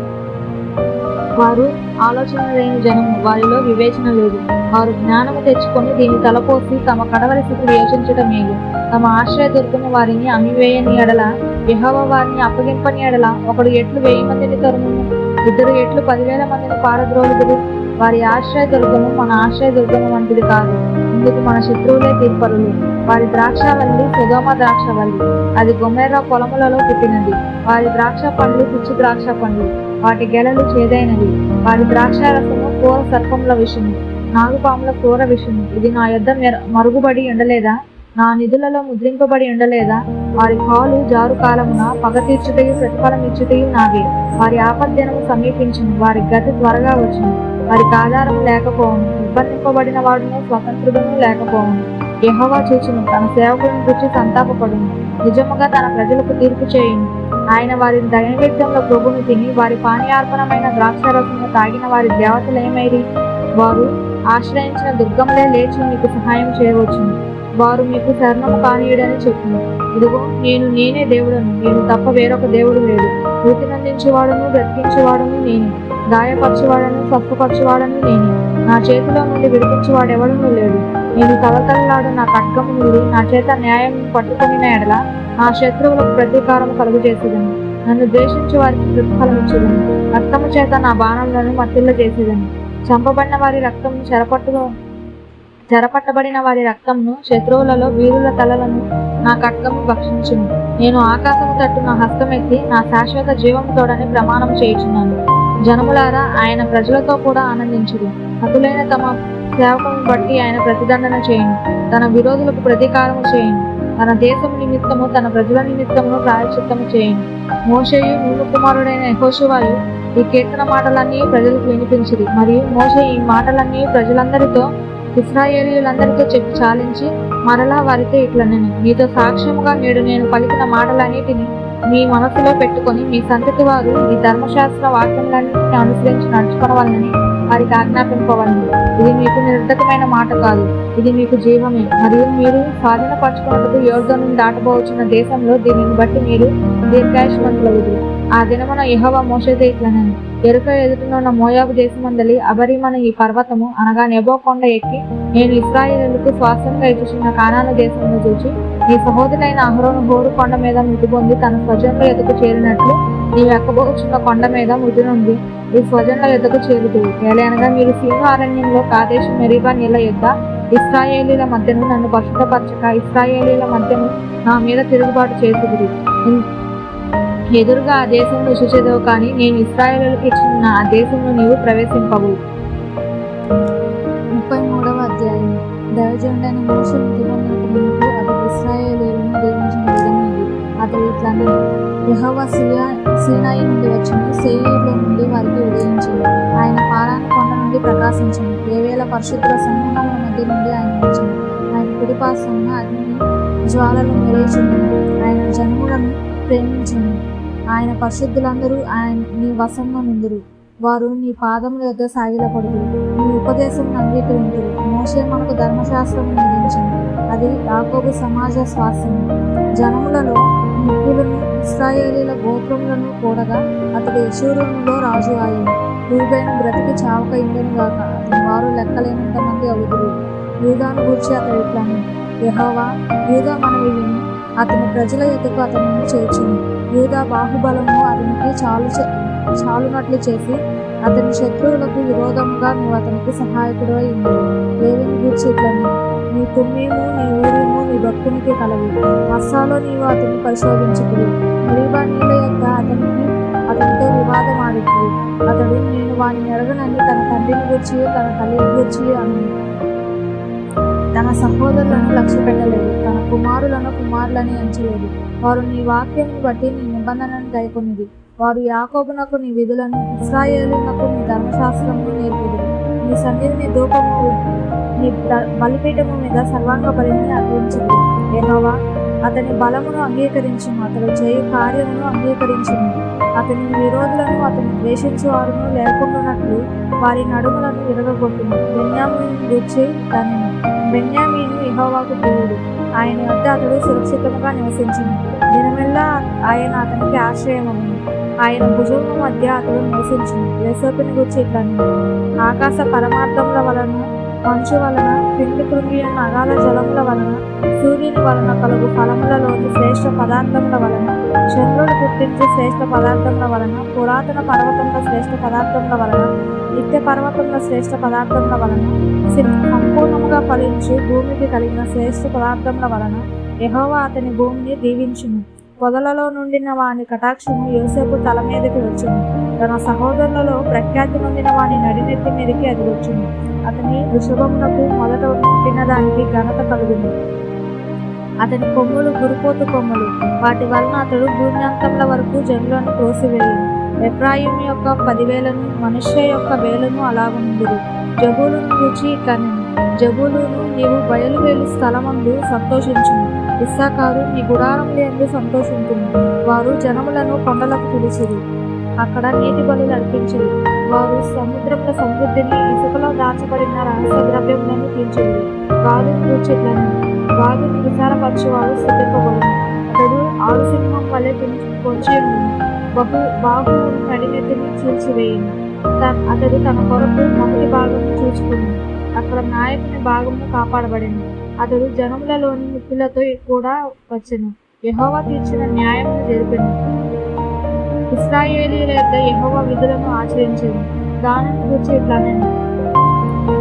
వారు ఆలోచన లేని జనము, వారిలో వివేచన లేదు. వారు జ్ఞానము తెచ్చుకొని దీన్ని తలపోసి తమ కడవరి స్థితిని యోచించటం మేలు. తమ ఆశ్రయ దొరుకున్న వారిని అమ్మివేయని ఎడల, యెహోవా వారిని అప్పగింపని ఎడల, ఒకడు ఎట్లు 1000 మందిని తరుమును, 2 ఎట్లు 10,000 మందిని పారద్రోలుదురు. వారి ఆశ్రయ దుర్గము మన ఆశ్రయ దుర్గము వంటిది కాదు. ఇందుకు మన శత్రువులే తీర్పరులు. వారి ద్రాక్షవల్లి సొదొమ ద్రాక్షవల్లి, అది గొమొర్రా పొలములలో పుట్టినది. వారి ద్రాక్ష పండ్లు పిచ్చి ద్రాక్ష పండ్లు, వాటి గెలలు చేదైనవి. వారి ద్రాక్షారసము క్రూర సర్పముల విషము, నాగుపాముల క్రూర విషము. ఇది నా యొద్ద మరుగుబడి ఉండలేదా? నా నిధులలో ముద్రింపబడి ఉండలేదా? వారి కాలు జారు కాలమున పగ తీర్చుటయు ప్రతిఫలం ఇచ్చుటయు నావే. వారి ఆపద్దినము సమీపించును, వారి గతి త్వరగా వచ్చును. వారికి ఆధారము లేకపోవును, నిర్బంధింపబడిన వాడును స్వతంత్రుడును లేకపోవును. యెహోవా చూచును, తన సేవకులను గురించి సంతాపపడును, నిజముగా తన ప్రజలకు తీర్పు చేయును. ఆయన వారి నైవేద్యంలో ప్రభును తిని వారి పానీయార్పణమైన ద్రాక్షారసమును తాగిన వారి దేవతలేమైరి? వారు ఆశ్రయించిన దుర్గములే లేచి మీకు సహాయం చేయవచ్చును. వారు మీకు శరణము కానీయుడని చెప్పును. ఇదిగో నేనే దేవుడను, నేను తప్ప వేరొక దేవుడు లేడు. మృతినందించేవాడును బ్రతికించేవాడును నేనే, గాయపరచువాడను స్వస్థపరచువాడను నేనే. నా చేతిలో నుండి విడిపించేవాడెవడనూ లేడు. నేను తలతలలాడు నా ఖడ్గము నుండి నా చేత న్యాయం పట్టుకుని ఎడల నా శత్రువులకు ప్రతీకారము కలుగజేసేదని, నన్ను ద్వేషించే వారికి ప్రతిఫలం ఇచ్చేదని. రక్తము చేత నా బాణములను మత్తిల్ల చేసేదని, చంపబడిన వారి రక్తమును చెరపట్టబడిన వారి రక్తమును, శత్రువులలో వీరుల తలలను నా ఖడ్గము భక్షించును. నేను ఆకాశము తట్టు నా హస్తమెత్తి నా శాశ్వత జీవముతోడని ప్రమాణం చేయుచున్నాను. జనములారా, ఆయన ప్రజలతో కూడా ఆనందించుడు. హతులైన తమ సేవకులను బట్టి ఆయన ప్రతిదండన చేయును. తన విరోధులకు ప్రతీకారము చేయును. తన దేశము నిమిత్తము తన ప్రజల నిమిత్తమును ప్రాయశ్చిత్తము చేయును. మోషేయు నూను కుమారుడైన యెహోషువయు ఈ కీర్తన మాటలన్నీ ప్రజలకు వినిపించిరి. మరియు మోషే ఈ మాటలన్నీ ప్రజలందరితో ఇశ్రాయేలీయులందరితో చెప్పి చాలించి మరలా వారితో ఇట్లనెను, మీతో సాక్ష్యముగా నేడు నేను పలికిన మాటలన్నిటిని మీ మనసులో పెట్టుకొని మీ సంతతి వారు ఈ ధర్మశాస్త్ర వాక్యములన్నింటినీ అనుసరించి నడుచుకోవాలని వారికి ఆజ్ఞాపింపవలను. ఇది మీకు నిరర్ధకమైన మాట కాదు, ఇది మీకు జీవమే. మరియు మీరు స్వాధీనపరచుకున్నప్పుడు యోర్దానును దాటబోచున్న దేశంలో దీనిని బట్టి మీరు దీర్ఘాయుష్మంతులవుదురు. ఆ దినమున యెహోవా మోషేతో ఇట్లనెను, ఎరుక ఎదుటనున్న మోయాబు దేశమందలి అబరీమన ఈ పర్వతము అనగా నెబో కొండ ఎక్కి నేను ఇశ్రాయేలులకు స్వాస్థ్యంగా ఇచ్చుచున్న కానాను దేశమును చూచి నీ సహోదరులైన అహరోను హోరు కొండ మీద మృతి పొంది తన స్వజనుల ఎదుకు చేరినట్లు నీవు ఎక్కబోచున్న కొండ మీద మృతి నుండి ఈ స్వజనుల ఎదుకు చేరుదువు. ఏలయనగా మీరు సీను అరణ్యంలో కాదేశు మెరీబా నీళ్ల యొద్ద ఇశ్రాయేలీల మధ్యను నన్ను పరిశుద్ధపరచక ఇశ్రాయేలీల మధ్యను నా మీద తిరుగుబాటు చేసుదురు. ఎదురుగా ఆ దేశం రుచిచెదవు, కానీ నేను ఇశ్రాయేలులకు ఇచ్చిన ఆ దేశంలో నీవు ప్రవేశింపవు. 33వ అధ్యాయం. దైవజనుడైన మోషే నిబంధనకు ముందు అతడు ఇశ్రాయేలీయులను దీవించిన విధం ఇది. అతడు ఇట్లనెను, యెహోవా సీనాయి నుండి వచ్చును, శేయీరులో నుండి వారికి ఉదయించును. ఆయన పారాను కొండ నుండి ప్రకాశించును. 10,000 పరిశుద్ధుల సమూహముల మధ్య నుండి ఆయన వచ్చును. ఆయన కుడిపార్శ్వమున అగ్ని జ్వాలలు మెరేచుండును. ఆయన జనములను ప్రేమించును. ఆయన పరిశుద్ధులందరూ నీ వశంలో నుందురు. వారు నీ పాదముల యొద్ద సాగిలపడుదురు. నీ ఉపదేశమును అంగీకరింతురు. మోషే మనకు ధర్మశాస్త్రము విధించును, అది యాకోబు సమాజ స్వాస్థ్యము. జనములలో ముఖ్యులను ఇశ్రాయేలీల గోత్రములను కూడగా అతడు యెషూరూనులో రాజు ఆయను. రూబేను బ్రతికి చావక ఇండెను గాక, అతని వారు లెక్కలేనంత మంది అవుదురు. యూదాను గూర్చి అతడు ఇట్లనెను, యెహోవా యూదా మనవి విని అతని ప్రజల యొద్దకు అతనిని చేర్చును. యూదా బాహుబలము అతనికి చాలునట్లు చేసి అతని శత్రువులకు విరోధముగా నీవు అతనికి సహాయకుడు అయింది. లేవిని గూర్చి ఇట్లనెను, నీ తుమ్మీము నీ ఊరీము నీ భక్తునికి కలవు. మస్సాలో నీవు అతన్ని పరిశోధించుకుడు. మెరీబా నీళ్ళ యొద్ద అతనితో వివాదం ఆడిద్దు. అతడు నేను వాని ఎరగనని తన తండ్రిని గూర్చి తన తల్లిని గూర్చి అని తన సహోదరులను లక్ష్య పెట్టలేదు, తన కుమారులని ఎంచలేదు. వారు నీ వాక్యమును బట్టి నీ నిబంధనను గైకొనిది. వారు యాకోబునకు నీ విధులను, ఇశ్రాయేలునకు నీ ధర్మశాస్త్రమును నేర్పుదురు. నీ సన్నిధిని ధూపము నీ బలిపీఠము మీద సర్వాంగ బలిని అర్పించుదురు. యెహోవా అతని బలమును అంగీకరించును, అతడు చేయు కార్యమును అంగీకరించును. అతని విరోధులను అతని ద్వేషించు వారును లేకుండానట్లు వారి నడుములను విరగొట్టును. బెన్యామీను గూర్చి ఇట్లనెను. బెన్యామీను యెహోవాకు ప్రియుడు, ఆయన వద్ద అతడు సురక్షితముగా నివసించును. దినమెల్లా ఆయన అతనికి ఆశ్రయమగును. ఆయన భుజముల మధ్య అతడు నివసించును. యోసేపుని గూర్చి ఇట్లనెను. ఆకాశ పరమార్థముల వలన, మంచు వలన, పిండి కృంగియున్న అగాధ జలముల వలన, సూర్యుని వలన కలుగు ఫలములలోని శ్రేష్ఠ పదార్థముల వలన, చంద్రుడు పుట్టించే శ్రేష్ఠ పదార్థముల వలన, పురాతన పర్వతముల శ్రేష్ఠ పదార్థముల వలన, నిత్య పర్వతముల శ్రేష్ఠ పదార్థముల వలన, సంపూర్ణముగా ఫలించి భూమికి కలిగిన శ్రేష్ఠ పదార్థముల వలన యెహోవా అతని భూమిని దీవించును. పొదలలో నుండిన వాని కటాక్షము యోసేపు తల మీదకి వచ్చును. తన సహోదరులలో ప్రఖ్యాతి నొందిన వాని నడినెత్తి మీదకి అది వచ్చును. అతని వృషభమునకు మొదట పుట్టిన దానికి ఘనత కలుగును. అతని కొమ్ములు గురుపోతు కొమ్ములు, వాటి వలన అతడు భూమ్యాంతముల వరకు జనులను త్రోసివేయును. ఎఫ్రాయిము యొక్క 10,000 మనుష్య యొక్క 1,000 అలాగుందురు. జబూలును గూర్చి ఇట్లనెను. జబూలూను, నీవు బయలువేలు స్థలమందు సంతోషించుము. ఇస్సాకారు, నీ గుడారముల యందు సంతోషించుము. వారు జనములను కొండలకు పిలిచిరి, అక్కడ నీటి బలులు అర్పించిరి. వారు సముద్రముల సమృద్ధిని, ఇసుకలో దాచబడిన రహస్య ద్రవ్యములను తీర్చిరి. గాదును గూర్చి ఇట్లనెను. గాదుని విచారపరచువాడు స్తుతింపబడును. అతడు ఆడుసింహం వలె పొంచి ఉండును. బాహువును నడినెత్తిని చీల్చివేయును. అతడు తన కొరకు మొదటి భాగము చూచుకును. అక్కడ నాయకుని భాగము కాపాడబడింది. అతడు జనములలోని ముఖ్యులతో కూడా వచ్చెను. యెహోవా తీర్చిన న్యాయమును జరిపెను. ఇశ్రాయేలీయుల యొద్ద యెహోవా విధులను ఆచరించెను. దానును గూర్చి ఇట్లనెను.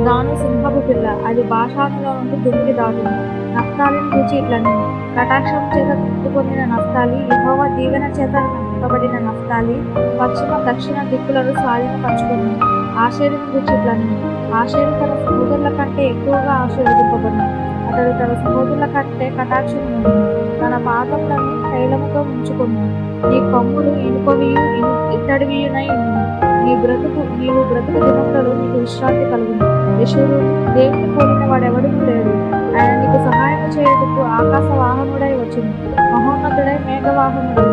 దాను సింహపు పిల్ల, అది బాషానులో నుండి దుమికి దాటును. నఫ్తాలిని గూర్చి ఇట్లనెను. కటాక్షం చేత తృప్తి పొందిన నఫ్తాలి, యెహోవా దీవెన చేత నింపబడిన నఫ్తాలి పశ్చిమ దక్షిణ దిక్కులను స్వాధీనపరచుకును. ఆషేరుని గూర్చి ఇట్లనెను. ఆషేరు తన సహోదరుల కంటే ఎక్కువగా ఆశీర్వదింపబడును. అతడు తన సహోదరుల కంటే కటాక్షం నుండి తన పాదములను తైలముతో ముంచుకును. నీ కొమ్ములు ఇనుపవియు ఇత్తడివియునై ఉండును. నీవు బ్రతుకు దినములలో నీకు విశ్రాంతి కలుగును. యెషూరు, దేవుని పోలిన వాడెవడూ లేడు. ఆయన నీకు సహాయం చేయుటకు ఆకాశ వాహనుడై వచ్చును. మహోన్నతుడై మేఘవాహనుడై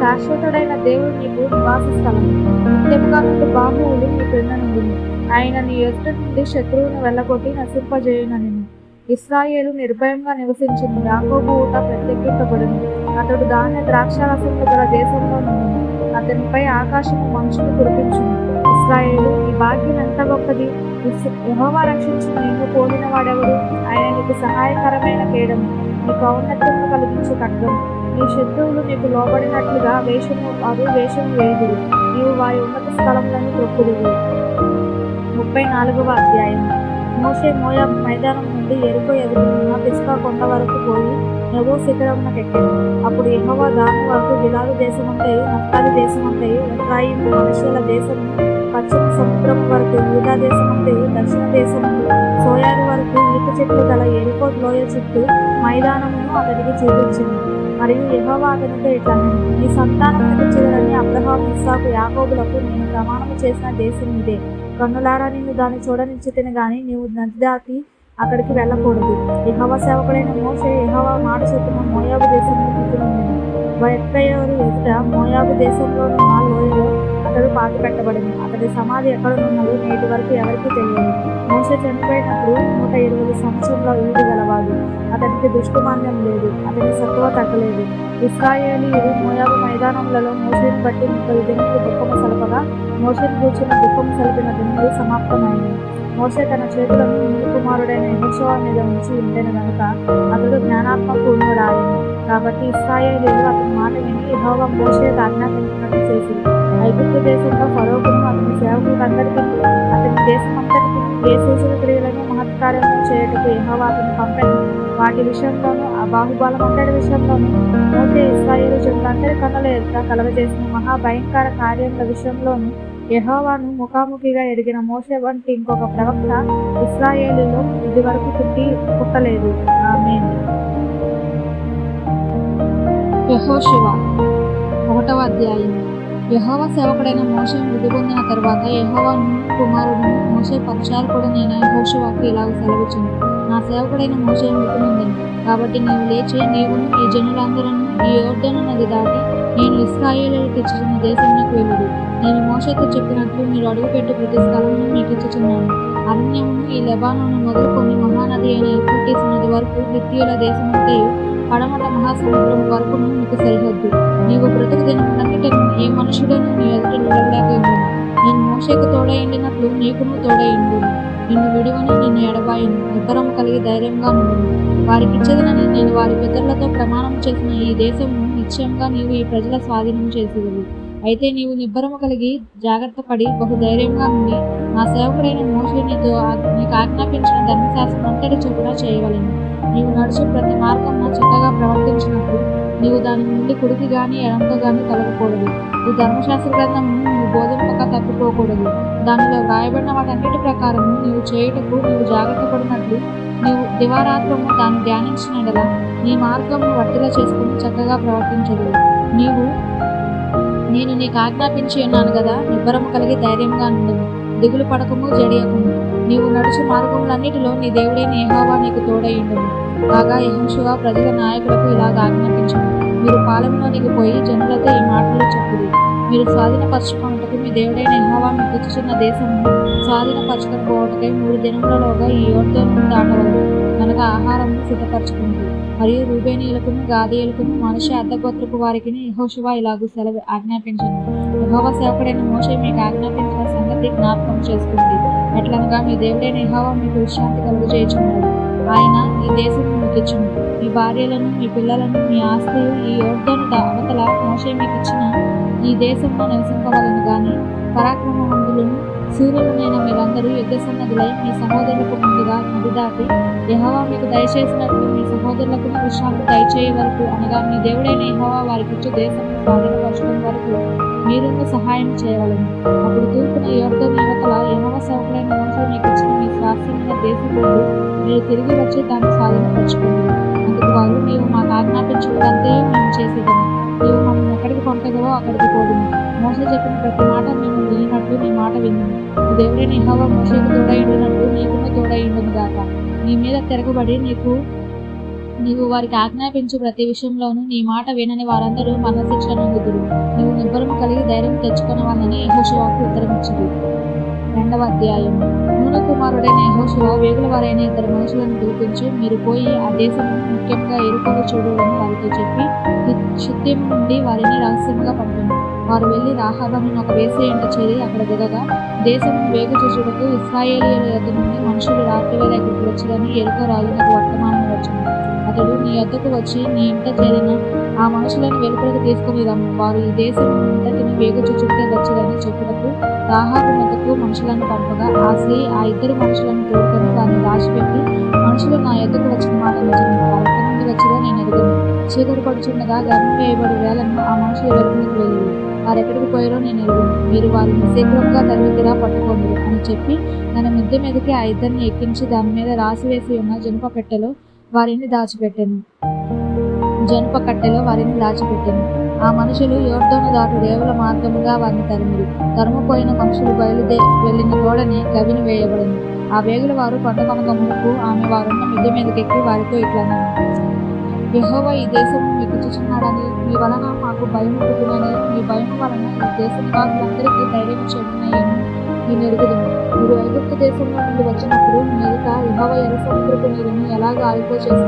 శాశ్వతుడైన దేవుడు నీకు నివాస స్థలము. నిత్యముగా నుండి బాహువులు నీ క్రింద నుండును. ఆయన నీ ఎదుట నుండి శత్రువును వెళ్ళగొట్టి నశింపజేయునని. ఇశ్రాయేలు నిర్భయంగా నివసించును. యాకోబు ఊట ప్రత్యేకింపబడును. అతడు ధాన్య ద్రాక్షారసములు గల దేశంలో నుండును. అతనిపై ఆకాశము మంచును కురిపించును. ఇశ్రాయేలు, ఈ భాగ్యం ఎంత గొప్పది! యెహోవా రక్షించిన నిన్ను పోలిన వాడెవడు? ఆయన నీకు సహాయకరమైన కేడము, నీకు ఔన్నత్యమును కలిగించు ఖడ్గము. నీ శత్రువులు నీకు లోబడినట్లుగా వారు వేషము వేయుదురు. నీవు వారి ఉన్నత స్థలములను త్రొక్కుదువు. 34వ అధ్యాయం. మోషే మోయాబు మైదానం నుండి యెరికో ఎదురున్న పిస్గా కొండ వరకు పోయి నెబో శిఖరమునకెక్కెను. అప్పుడు యెహోవా దాని వరకు గిలాదు దేశమంతయు, నఫ్తాలి దేశమంతయు, ఎఫ్రాయిము మనష్షీల దేశము, పశ్చిమ సముద్రము వరకు యూదా దేశమంతయు, దక్షిణ దేశము సోయారు వరకు ఈత చెట్లు గల యెరికో లోయ చుట్టూ మైదానమును అతడికి చూపించింది. మరియు యెహోవా అతనితో ఇట్లనెను. నీ సంతానమునకు ఇచ్చెదనని అబ్రహాము, ఇస్సాకు, యాకోబులకు నేను ప్రమాణము చేసిన దేశం ఇదే. కన్నులారా నిన్ను దాన్ని చూడనిచ్చితిని గాని నీవు నది దాటి అక్కడికి వెళ్ళకూడదు. యెహోవా సేవకుడైన మోషే యెహోవా మాట చొప్పున మోయాబు దేశంలో కూర్చునుండెను. ఎఫ్రాయిము ఎదుట మోయాబు దేశంలోనున్న లోయలో అతడు పాతిపెట్టబడింది. అతడి సమాధి ఎక్కడనున్నదో నేటి వరకు ఎవరికీ తెలియదు. మోషే చనిపోయినప్పుడు 120 సంవత్సరంల ఈడు గలవాడు. అతనికి దుష్టుమాన్యం లేదు, అతని సత్తువ తగ్గలేదు. ఇశ్రాయేలీయులు మోయాబు మైదానములలో మోషేను బట్టి 30 దినములు దుఃఖము సలపగా మోషేను కూర్చున్న దుఃఖము సలిపిన దినములు సమాప్తమైనవి. మోషే తన చేతులను నూను కుమారుడైన యెహోషువ మీద ఉంచి ఉండెను గనుక అతడు జ్ఞానాత్మపూర్ణుడాయెను. కాబట్టి ఇశ్రాయేలీయులు అతని మాట విని యెహోవా మోషేకు ఆజ్ఞాపించినట్టు చేసిరి. ఐగుప్తు దేశంలో ఫరోకును అతని సేవకులందరికీ అతని దేశమంతటికి ఏ సూచన క్రియలను మహత్కార్యములను చేయుటకు యెహోవా అతన్ని పంపెను. వాటి విషయంలోనూ ఆ బాహుబలమంతటి విషయంలోనూ మోషే ఇశ్రాయేలు జనులందరి కన్నుల ఎదుట కలుగజేసిన మహాభయంకర కార్యముల విషయంలోనూ యెహోవాను ముఖాముఖిగా ఎరిగిన మోషే వంటి ఇంకొక ప్రవక్త ఇశ్రాయేలులో ఇదివరకు పుట్టలేదు. ఆమేన్. యెహోషువ 1వ అధ్యాయం. యెహోవా సేవకుడైన మోషే మృతి పొందిన తరువాత యెహోవా నూను కుమారుడును మోషే పరిచారకుడనైన యెహోషువకు ఇలాగ సెలవిచ్చెను. నా సేవకుడైన మోషే మృతి నొందెను. కాబట్టి నీవు లేచి నీవును ఈ జనులందరూ ఈ యొర్దాను నది దాటి నేను ఇశ్రాయేలీయులకు ఇచ్చిన దేశమునకు వెళ్ళుడు. నేను మోషేతో చెప్పినట్లు మీరు అడుగుపెట్టు ప్రతి స్థలమును మీకు ఇచ్చుచున్నాను. అరణ్యమును ఈ లెబానోను మొదలుకొని మహానది అయిన యూఫ్రటీసు నది వరకు హిత్తీయుల దేశమంతయు పడమట మహాసముద్రం వరకును మీకు సరిహద్దు. నీవు బ్రతుకు దినములన్నిటిను ఏ మనుషులను నీ ఎదుట నిలవలేకపోయింది. నేను మోషేకు తోడైండినట్లు నీకును తోడైండు. నిన్ను విడువను, నిన్ను ఎడబాయను. నిబ్బరము కలిగి ధైర్యంగా నుండును. వారికిచ్చేదనని నేను వారి పితరులతో ప్రమాణం చేసిన ఈ దేశమును నిశ్చయంగా నీవు ఈ ప్రజల స్వాధీనం చేసేదవు. అయితే నీవు నిబ్బరము కలిగి జాగ్రత్త పడి బహు ధైర్యంగా నుండి నా సేవకుడైన మోషే నీకు ఆజ్ఞాపించిన ధర్మశాస్త్రం అంతటి చొప్పున చేయవలెను. నీవు నడుచు ప్రతి మార్గమున చక్కగా ప్రవర్తించినప్పుడు నీవు దాని నుండి కుడికి గాని ఎడంతో గాని తొలగకూడదు. ఈ ధర్మశాస్త్ర గ్రంథమును నీవు బోధింపక తప్పిపోకూడదు. దానిలో వ్రాయబడిన వాటన్నిటి ప్రకారము నీవు చేయుటకు నీవు జాగ్రత్త పడినట్లు నీవు దివారాత్రము దాన్ని ధ్యానించినడలా నీ మార్గమును వర్తిల చేసుకుని చక్కగా ప్రవర్తించదు. నేను నీకు ఆజ్ఞాపించి ఉన్నాను కదా, నిబ్బరము కలిగి ధైర్యంగా నుండుము. దిగులు పడకము, జడియకము. నీవు నడుచు మార్గములన్నిటిలో నీ దేవుడైన యెహోవా నీకు తోడైయుండును. కాగా యెహోషువ ప్రజల నాయకులకు ఇలాగ ఆజ్ఞాపించును. మీరు పాలెంలోనికి పోయి జనులతో ఈ మాటలు చెప్పుడి. మీరు స్వాధీనపరచుకొనుటకు మీ దేవుడైన యెహోవా మీకు ఇచ్చుచున్న దేశమును స్వాధీనపరచుకొని పోవటకై 3 దినములలోగా ఈ యోర్దానును దాటవలెను. కనుక ఆహారమును సిద్ధపరచుకుంది. మరియు రూబేనీయులకును గాదీయులకును మనష్షే అర్థగోత్రపు వారికిని యెహోషువ ఇలాగూ ఆజ్ఞాపించెను. యెహోవా సేవకుడైన మోషే మీకు ఆజ్ఞాపించిన సంగతి జ్ఞాపకం చేసుకుంది. ఎట్లనగా మీ దేవుడైన యెహోవా మీకు విశ్రాంతి కలుగజేయుచున్నాడు. ఆయన ఈ దేశమును మీకు ఇచ్చును. మీ భార్యలను, మీ పిల్లలను, మీ ఆస్తియు ఈ యోర్దాను అవతల మోషే మీకు ఇచ్చిన ఈ దేశంలో నివసింపవలను గాని పరాక్రమవంతులను శూరులనైన మీరందరూ యుద్ధ సన్నద్ధులై మీ సహోదరులకు ముందుగా నది దాటి యెహోవా మీకు దయచేసినట్లు మీ సహోదరులకు విశ్రాంతి దయచేయ వరకు, అనగా మీ దేవుడైన యెహోవా వారికిచ్చు దేశమును స్వాధీనపరచుకునే వరకు మీరును సహాయం చేయవలెను. అప్పుడు తూర్పున యోర్దాను యువతల యెహోవా సేవకుడైన మోషే మీకు ఇచ్చిన మీ స్వాస్థ్యమైన దేశం నుండి మీరు తిరిగి వచ్చి దాన్ని స్వాధీనపరచుకోండి. అందుకు వారు, నీవు మాకు ఆజ్ఞాపించినదంతే మేము చేసేదము. నీవు మమ్మల్ని ఎక్కడికి పంపగవో అక్కడికి పోదుము. మోషే చెప్పిన ప్రతి మాట మేము వినినట్లు నీ మాట విన్నాము. నీ దేవుడైన యెహోవా మోషేకు తోడైయుండునట్లు నీకును తోడైయుండును గాక. నీ మీద తిరగబడి నీవు వారికి ఆజ్ఞాపించు ప్రతి విషయంలోనూ నీ మాట వినని వారందరూ మరణశిక్ష నొందుదురు. నీవు నిబ్బరము కలిగి ధైర్యం తెచ్చుకొనవలనని యెహోషువకు ఉత్తరమిచ్చిరి. 2వ అధ్యాయం. నూను కుమారుడైన యెహోషువ వేగుల వారైన 2 మనుషులను పిలిపించి, మీరు పోయి ఆ దేశమును ముఖ్యంగా ఎరుకలు చూడుడని వారితో చెప్పి షిత్తీము నుండి వారిని రహస్యంగా పంపెను. వారు వెళ్లి రాహాబను ఒక వేశ్య ఇంట చేరి అక్కడ దిగగా, దేశమును వేగు చూచుటకు ఇశ్రాయేలీయుల యొద్ద నుండి మనుషులు రాత్రివేళ ఇక్కడికి వచ్చిరని యెరికో రాజునకు వర్తమానం వచ్చును. అతడు నీ యొద్దకు వచ్చి నీ ఇంట చేరిన ఆ మనుషులను వెలుపలకు తీసుకుని రమ్ము. వారు ఈ దేశం అంతటిని వేగు చూచుటకే వచ్చిరని చెప్పుటకు రాహాబు వద్దకు మనుషులను పంపగా, ఆ స్త్రీ ఆ 2 మనుషులను తోడుకొని వారిని దాచిపెట్టి, మనుషులు నా యొద్దకు వచ్చిన మాట నిజమే, వారు ఎక్కడి నుండి వచ్చిరో నేను ఎరుగను. చీకటి పడుచుండగా గర్భం వేయబడి వేళను ఆ మనుషులు వెలుపలకు వెళ్ళిరి. వారు ఎక్కడికి పోయారో నేను ఎరుగను. మీరు వారిని శీఘ్రంగా తరిమితిరా పట్టుకొందురు అని చెప్పి తన మిద్దె మీదకి ఆ 2 ఎక్కించి దాని మీద రాసివేసి ఉన్న జనుప కట్టెలో వారిని దాచిపెట్టెను. ఆ మనుషులు యోర్దాను దాటు రేవుల మార్గముగా వారిని తరిమిరి. తరుముపోయిన మనుషులు వెళ్ళిన తోడనే గవిని వేయబడింది. ఆ వేగుల వారు పండుకొనక మునుపు ఆమె వారున్న మిద్దె మీదకెక్కి వారితో ఇట్లనెను, యెహోవా ఈ దేశము మీకు ఇచ్చుచున్నాడని మీ వలన మాకు భయము పుట్టునని, మీ భయము వలన ఈ దేశ నివాసులందరికీ ధైర్యం చెందినయని నేను ఎరుగుదును. మీరు ఐగుప్తు దేశంలో నుండి వచ్చినప్పుడు మీ ఎదుట యెహోవా ఎర్ర సముద్రపు నీరును ఎలాగ ఆరిపోచేసి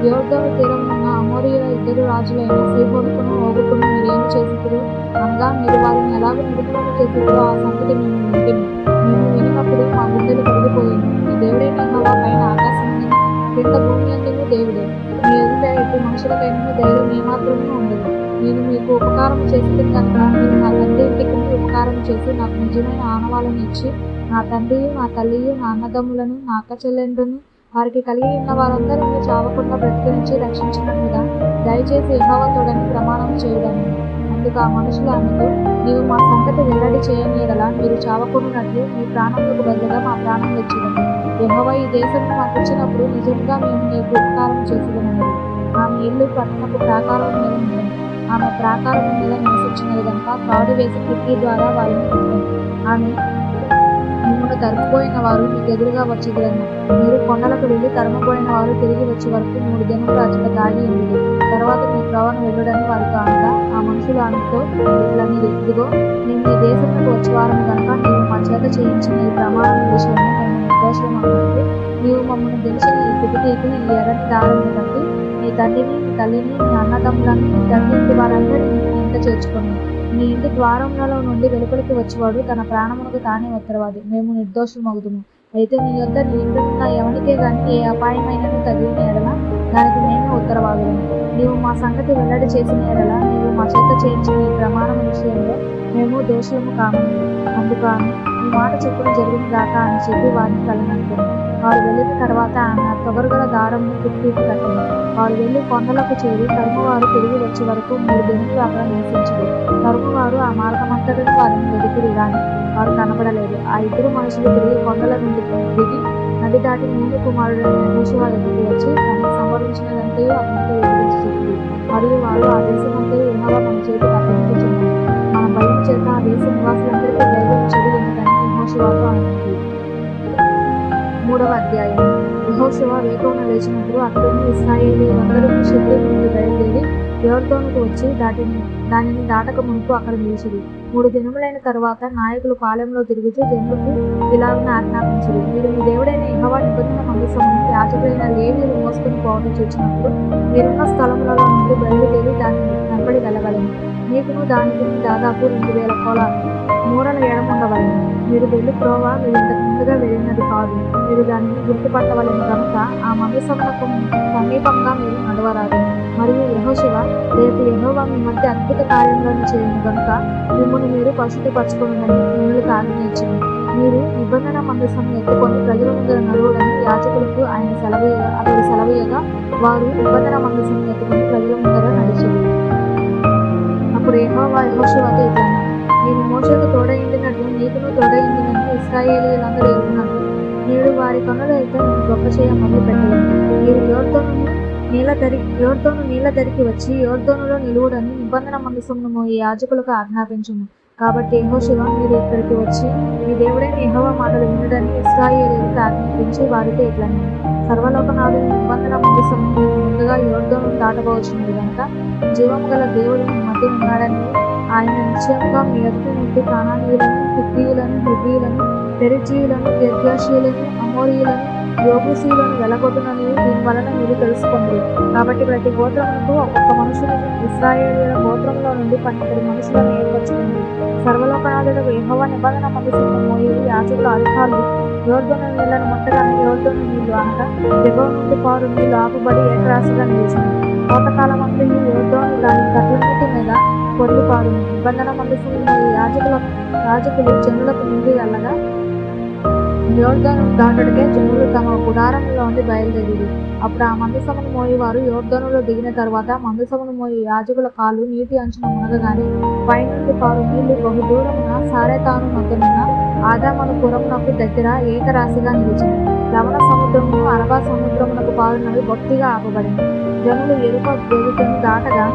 యోర్దాను తీరమున్న అమోరీయుల 2 రాజులైన సీహోనుకును ఓగుకును మీరేమి చేసిరు, అనగా మీరు వారిని ఎలాగ నిర్మూలన చేసిరో ఆ సంగతి మేము వినినప్పుడు మా గుండెలు కరిగిపోయింది. మీ దేవుడైన యెహోవా పైన ఆకాశం కింద భూమి అందుకు దేవుడే. మీ ఎదుట ఎటు మనుషులకైనా ధైర్యం ఏమాత్రమూ ఉండదు. నేను మీకు ఉపకారం చేసింది కనుక మీరు నా తండ్రి ఇంటికి ఉపకారం చేసి నాకు నిజమైన ఆనవాళ్ళను ఇచ్చి, నా తండ్రియు, నా తల్లియు, నా అన్నదమ్ములను, నా అక్క చెల్లెండ్రును, వారికి కలిగి ఉన్న వారందరినీ చావకుండా బ్రతికించి రక్షించినట్లుగా దయచేసి యెహోవా తోడని ప్రమాణం చేయడని. అందుకు ఆ మనుషులు ఆమెతో, నీవు మా సంగతి వెల్లడి చేయని యెడల మీరు చావకుండానట్లు మీ ప్రాణములకు బదులుగా మా ప్రాణం తెచ్చిదము. యెహోవా ఈ దేశంను మాకు ఇచ్చినప్పుడు నిజంగా మేము నీకు ఉపకారం చేసేదనని. ఆమె ఇల్లు పట్టణపు ప్రాకారం మీద ఉన్నది. ఆమె ప్రాకారం మీద నివసించినది కనుక తాడు వేసి కిటికీ ద్వారా వారిని పెట్టాను. ఆమె, మిమ్మల్ని తరుముపోయిన వారు మీకు ఎదురుగా వచ్చేదిరన్న. మీరు కొండలకు వెళ్ళి తరుముపోయిన వారు తిరిగి వచ్చే వరకు 3 దినములు అచ్చట దాగి ఉంది. తర్వాత మీ త్రోవను వెళ్ళుడని వారితో అనగా, ఆ మనుషులు ఆమెతో ఇట్లనిరి, ఇదిగో మేము ఈ దేశంలోకి వచ్చేవారము గనుక నీవు మా చేత చేయించిన ఈ ప్రమాణం విషయంలో మేము నిర్దోషమన్నది. నీవు మమ్మల్ని గెలిచిన ఈ కిటికీకి ఈ ఎర్రని దారాన్ని కట్టి నీ తండ్రిని నీ తల్లిని నీ అన్నదమ్ములను నీ తండ్రి ఇంటి వారందరినీ నీ ఇంట చేర్చుకుని నీ ఇంటి ద్వారములలో నుండి వెలుపలికి వచ్చేవాడు తన ప్రాణమునకు తానే ఉత్తరవాది. మేము నిర్దోషమగుదుము. అయితే నీ యొద్ద నీ ఇంటున్న ఎవనికే గాని ఏ అపాయమైనను తగిలిన ఎడల దానికి మేమే ఉత్తరవాదులము. నీవు మా సంగతి వెల్లడి చేసిన ఎడల నీవు మా చేత చేయించిన ఈ ప్రమాణం విషయంలో మేము దోషులము కామని. అందుకు ఆమె ఈ మాట చెప్పున జరిగిన దాకా అని చెప్పి వారిని కలననుకుంది. వారు వెళ్ళిన తర్వాత ఆమె తొగరుగల దారంను కిటికీకి కట్టింది. వారు వెళ్ళి కొండలకు చేరి తరుమువారు తిరిగి వచ్చే వరకు 3 దినములు అక్కడ నివసించారు. తరుమువారు ఆ మార్గమంతటిని వారిని వెతికిరి గాని వారు కనబడలేదు. ఆ 2 మనుషులు తిరిగి కొండల నుండి దిగి నది దాటి నూనె కుమారుడైన యెహోషువ ఎదుటికి వచ్చి తమకు సంభవించినదంతయు అతనితో వివరించి చెప్పింది. మరియు వారు ఆ దేశమంతయు యెహోవా మన చేతికి అప్పగించుచున్నాడు. మన భయం చేత ఆ దేశ నివాసులందరికీ ధైర్యం చెడు ఉన్నదని యెహోషువతో అన్నది. 3వ అధ్యాయం. యెహోషువ వేకువన లేచినప్పుడు అతడును ఇశ్రాయేలీయులందరూ షిత్తీము నుండి బయలుదేరి యొర్దానుకు వచ్చి దానిని దాటక మునుపు అక్కడ నిలిచిరి. 3 దినములైన తరువాత నాయకులు పాలెంలో తిరుగుతూ జనులకు ఇలాగ ఆజ్ఞాపించిరి, మీరు మీ దేవుడైన యెహోవా నిబంధన మందసమును యాజకులైన లేవీయులు మోసుకొని పోవడం చూచినప్పుడు మీరున్న స్థలములలో నుండి బయలుదేరి దాన్ని వెంబడి వెళ్ళవలెను. మీకును దానికి దాదాపు 2000 కోలాలు మూరల ఎడముండవలెను. మీరు వెళ్ళు త్రోవ మీరు ఇంతకు ముందుగా వెళ్ళినది కాదు. మీరు దానిని గుర్తుపట్టవలెను కనుక ఆ మందసమునకు సమీపంగా మీరు నడవరాదు. మరియు యెహోషువ, రేపు యెహోవా మీ మధ్య అద్భుత కార్యములను చేయను కనుక మిమ్మల్ని మీరు పరిశుద్ధపరచుకొనుడని మిమ్మల్ని ఆజ్ఞయించింది. మీరు నిబంధన మందసమును ఎత్తుకొని ప్రజల ముందర నడువుడని యాజకులకు ఆయన అతడు సెలవీయగా వారు నిబంధన మందసమును ఎత్తుకొని ప్రజల ముందర నడిచింది. అప్పుడు యెహోవా యెహోషువతో ఇట్లా, నేను మోషేకు తోడయిండినట్లు నీకును తోడయిండినని ఇశ్రాయేలీయులందరూ ఎరుగునట్లు నేడు వారి కన్నుల ఎదుట నేను గొప్ప చేయ మొదలు పెట్టలేదు. మీరు యోర్దాను నీళ్ల దరికి వచ్చి యోర్దానులో నిలువుడని నిబంధన మందసమును ఈ యాజకులకు ఆజ్ఞాపించుము. కాబట్టి యెహోషువ, మీరు ఇక్కడికి వచ్చి మీ దేవుడైన యెహోవా మాటలు వినుడని ఇశ్రాయేలీయులకు ఆజ్ఞాపించి వారితో ఇట్లనే, సర్వలోకనాథుని నిబంధన మందసమును నేను ముందుగా యోర్దాను దాటబోచున్నది కనుక జీవము గల దేవుడు మీ మధ్య ఉన్నాడని ఆయన నిశ్చయంగా మీ ఎదుటి నుండి కానానీయులను, హిత్తీయులను, హివ్వీయులను, పెరిజీయులను, గిర్గాషీయులను, అమోరీయులను, యోబూసీయులను వెలగొట్టునని దీని వలన మీరు తెలుసుకోండి. కాబట్టి ప్రతి గోత్రమునకు ఒక్కొక్క మనుషుని ఇశ్రాయేలీయుల గోత్రంలో నుండి 12 మనుషులను ఏర్పరచుకుంది. సర్వలోకనాథుడు యెహోవా నిబంధన మందసమును మోయుడు యాజకుల అధికారులు యోర్దాను నీళ్లను ముట్టగానే యోర్దాను నీళ్లు అనగా దిగువ నుండి పారు నీళ్లు ఆపబడి ఏకరాశిగా నిలిచింది. కోతకాలమందు ఈ యోర్దాను దాని గట్లన్నిటి మీద పొర్లిపారును. నిబంధన మందసమును మోయు యాజకులు జనులకు ముందు వెళ్ళగా యోర్దాను దాటుటకే జనులు తమ గుడారములో నుండి బయలుదేరి అప్పుడు ఆ మందసమును మోయేవారు యోర్దానులో దిగిన తర్వాత మందసమును మోయు యాజకుల కాళ్ళు నీటి అంచున మునగగానే పైనుండి పారు నీళ్లు బహుదూరమున సారెతాను వద్దనున్న ఆదామను పురమునకు దగ్గర ఏకరాశిగా నిలిచింది. లవణ సముద్రమును అరబా సముద్రమునకు పారునవి బొత్తిగా ఆపబడింది. జనులు ఎరుక వెలుగును దాటగా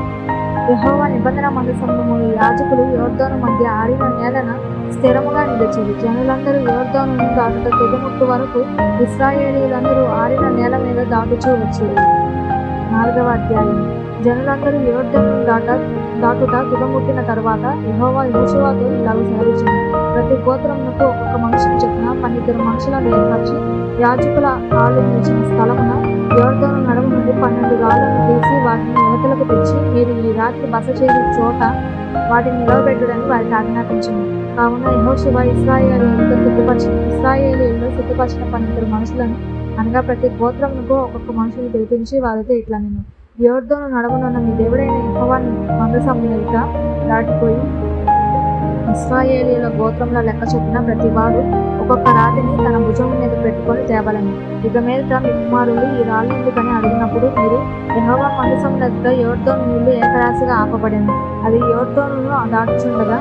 యెహోవా నిబంధన మందసమును మోయు యాజకులు యోర్దాను మధ్య ఆరిన నేలన స్థిరముగా నిలిచింది. జనులందరూ యోర్దానును దాటుట తుదముట్టు వరకు ఇశ్రాయేలీయులందరూ ఆరిన నేల మీద దాటుచూ వచ్చారు. 4వ అధ్యాయం. జనులందరూ యోర్దానును దాటుట తుదముట్టిన తరువాత యెహోవా యెహోషువతో ఇలాగ సెలవిచ్చింది, ప్రతి గోత్రమునకు ఒక్కొక్క మనుషుని చొప్పున 12 మనుషులను ఏర్పరిచి యాజకుల కాళ్ళు నిలిచిన స్థలమున యోర్దాను నడుము నుండి 12 రాళ్లను తీసి వాటిని యువతలకు తెచ్చి మీరు ఈ రాత్రి బస చేయని చోట వాటిని నిలవబెట్టుడని వారికి ఆజ్ఞాపించింది. కావున యెహోషువ ఇశ్రాయేలీయులతో సిద్ధపరిచిన 12 మనుషులను అనగా ప్రతి గోత్రమునకు ఒక్కొక్క మనుషుని పిలిపించి వారితో ఇట్లా, నేను యోర్దాను నడుమునున్న మీ దేవుడైన యెహోవా మందసమును ఎదుట దాటిపోయి ఇశ్రాయేలీయుల గోత్రముల లెక్క చొప్పున ప్రతి వాడు ఒక్కొక్క రాతిని తన భుజం మీద పెట్టుకొని తేవలను. ఇక మీదట మీ కుమారులు ఈ రాళ్ళు ఎందుకని అడిగినప్పుడు మీరు యెహోవా మందసమును ఎదుట యోర్దాను నీళ్లు ఏకరాశిగా ఆపబడింది. అది యోర్దానును దాటుచుండగా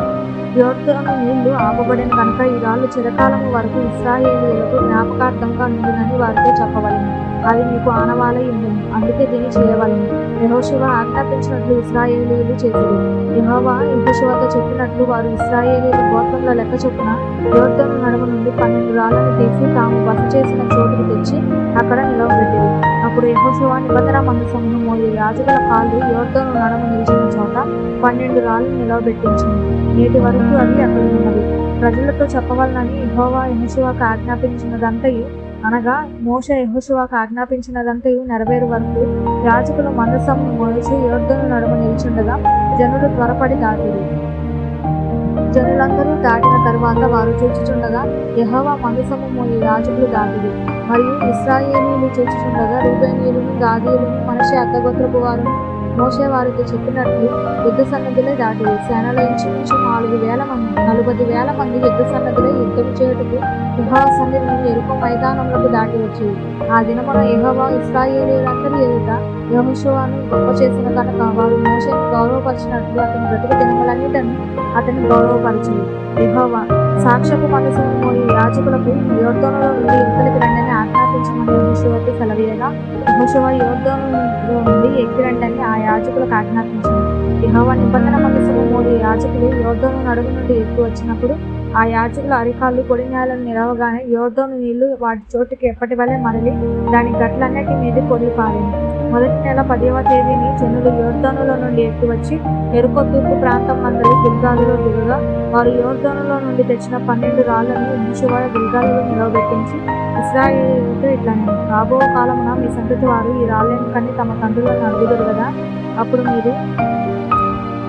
యోర్దాను నీళ్లు ఆపబడిన కనుక ఈ రాళ్ళు చిరకాలము వరకు ఇశ్రాయేలీయులకు జ్ఞాపకార్థంగా నుండునని వారితో చెప్పవలెను. అది మీకు ఆనవాలై ఉండును. అందుకే దీన్ని చేయవలెను. యెహోషువ ఆజ్ఞాపించినట్లు ఇశ్రాయేలీయులు చేసిరి. యెహోవా యెహోషువతో చెప్పినట్లు వారు ఇశ్రాయేలీయుల గోత్రముల లెక్క చొప్పున యోర్దాను నడుము నుండి 12 రాళ్లను తీసి తాము బస చేసిన చోటుకు తెచ్చి అక్కడ నిలవబెట్టిరి. అప్పుడు అప్పుడు యెహోషువ నిబంధన మందసమును మోయు యాజకుల కాళ్ళు యోర్దాను నడుమ నిలిచిన చోట 12 రాళ్లు నిలవబెట్టించింది. నేటి వరకు అవి అక్కడ ఉన్నవి. ప్రజలతో చెప్పవలనని యెహోవా యెహోషువకు ఆజ్ఞాపించినదంతయు, అనగా మోషే యెహోషువకు ఆజ్ఞాపించినదంతయు నెరవేరు వరకు యాజకులు మందసమును మోయచు యోర్దాను నడుమ నిలిచుండగా జనులు త్వరపడి దాటిరి. జనులందరూ దాటిన తరువాత వారు చూచుచుండగా యెహోవా మందసము మోయు యాజకులు దాటిరి. మరియు ఇశ్రాయేలీయులు చూచుచుండగా రూబేనీయులను, గాదీయులను, మనష్షే అర్థగోత్రపు వారును మోషే వారితో చెప్పినట్లు యుద్ధ సన్నద్ధులే దాటిరి. సేనలో ఇంచుమించు 4,000 మంది, 40,000 మంది యుద్ధ సన్నద్ధులే యుద్ధము చేయుటకు యెహోవా సన్నిధి నుండి యెరికో మైదానములకు దాటి వచ్చి. ఆ దినమున యెహోవా ఇశ్రాయేలీయులందరి ఎదుట యెహోషువను గొప్ప చేసిన కనుక వారు మోషేను గౌరవపరిచినట్లు అతని బ్రతుకు దినములన్నిటిని అతన్ని గౌరవపరిచింది. యెహోవా సాక్ష్యపు మందసమును మోయు యాజకులకు యోర్దానులో నుండి యువతలకి రండని ఆజ్ఞాపించమని యెహోషువకు సెలవీయగా యెహోషువ యోర్దానులో నుండి ఎక్కి రండని ఆ యాజకులకు ఆజ్ఞాపించింది. యెహోవా నిబంధన మందసము మోయు యాజకులు యోర్దాను నడుము నుండి ఎక్కి వచ్చినప్పుడు ఆ యాజకుల అరికాళ్ళు పొడి నేలను నిలవగానే యోర్దాను నీళ్లు వాటి చోటుకి ఎప్పటి వలె మరలి దాని గట్లన్నిటి మీద పొర్లి పారింది. మొదటి నెల 10వ తేదీని జనులు యోర్దానులో నుండి ఎక్కి వచ్చి యెరికో తూర్పు ప్రాంతం అందరి గిల్గాలులో దిగగా వారు యోర్దానులో నుండి తెచ్చిన 12 రాళ్లను యెహోషువ గిల్గాలులో నిలవబెట్టించి ఇశ్రాయేలీయులతో ఇట్లనెను, రాబో కాలమున మీ సంతతి వారు ఈ రాళ్లను కన్ని తమ తండ్రులను అడుగుదురు కదా, అప్పుడు మీరు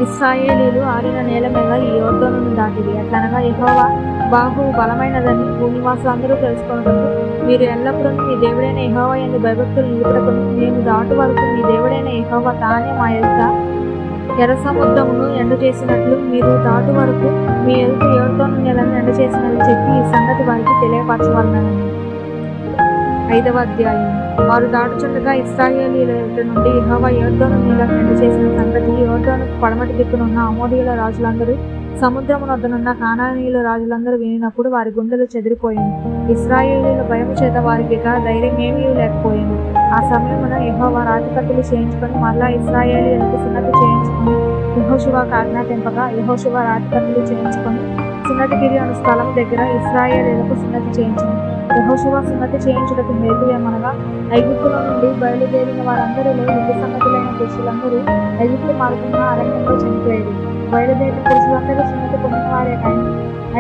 ఇశ్రాయేలీయులు ఆరిన నేల మీద ఈ యోర్దానును దాటిరి. అట్లనగా యెహోవా బాహువు బలమైనదని భూనివాసులందరూ తెలుసుకొనుటకు మీరు ఎల్లప్పుడూ మీ దేవుడైన యెహోవా యందు భయభక్తులు నిలుపుటకును మేము దాటు వరకు మీ దేవుడైన యెహోవా తానే మా ఎదుట ఎర్ర సముద్రమును ఎండచేసినట్లు మీరు దాటు వరకు మీ ఎదుట యోర్దాను నేలను ఎండచేసినట్లు చెప్పి ఈ సంగతి వారికి తెలియపరచవలనని. 5వ అధ్యాయం. వారు దాటుచుండగా ఇశ్రాయేలీయుల ఎదుట నుండి యెహోవా యోర్దాను నీళ్లను ఎండచేసిన సంగతి యోర్దానుకు పడమటి దిక్కునున్న అమోరీయుల రాజులందరూ సముద్రమునొద్దనున్న కానానీయుల రాజులందరూ వినినప్పుడు వారి గుండెలు చెదిరిపోయింది. ఇశ్రాయేలీయుల భయము చేత వారికి ఇక ధైర్యమేమీ లేకపోయింది. ఆ సమయమున యెహోవా రాతికత్తులు చేయించుకొని మరలా ఇశ్రాయేలీయులకు సున్నతి చేయించుకొని యెహోషువకు ఆజ్ఞాపింపగా యెహోషువ రాతికత్తులు చేయించుకొని సున్నతిగిరి అను స్థలం దగ్గర ఇశ్రాయేలీయులకు సున్నతి చేయించింది. యెహోషువ సున్నతి చేయించుటకు హేతు ఏమనగా ఐగుప్తులో నుండి బయలుదేరిన వారందరిలో యుద్ధ సన్నద్ధులైన పురుషులందరూ ఐగుప్తు మార్గంగా అరణ్యంలో చనిపోయేది. బయలుదేరిన పురుషులందరూ సున్నతి పొందిన వారే కానీ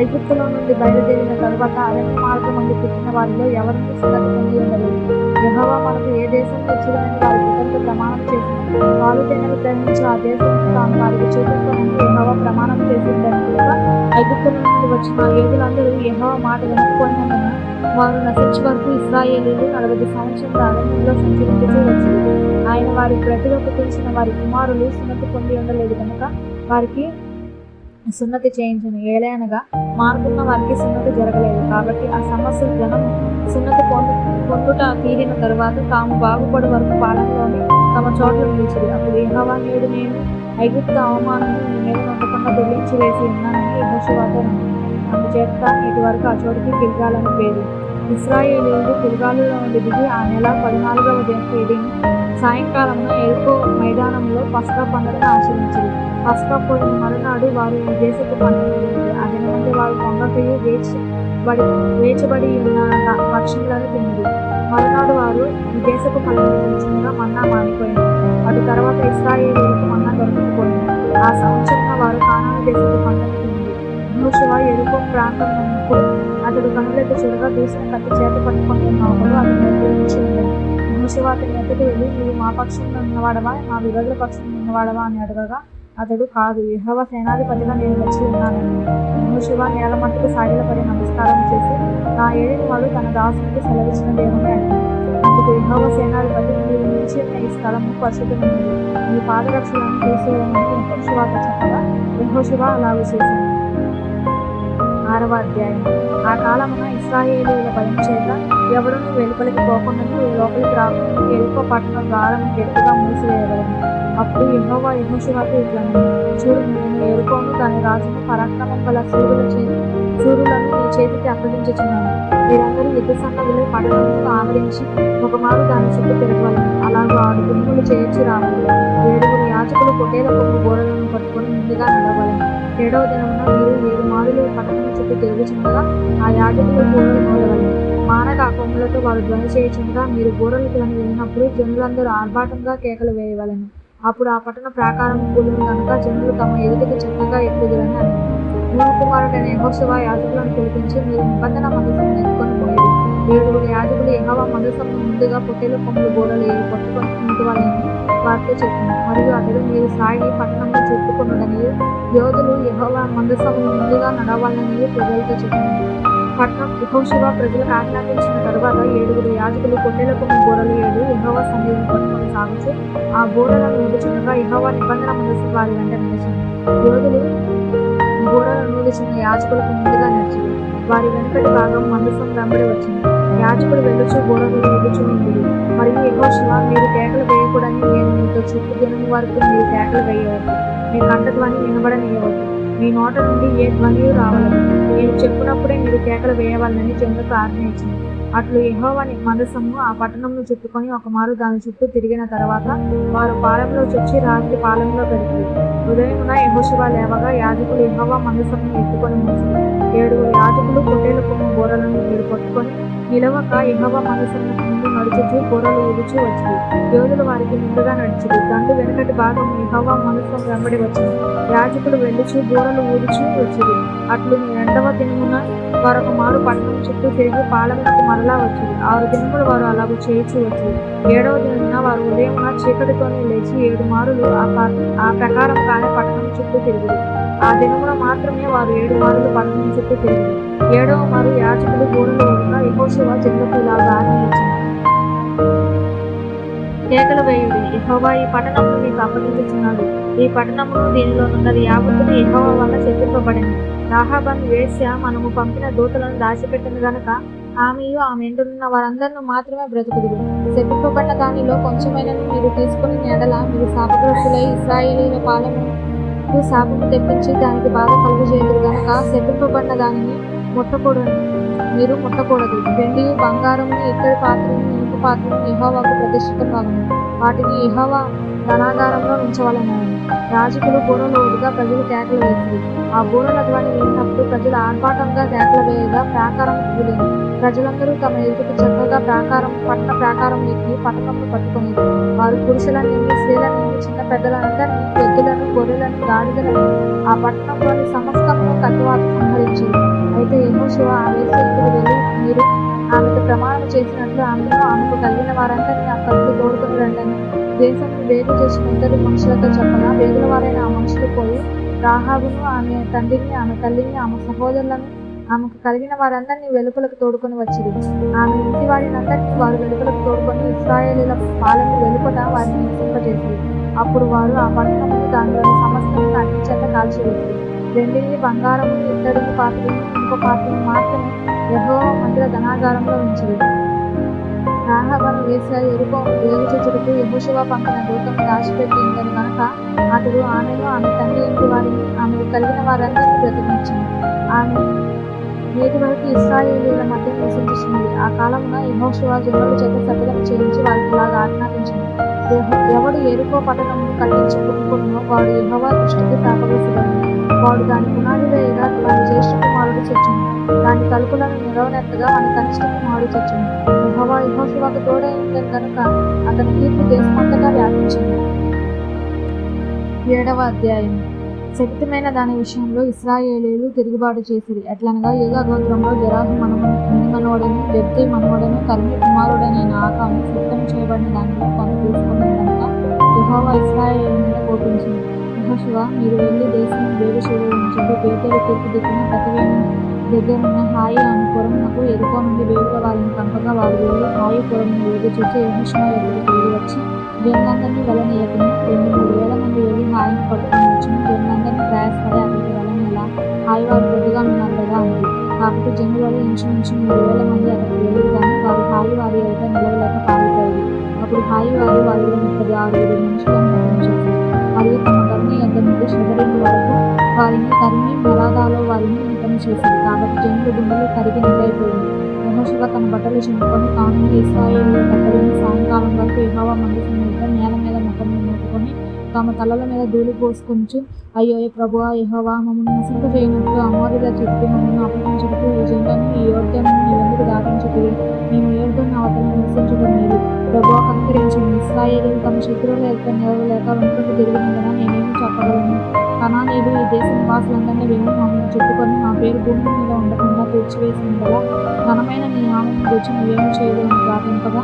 ఐగుప్తులో నుండి బయలుదేరిన తరువాత అరణ్య మార్గం నుండి పుట్టిన వారిలో ఎవరిని సున్నతి పొంది ఉండలేదు. యెహోవా మనకు ఏ దేశం ఇచ్చుడని వారి పితరులతో ప్రమాణం చేసిన వారు తేనెలు గ్రహించి ఆ దేశం తాను వారికి చూపించమని యెహోవా ప్రమాణం చేసిందని కనుక ఐగుప్తుల నుండి వచ్చిన యోధులందరూ యెహోవా మాట వినకపోయినందున వారు నశించే వరకు ఇశ్రాయేలీయులు 40 సంవత్సరాల అరణ్యంలో సంచరించుతూ వచ్చింది. ఆయన వారి ప్రతిలో పుట్టించిన వారి కుమారులు సున్నతి పొంది ఉండలేదు కనుక వారికి సున్నతి చేయించను. ఏలైనగా మానుకున్న వారికి సున్నతి జరగలేదు. కాబట్టి ఆ సంవత్సరం జనము సున్నతి పొందుట తీరిన తరువాత తాము బాగుపడు వరకు పాలనలోని తమ చోట్ల నిలిచిరి. అప్పుడు యెహోవా నేడు నేను ఐగుప్తు అవమానము నీ మీద ఉండకుండా తొలగించి వేసి ఉన్నానని యెహోషువతో అన్నాడు. అందుచేత నేటి వరకు ఆ చోటుకి గిల్గాలని పేరు. ఇశ్రాయేలీయులు గిల్గాలులో నుండి దిగి ఆ నెల 14వ తేదీని సాయంకాలమున యెరికో మైదానంలో పస్కా పండుగను ఆచరించారు. పస్కా పోయిన మరునాడు వారు ఈ దేశపు పండుగ జరిగింది. ఆ దినమంటే వారు పొంగకయు వేచబడి ఉన్న పక్షులను తిన్నది. మరునాడు వారు ఈ దేశపు పండుగ గురించిగా మన్నా మానిపోయింది. అటు తర్వాత ఇశ్రాయేలీయులకు మన్నా దొరకకపోయింది. ఆ సంవత్సరంలో వారు కానాను దేశపు పండుగ తిన్నది. యెహోషువ యెరికో ప్రాంతం ఉన్నప్పుడు అతడు కనులెత్తి చూడగా దూసిన కత్తి చేత పట్టుకొని ఉన్న ఒకడు అతని ఎదురు నిలిచి ఉండేది. యెహోషువ అతని ఎద్దకు వెళ్ళి, నీవు మా పక్షంలో ఉన్నవాడవా, మా విరోధుల పక్షంలో ఉన్నవాడవా అని అడగగా అతడు, కాదు, యెహోవా సేనాధిపతిగా నేను వచ్చి ఉన్నానని. యెహోషువ నేల మట్టుకు సాగిలపడి నమస్కారం చేసి నా ఏలిన వాడు తన దాసునికి సెలవిచ్చిన దేవుని అడిగాడు. అందుకు యెహోవా సేనాధిపతి, మీరు నిలిచి ఉన్న ఈ స్థలము పరిశుద్ధమైనది, మీ పాదరక్షలను తీసివేయమని యెహోషువతో చెప్పగా యెహోషువ అలాగూ చేశాడు. 6వ అధ్యాయం. ఆ కాలమున ఇశ్రాయేలీయుల భయం చేత ఎవడునూ వెలుపలికి పోకుండా లోపలికి రాకుండా యెరికో పట్టణం ద్వారము గట్టిగా మూసివేయబడింది. అప్పుడు యెహోవా యెహోషువతో ఇట్లనెను, చూడు, నేను యెరికోను దాని రాజును పరాక్రమం గల శూరులను నీ చేతికి అప్పగించుచున్నాను. వీరందరూ యుద్ధ సన్నద్ధులై పట్టణమును ఆవరించి ఒకమారు దాని చుట్టూ తిరగవలను. అలాగూ 6 గుంపులు చేర్చి రావాలి. 7 యాజకులు పొట్టేల కొమ్ము గోడలను పట్టుకొని ముందుగా నడవలను. 7వ దినమున మీరు 7 మారులు పట్టణం చుట్టూ తిరుగుచుండగా ఆ యాజకులు గోడలు మోయవలను. మానక కొమ్ములతో వారు ధ్వని చేయుచుండగా మీరు బూరలు ధ్వని వినినప్పుడు జనులందరూ ఆర్భాటంగా కేకలు వేయవలెను. అప్పుడు ఆ పట్టణ ప్రాకారం కూలును గనుక జనులు తమ ఎదుటికి చక్కగా ఎక్కుదురని అన్నారు. నూను కుమారుడైన యెహోషువ యాజకులను పిలిపించి, మీరు నిబంధన మందసమును ఎత్తుకొని పోయిరి. 7 యాజకులు యెహోవా మందసమును ముందుగా పొట్టేలు కొమ్ములు బూరలు 7 పట్టుకొని ఉంటువాలని వారితో చెప్పింది. మరియు అతడు, మీరు సాగి పట్టణంలో చుట్టుకొనుడనియు యోధులు యెహోవా మందసమును ముందుగా నడవాలనియు ప్రజలతో చెప్పింది. యెహోషువ ప్రజలకు ఆజ్ఞాపించిన తరువాత 7 యాజకులు పొట్టేల కొమ్ము బూరలు 7 యెహోవా సన్నిధిని పట్టుకొని సాగుచు ఆ బూరలను ఊదుచుండగా యెహోవా నిబంధన మందసం వారి వెంట నడిచింది. యోధులు బూరలను ఊదుచున్న యాజకులకు ముందుగా నడిచింది. వారి వెనుకటి భాగం మందసం వెంబడి వచ్చింది. యాజకులు వెళ్ళుచు బూరలు ఊదుచు ఉండిరి. మరియు యెహోషువ, మీరు కేకలు వేయకూడని నేను మీతో చుట్టూ దినము వరకు మీరు కేకలు వేయవద్దు. మీ కంఠధ్వని వినబడనీయవద్దు. మీ నోట నుండి ఏ ధ్వనియు రావలదు. నేను చెప్పినప్పుడే మీరు కేకలు వేయవాలని జనులకు ఆజ్ఞ ఇచ్చింది. అట్లు యెహోవా మందసము ఆ పట్టణంను చుట్టుకొని ఒకమారు దాని చుట్టూ తిరిగిన తర్వాత వారు పాలెంలో చొచ్చి రాత్రి పాలెంలో గడిపారు. ఉదయమున యెహోషువ లేవగా యాజకులు యెహోవా మందసమును ఎత్తుకొని మోసిరి. 7 యాజకులు పొట్టేలు కొమ్ము బూరలను 7 పట్టుకొని నిలవక యెహోవా మందసమునకు ముందు నడుచుచు బూరలు ఊదుచూ వచ్చిరి. యోధులు వారికి ముందుగా నడిచిరి. దండు వెనుకటి భాగం యెహోవా మందసం వెంబడి వచ్చింది. యాజకులు వెళ్ళుచు బూరలు ఊదుచూ వచ్చిరి. అట్లు 2వ దినమున వారొక మారు పట్టణం చుట్టూ తిరిగి పాలెమునకు మరలా వచ్చిరి. 6 దినములు వారు అలాగూ చేయుచూ వచ్చిరి. 7వ దినమున వారు ఉదయమున చీకటితోనే లేచి 7 మారులు ఆ ప్రకారంగానే పట్టణం చుట్టూ తిరిగిరి. ఆ దినమున మాత్రమే వారు 7 మారులు పట్టణం చుట్టూ తిరిగిరి. 7వ మారు యాజకులు బూరలు ఊదగా యెహోషువ జనులకు ఇలాగ ఆజ్ఞ ఇచ్చింది. కేకలు వేయుడి. యెహోవా ఈ పట్టణమును మీకు అప్పగించుచున్నాడు. ఈ పట్టణమును దీనిలోనున్నది యావత్తును యెహోవా వల్ల చెప్పింపబడింది. రాహాబను వేశ్య మనము పంపిన దూతలను దాచిపెట్టిన గనుక ఆమెయు ఆమె ఎండున్న వారందరిని మాత్రమే బ్రతుకుదురు. శపింపబడిన దానిలో కొంచెమైనను మీరు తీసుకుని ఎడల మీరు శాపగ్రస్తులై ఇశ్రాయేలీయుల పాలెముకు శాపము తెప్పించి దానికి బాధ కలుగజేయుదురు గనుక శపింపబడిన దానిని మీరు ముట్టకూడదు. వెండియు బంగారమును ఇత్తడి పాత్రను ఇనుప పాత్రను యెహోవాకు ప్రతిష్ఠితమగును. వాటిని యెహోవా ధనాగారంలో ఉంచవలెనని యాజకులు బూరలు ఊదగా ప్రజలు కేకలు వేసిరి. ఆ బూరల ధ్వని విన్నప్పుడు ప్రజలు ఆర్భాటంగా కేకలు వేయగా ప్రాకారం కూలింది. ప్రజలందరూ తమ ఎదుటికి చక్కగా పట్టణ ప్రాకారం ఎక్కి పట్టణంను పట్టుకుని వారు పురుషులని స్త్రీలని చిన్న పెద్దలందరినీ ఎద్దులను గొర్రెలను గాడిదలను ఆ పట్టణంలోని సమస్తమును కత్తివాత సంహరించింది. అయితే యెహోషువ ఆ వేశ్య ఇంటికి వెళ్ళి మీరు ఆమెకు ప్రమాణం చేసినట్లు ఆమెకు కలిగిన వారందరినీ ఆ కత్తులు తోడుకుని రండని దేశం వేగు చేసిన ఇద్దరు మనుషులతో చెప్పగా వేగుల వారైన ఆ మనుషులు పోయి రాహాబును ఆమె తండ్రిని ఆమె తల్లిని ఆమె సహోదరులను ఆమెకు కలిగిన వారందరినీ వెలుపలకు తోడుకొని వచ్చింది. ఆమె ఇంటి వారినందరినీ వారు వెలుపలకు తోడుకొని ఇశ్రాయేలీయుల పాలెము వెలుపట వారిని నివసింపజేసింది. అప్పుడు వారు ఆ పట్టణమును దానిలోని సమస్తమును అగ్ని చేత కాల్చివేసిరి. వెండిని బంగారమును ఇత్తడిని పాత్రలను ఇనుప పాత్రను మాత్రమే యెహోవా మందిర ధనాగారంలో ఉంచిరి. రాహాబను వేశ్య వేగుచుచుటకు యెహోషువ పంపిన దూతను దాచిపెట్టిందని కనుక అతడు ఆమెను ఆమె తండ్రి ఇంటి వారిని ఆమెకు కలిగిన వారందరినీ బ్రతికించింది. ఆమె నేటి వరకు ఇశ్రాయేలీయుల మధ్య నివసించుచున్నది. ఆ కాలమున యెహోషువ జనుల చేత శపథం చేయించి వారికి ఇలాగ ఆజ్ఞాపించింది. ఎవడు యెరికో పట్టణమును కట్టించుకొనుకొనునో వాడు యెహోవా దృష్టికి శాపగ్రస్తుడగును. వాడు దాని పునాది వేయగా వాని జ్యేష్ఠ కుమారుడు చచ్చును. దాని తలుపులను నిలవనెత్తగా వాని కనిష్ట కుమారుడు చచ్చును. యెహోవా యెహోషువకు తోడై ఉండెను గనుక అతని కీర్తి దేశమంతటా వ్యాపించింది. 7వ అధ్యాయం. శక్తిమైన దాని విషయంలో ఇశ్రాయేలీయులు తిరుగుబాటు చేసిరి. ఎట్లనగా యూదా గోత్రంలో జెరహు మనుమడను జబ్ది మనుమడను కర్మి కుమారుడనైన ఆకాను సిద్ధం చేయబడిన దానిలో కొంత తీసుకుని కనుక యెహోవా ఇశ్రాయేలీయుల మీద కోపించింది. యెహోషువ, మీరు వెళ్ళి దేశం వేగు చేయవలెనని బేతేలు తూర్పు దిక్కున గతివేను దగ్గరున్న హాయి అను పురమునకు యెరికో నుండి వేగుల వారిని పంపగా వారు వెళ్ళి హాయి పురమును వేగు చూచి యెహోషువ ఎదురు తిరిగి వచ్చి జనులందరినీ వెళ్ళనీయకును. 2,000-3,000 మంది వెళ్ళి హాయిని పట్టుకుని వచ్చును. జనులందరినీ ప్రయాసపడి అక్కడికి వెళ్ళనేలా హాయి వారు కొద్దిగా ఉన్నారు కదా అంది. కాబట్టి జనులలో ఇంచుమించు 3,000 మంది అక్కడికి వెళ్ళరు కానీ వారు హాయి వారి ఎదుట నిలవలేక పారిపోయారు. అప్పుడు హాయి వారు వారిలో 36 మనుషులను హతం చేశారు. మరియు తమ గర్ని యొద్ద నుండి షెదరీము వరకు వారిని తరిమి మొలాదాలో వారిని హతం చేశారు. కాబట్టి జనుల గుండెలు కరిగి నిలైపోయింది. యెహోషువ తన బట్టలు చింపుకొని తాను ఇశ్రాయేలీయుల దగ్గరున్న సాయంకాలం వరకు యెహోవా మందసం మీద నేల మీద ముఖమును మూసుకొని తమ తలల మీద ధూళి పోసుకొంచు, అయ్యో ప్రభువా యెహోవా, మమ్మల్ని నశింపజేయనట్లు అమోరీయుల చేతికి మమ్మల్ని అప్పగించుటకు ఈ జనులను ఈ యోర్దానును నీవెందుకు దాటించితివి? మేము యోర్దాను అవతల నివసించుట మేలు. ప్రభువా కనికరించుము. ఇశ్రాయేలీయులు తమ శత్రువుల ఎదుట నిలవలేక వెనుకకు తిరిగినందున నేనేమి చెప్పగలను? కనానీయులు ఈ దేశ నివాసులందరినీ విని మమ్మల్ని చుట్టుకొని మా పేరు భూమి మీద ఉండకుండా తుడిచివేసినందువల్ల ఘనమైన నీ నామమును గూర్చి నువ్వేమి చేయగలను ప్రార్థింపగా,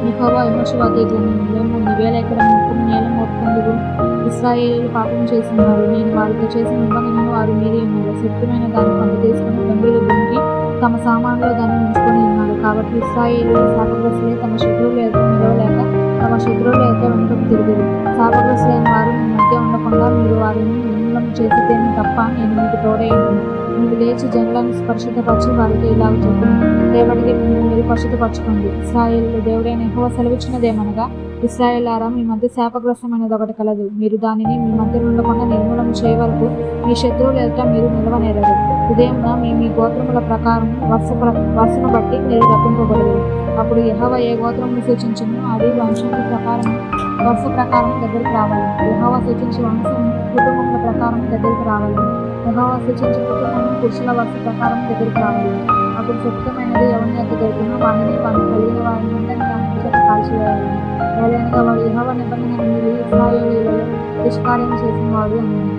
యెహోవా యెహోషువతో ఇట్లా మేము నీవేళ ఎక్కడ మొక్కము నేల మోపుకుందురు? ఇశ్రాయేలీయులు పాపం చేస్తున్నారు. నేను వారితో చేసిన నిబంధనను వారు మీరి ఉన్నారు. శక్తిమైన దాన్ని కొంత తీసుకుని గంభీర దుంకి తమ సామాన్లో దాన్ని ఉంచుకొని ఉన్నారు. కాబట్టి ఇశ్రాయేలీయులు శాపగ్రస్తులై తమ శత్రువుల ఎదుట నిలవలేక తమ శత్రువుల ఎదుట వెనుకకు తిరిగిరి. శాపగ్రస్తులైన వారు మీ మధ్య ఉండకుండా మీరు వారిని నిర్మూలన చేసితేనే తప్ప నేను మీకు తోడయ్యాను. మీరు లేచి జనులను పరిశుద్ధపరిచి వారితో ఇలాగ చెప్పును, రేపటికి మీరు పరిశుద్ధపరచుకోండి. ఇశ్రాయేలు దేవుడైన యెహోవా సెలవిచ్చినదేమనగా, ఇశ్రాయేలారా, మీ మధ్య శాపగ్రస్తమైనది ఒకటి కలదు. మీరు దానిని మీ మధ్య ఉండకుండా నిర్మూలన చేయ వరకు మీ శత్రువుల ఎదుట మీరు నిలవనేరరు. ఉదయమున మీ గోత్రముల ప్రకారం వరుసను బట్టి మీరు రప్పింపబడదు. అప్పుడు యెహోవా ఏ గోత్రమును సూచించును అది వంశముల ప్రకారం వరుస ప్రకారం దగ్గరికి రావాలి. యెహోవా సూచించే వంశం కుటుంబముల ప్రకారం దగ్గరికి రావాలి. యెహోవా సూచించే కుటుంబం పురుషుల వరుస ప్రకారం దగ్గరికి రావాలి. అప్పుడు శక్తమైనది ఎవరిని యొక్క దొరికినా వాడిని కలిగిన వారిని అందరినీ కాల్చివేయాలి. ఎవరైనా వాడు యెహోవా నిబంధనను మీరి ఇశ్రాయేలీయులలో దుష్కార్యం చేసిన వాడు అన్నాడు.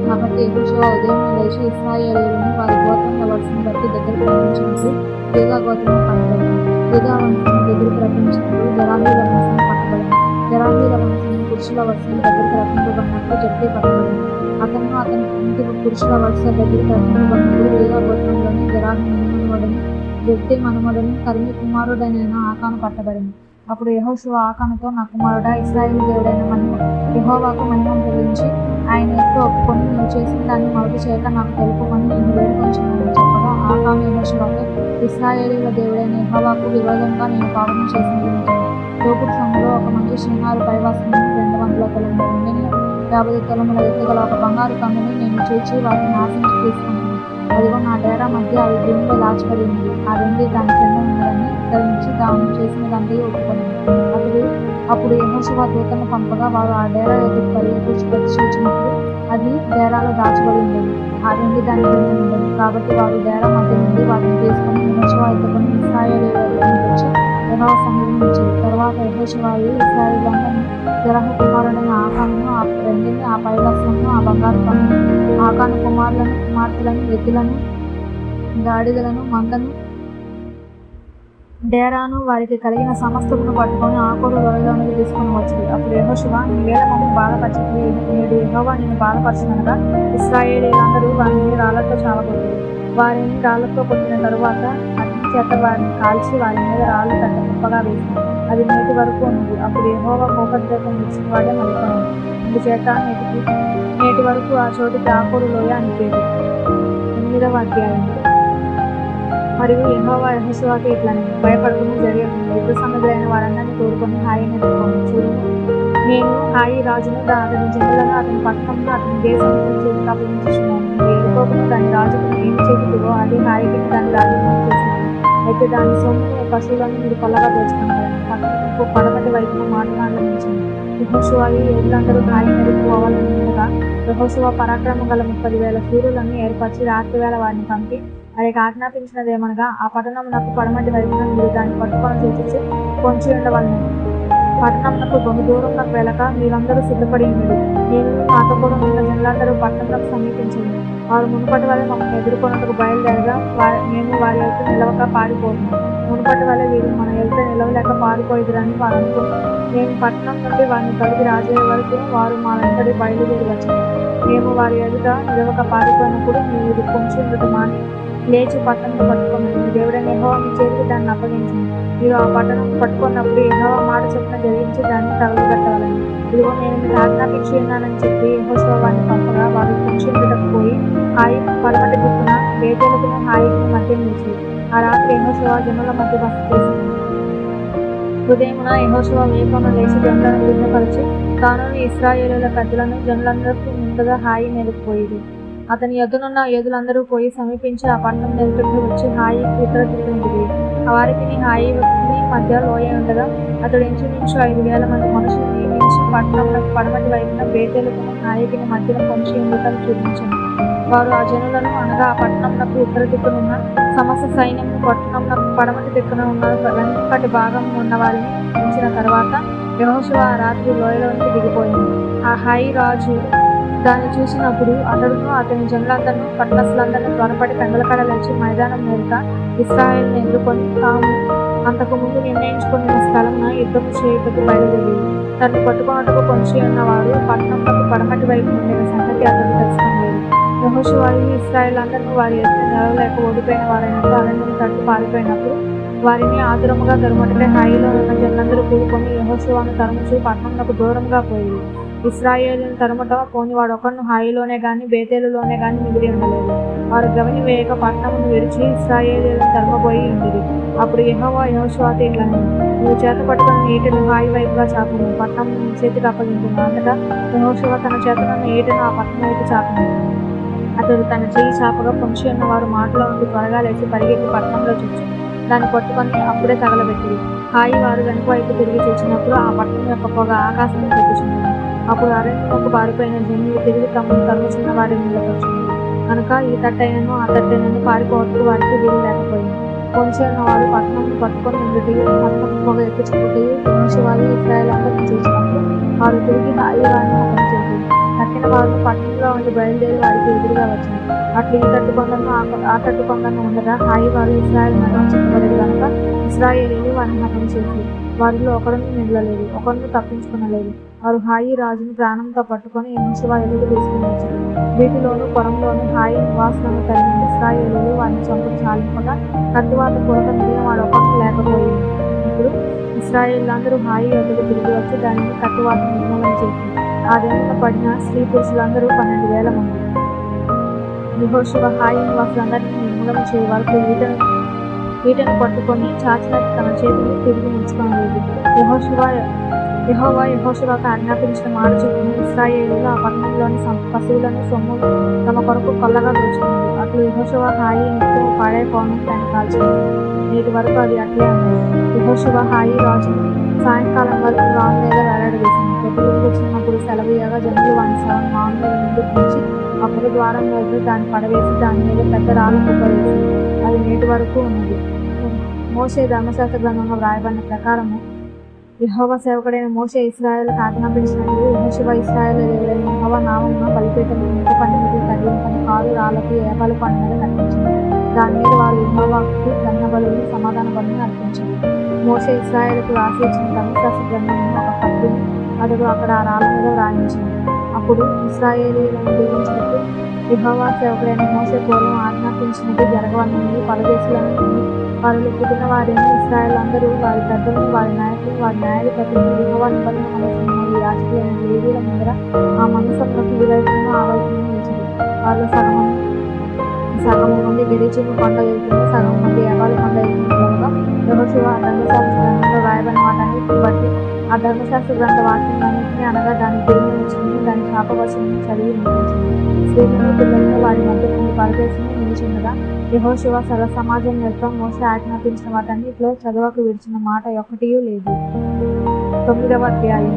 కాబట్టి యెహోషువ ఉదయం లేచి ఇశ్రాయేలీయులను వారి గోత్రముల వరుసను బట్టి దగ్గరికి రప్పించినప్పుడు యూదా గోత్రము పట్టబడింది. యూదా వంశం దగ్గరికి రప్పించినప్పుడు జెరాహీల వంశం పట్టబడింది. జెరాహీల వంశం పురుషుల వరుసను దగ్గరికి రప్పింపబడినప్పుడు జబ్ది పట్టబడింది. అతను ఇంటి పురుషుల వరుస దగ్గరికి రప్పింపబడినప్పుడు యూదా గోత్రంలోని జెరాహీ మనుమడును జబ్ది మనుమడును కర్మి కుమారుడైన ఆకాను పట్టబడింది. అప్పుడు యెహోషువ ఆకానుతో, నా కుమారుడా, ఇశ్రాయేలు దేవుడైన యెహోవాకు మహిమను చెల్లించి ఆయన ఎత్తు ఒప్పుకొని నువ్వు చేసిన దాన్ని మొదటి చేయక నాకు తెలుపుకొని నేను వేడుకొంచున్నానని చెప్పగా, ఆకాను యెహోషువతో, ఇశ్రాయేలీయుల దేవుడైన యెహోవాకు విరోధంగా నేను పాపం చేసినది నిజం. తోపుడు సొమ్ములో ఒక మంచి సింహారు పైవాసమును 200 తులముల వెండిని 50 తులముల ఎత్తుగల ఒక బంగారు కన్నుని నేను చూచి వాటిని ఆశించి తీసుకున్నాను. అదిగో నా డేరా మధ్య అవి భూమిలో దాచబడి ఉన్నది. ఆ వెండి దాని క్రింద ఉన్నదని ఉత్తరించి దాన్ని చేసిన దానికి ఒప్పుకున్నాను. అప్పుడు యెహోషువ దూతను పంపగా వారు ఆ డేరా ఎదుటి పరిశీలించినప్పుడు అది డేరాలో దాచబడి ఉండేది. ఆ వెండి దాని క్రింద ఉండేది. కాబట్టి వారు డేరా మధ్య నుండి వాటిని తీసుకొని యెహోషువ ఎత్తుకొని ఇశ్రాయేలీయుల దగ్గరికి వచ్చి యెహోవా సన్నిధిని ఉంచారు. తర్వాత యెహోషువయు ఇశ్రాయేలీయులందరినీ జెరహు కుమారుడైన ఆకానును, ఆ వెండిని, ఆ పైవస్త్రమును, ఆ బంగారు కన్నును, ఆకాను కుమారులను, కుమార్తెలను, ఎద్దులను, గాడిదలను, మందను, డేరాను వారికి కలిగిన సమస్తమును పట్టుకొని ఆకోరు లోయలోనికి తీసుకొని వచ్చింది. అప్పుడు యెహోషువ, నీవేళ మమ్మల్ని బాధపరిచితివి, నేడు యెహోవా నిన్ను బాధపరచునగా ఇశ్రాయేలీయులందరూ వారిని రాళ్లతో చావగొట్టిరి. వారిని రాళ్లతో కొట్టిన తరువాత అగ్ని చేత వారిని కాల్చి వారి మీద రాళ్ళు పెద్ద కుప్పగా వేసింది. అది నేటి వరకు ఉన్నది. అప్పుడు యెహోవా కోపద్రేకం విడిచిన వాడే మలిపోయింది. అందుచేత నేటి వరకు ఆ చోటికి ఆకోరు లోయ అని పేరు. 8వ అధ్యాయం. మరియు యెహోవా యెహోషువతో ఇట్లని, భయపడకుండా జరిగింది, యుద్ధ సన్నద్ధులైన వారందరినీ తోడుకొని హాయిని ఎదుర్కొని చూడుము, నేను హాయి రాజును, అతని జనులను, అతని పట్టణమును, అతని దేశమును చేతికి అప్పగించుచున్నాను. నువ్వు ఎదుర్కోకుండా దాని రాజుకు ఏమి చేసిదివో అది హాయికి దాని రాజును చేసింది. అయితే దాని సొమ్మును పశువులను మీరు కొల్లగా దోచుకున్నారు. పట్టణముకు పడమటి వైపున మాటగాండ్లను ఉంచింది. యెహోషువయు యూదులందరూ హాయిని ఎదుర్కోవాలని ఉండగా యెహోషువ పరాక్రమం గల 30,000 శూరులను ఏర్పరిచి రాత్రివేళ వారిని పంపి వారికి ఆజ్ఞాపించినదేమనగా, ఆ పట్టణమునకు పడమటి వైపున మీరు దాన్ని పట్టుకొని చూచి పొంచి ఉండవలను. పట్టణమునకు బహుదూరమునకు వెళ్ళక మీరందరూ సిద్ధపడి ఉన్నది. నేను నాతో కూడా ఉన్న జనులందరూ పట్టణంలోకి సమీపించింది. వారు మునుపటి వల్ల మమ్మల్ని ఎదుర్కొన్నట్టుకు బయలుదేరగా మేము వారి ఎదుట నిలవక పారిపోతున్నాం. మునుపటి వల్ల వీరు మన ఎదుట నిలవలేక పారిపోయిదురని వారు అనుకుని మేము పట్టణం నుండి వారిని కలిగి రాజయ్యే వరకు వారు మా వెంటడి బయలుదేరి వచ్చారు. మేము వారి ఎదుట నిలవక పారిపోయినప్పుడు మీరు పొంచి ఉండటం మాని లేచి పట్టణం పట్టుకున్నాను. మీ దేవుడైన యెహోవా మీ చేతికి దాన్ని అప్పగించింది. మీరు ఆ పట్టణం పట్టుకున్నప్పుడు యెహోవా మాట చొప్పున జరిగించి దాన్ని తగలబెట్టాలని ఇదిగో నేను మీకు ఆజ్ఞాపించి ఉన్నానని చెప్పి యెహోషువ వారిని పంపగా వారు పొంచి ఉండటకు పోయి హాయి పడమటి దిక్కున బేతేలుకును హాయికి మధ్య నిలిచి ఆ రాత్రి యెహోషువ జనుల మధ్య బస చేసింది. ఉదయమున యెహోషువ వేకువన లేచి జనులను విన్నపరిచి తాను ఇశ్రాయేలీయుల పెద్దలను జనులందరికీ ముందుగా హాయి ఎదుర్కొపోయింది. అతని యొద్దనున్న యోధులందరూ పోయి సమీపించి ఆ పట్టణం ఎదుటికి వచ్చి హాయి ఉత్తర దిక్కున దిగి వారికి హాయి మధ్య లోయ ఉండగా అతడు ఇంచుమించు 5,000 మంది మనుషులు నియమించి పట్టణమునకు పడమటి వైపున బేతేలుకును నాయకుని మధ్యన పొంచి ఉండటం చూపించాను. వారు ఆ జనులను అనగా ఆ పట్టణమునకు ఉత్తర దిక్కునున్న సమస్త సైన్యము పట్టణమునకు పడమటి దిక్కున ఉన్న వెనుకటి భాగం ఉన్న వారిని ఉంచిన తర్వాత యెహోషువ ఆ రాత్రి లోయలోనికి దిగిపోయింది. ఆ హాయి రాజు దాన్ని చూసినప్పుడు అతడును అతని జనులందరూ పట్టణస్థులందరినీ త్వరపడి పెందలకడ లేచి మైదానం మీదుగా ఇశ్రాయేలును ఎదుర్కొని తాము అంతకు ముందు నిర్ణయించుకున్న స్థలమున యుద్ధము చేయుటకు బయలుదేరి తనను పట్టుకొనుటకు పొంచి ఉన్నవారు పట్టణమునకు పడమటి వైపు ఉండిన సంగతి అతడు తెలుసుకునేది. యెహోషువ ఇశ్రాయేలు అందరూ వారి ఎదుట నిలవలేక ఓడిపోయిన వారైనప్పుడు అరణ్యం తట్టు పారిపోయినప్పుడు వారిని ఆతురముగా తరుముటకై హాయిలో ఉన్న జనులందరూ కూడుకొని యెహోషువను తరుముచు పట్టణమునకు దూరంగా పోయి ఇశ్రాయేలును తరుముట పోని వాడు ఒకరిని హాయిలోనే గాని బేతేలులోనే గాని మిగిలి ఉండలేదు. వారు గవని వేయక పట్టణమును విడిచి ఇశ్రాయేలును తరుమబోయి ఉండేది. అప్పుడు యెహోవా యెహోషువతో ఇట్లనెను, నీవు చేత పట్టుకున్న ఈటెను హాయి వైపుగా చాపుము, పట్టణమును నీ చేతికి అప్పగింపుము. అంతటా యెహోషువ తన చేతనున్న ఈటెను ఆ పట్టణం వైపు చాపును. అతడు తన చెయ్యి చాపగా పొంచి ఉన్న వారు మాటలో నుండి త్వరగా లేచి పరిగెత్తి పట్టణంలో చూచి దాన్ని పట్టుకొని అప్పుడే తగలబెట్టింది. హాయి వారు వెనుక వైపు తిరిగి చూసినప్పుడు ఆ పట్టణం యొక్క పొగ ఆకాశం పెట్టుచున్నది. అప్పుడు అరణ్యముకు పారిపోయిన జనులు తిరిగి తమను తరుముచున్న వారిని నిలబడుచుంది కనుక ఈ తట్టైనను ఆ తట్టైనను పారిపోవటకు వారికి వీలు లేకపోయింది. పొంచి ఉన్న వారు పట్టణంను పట్టుకొని ఉండటయు పట్టణం పొగ ఎక్కుచుకుంటూ యెహోషువ ఇశ్రాయేలు అందరిని చూసినప్పుడు వారు తిరిగి హాయి వారిని హతం చేసి తక్కిన వారు పట్టణంలో ఉండి బయలుదేరి వారికి ఎదురుగా వచ్చింది. అట్లు ఈ తట్టు కొందరు ఆ తట్టు కొందరు ఉండగా హాయి వారు ఇశ్రాయేలు మరణం చెప్పబడేది కనుక ఇశ్రాయేలీయులు వారిని హతం చేసి వారిలో ఒకరిని మిగలలేదు, ఒకరిని తప్పించుకునలేదు. వారు హాయి రాజును ప్రాణంతో పట్టుకొని యెహోషువ ఎదురు తీసుకుని వచ్చారు. వీటిలోను పొలంలోను హాయి నివాసులను తరిగిన ఇశ్రాయేలీయులు వారిని చంపుకు చాలింపగా కత్తివాత కొరత మిగిలిన వాడు ఒకరిని లేకపోయింది. ఇప్పుడు ఇశ్రాయేలీయులందరూ హాయి ఎదురు తిరిగి వచ్చి దానిని కత్తివాత నిర్మూలన చేసి ఆ దేమున పడిన స్త్రీ పురుషులందరూ 12,000 మంది. యెహోషువ హాయి నివాసులందరినీ నిర్మూలన చేయ వరకు వీటను పట్టుకొని చాచినట్టు తన చేతిని తిరిగి ఉంచుకోలేదు. యెహోవా యెహోషువకు ఆజ్ఞాపించిన మాట చొప్పున ఇశ్రాయేలీయులు ఆ పట్టణంలోని పశువులను సొమ్మును తమ కొరకు కొల్లగా దోచుకున్నారు. అట్లు యెహోషువ హాయి నిత్యం పాడైపోవడం దాన్ని కాల్చింది. నేటి వరకు అది అట్లే ఉన్నది. యెహోషువ హాయి రాజును సాయంకాలం వరకు రాను మీద వేలాడవేసింది. ప్రతిరోజు వచ్చినప్పుడు సెలవీయగా జనులు వాని సగం మాను మీద ముందుకు ఉంచి అప్పుడు ద్వారం వైపు దాన్ని పడవేసి దాని మీద పెద్ద రాళ్ళు కుప్పవేసి అది నేటి వరకు ఉన్నది. మోషే ధర్మశాస్త్ర గ్రంథంలో వ్రాయబడిన ప్రకారము యెహోవా సేవకుడైన మోషే ఇశ్రాయేలుకు ఆజ్ఞాపించినట్లు యెహోషువ ఇశ్రాయేలు దేవుడైన యెహోవా నామమున బలిపీఠము ఇనుప పని మీద తగిన పని కాలు రాళ్లకు ఏపాలు పని మీద కట్టించింది. దాని మీద వారు యెహోవాకు దహన బలులను సమాధాన బలులను అర్పించింది. మోషే ఇశ్రాయేలుకు రాసి ఇచ్చిన ధర్మశాస్త్ర గ్రంథమును ఒక పత్రిని అతడు అక్కడ ఆ రాళ్ళ మీద వ్రాయించింది. అప్పుడు ఇశ్రాయేలీయులను దీవించుటకు యెహోవా సేవకుడైన మోషే పూర్వం ఆజ్ఞాపించినట్టు జరగవలనని పరదేశులను వారిలో పుట్టిన వారిని ఇశ్రాయేలు అందరూ వారి పెద్దలను వారి నాయకులను వారి న్యాయాధిపతులను యెహోవా నిబంధన మందసమును మరియు యాజకులైన లేవీయుల ముందర ఆ మందసమునకు ఈ వైపును ఆ వైపును నిలిచింది. వారిలో సగము మంది గెరిచిము కొండ ఎదుగుతుంది, సగం మంది ఏబాలు కొండ ఎదుగుతుండగా యెహోషువ ఆ ధర్మశాస్త్ర గ్రంథంలో రాయబడిన వాటన్నిటిని బట్టి ఆ ధర్మశాస్త్ర గ్రంథ వాక్యాలన్నింటినీ అనగా దాని దేవుని దాని శాపవచనం చదివి వినిపించింది. స్త్రీలను పిల్లలను వారి మధ్య నుండి పరదేశంలో నిలిచిండగా యెహోషువ సర్వ సమాజం నిమిత్తం మోషే ఆజ్ఞాపించిన వాటన్నిటిలో చదవకు విడిచిన మాట ఒక్కటియూ లేదు. 9వ అధ్యాయం.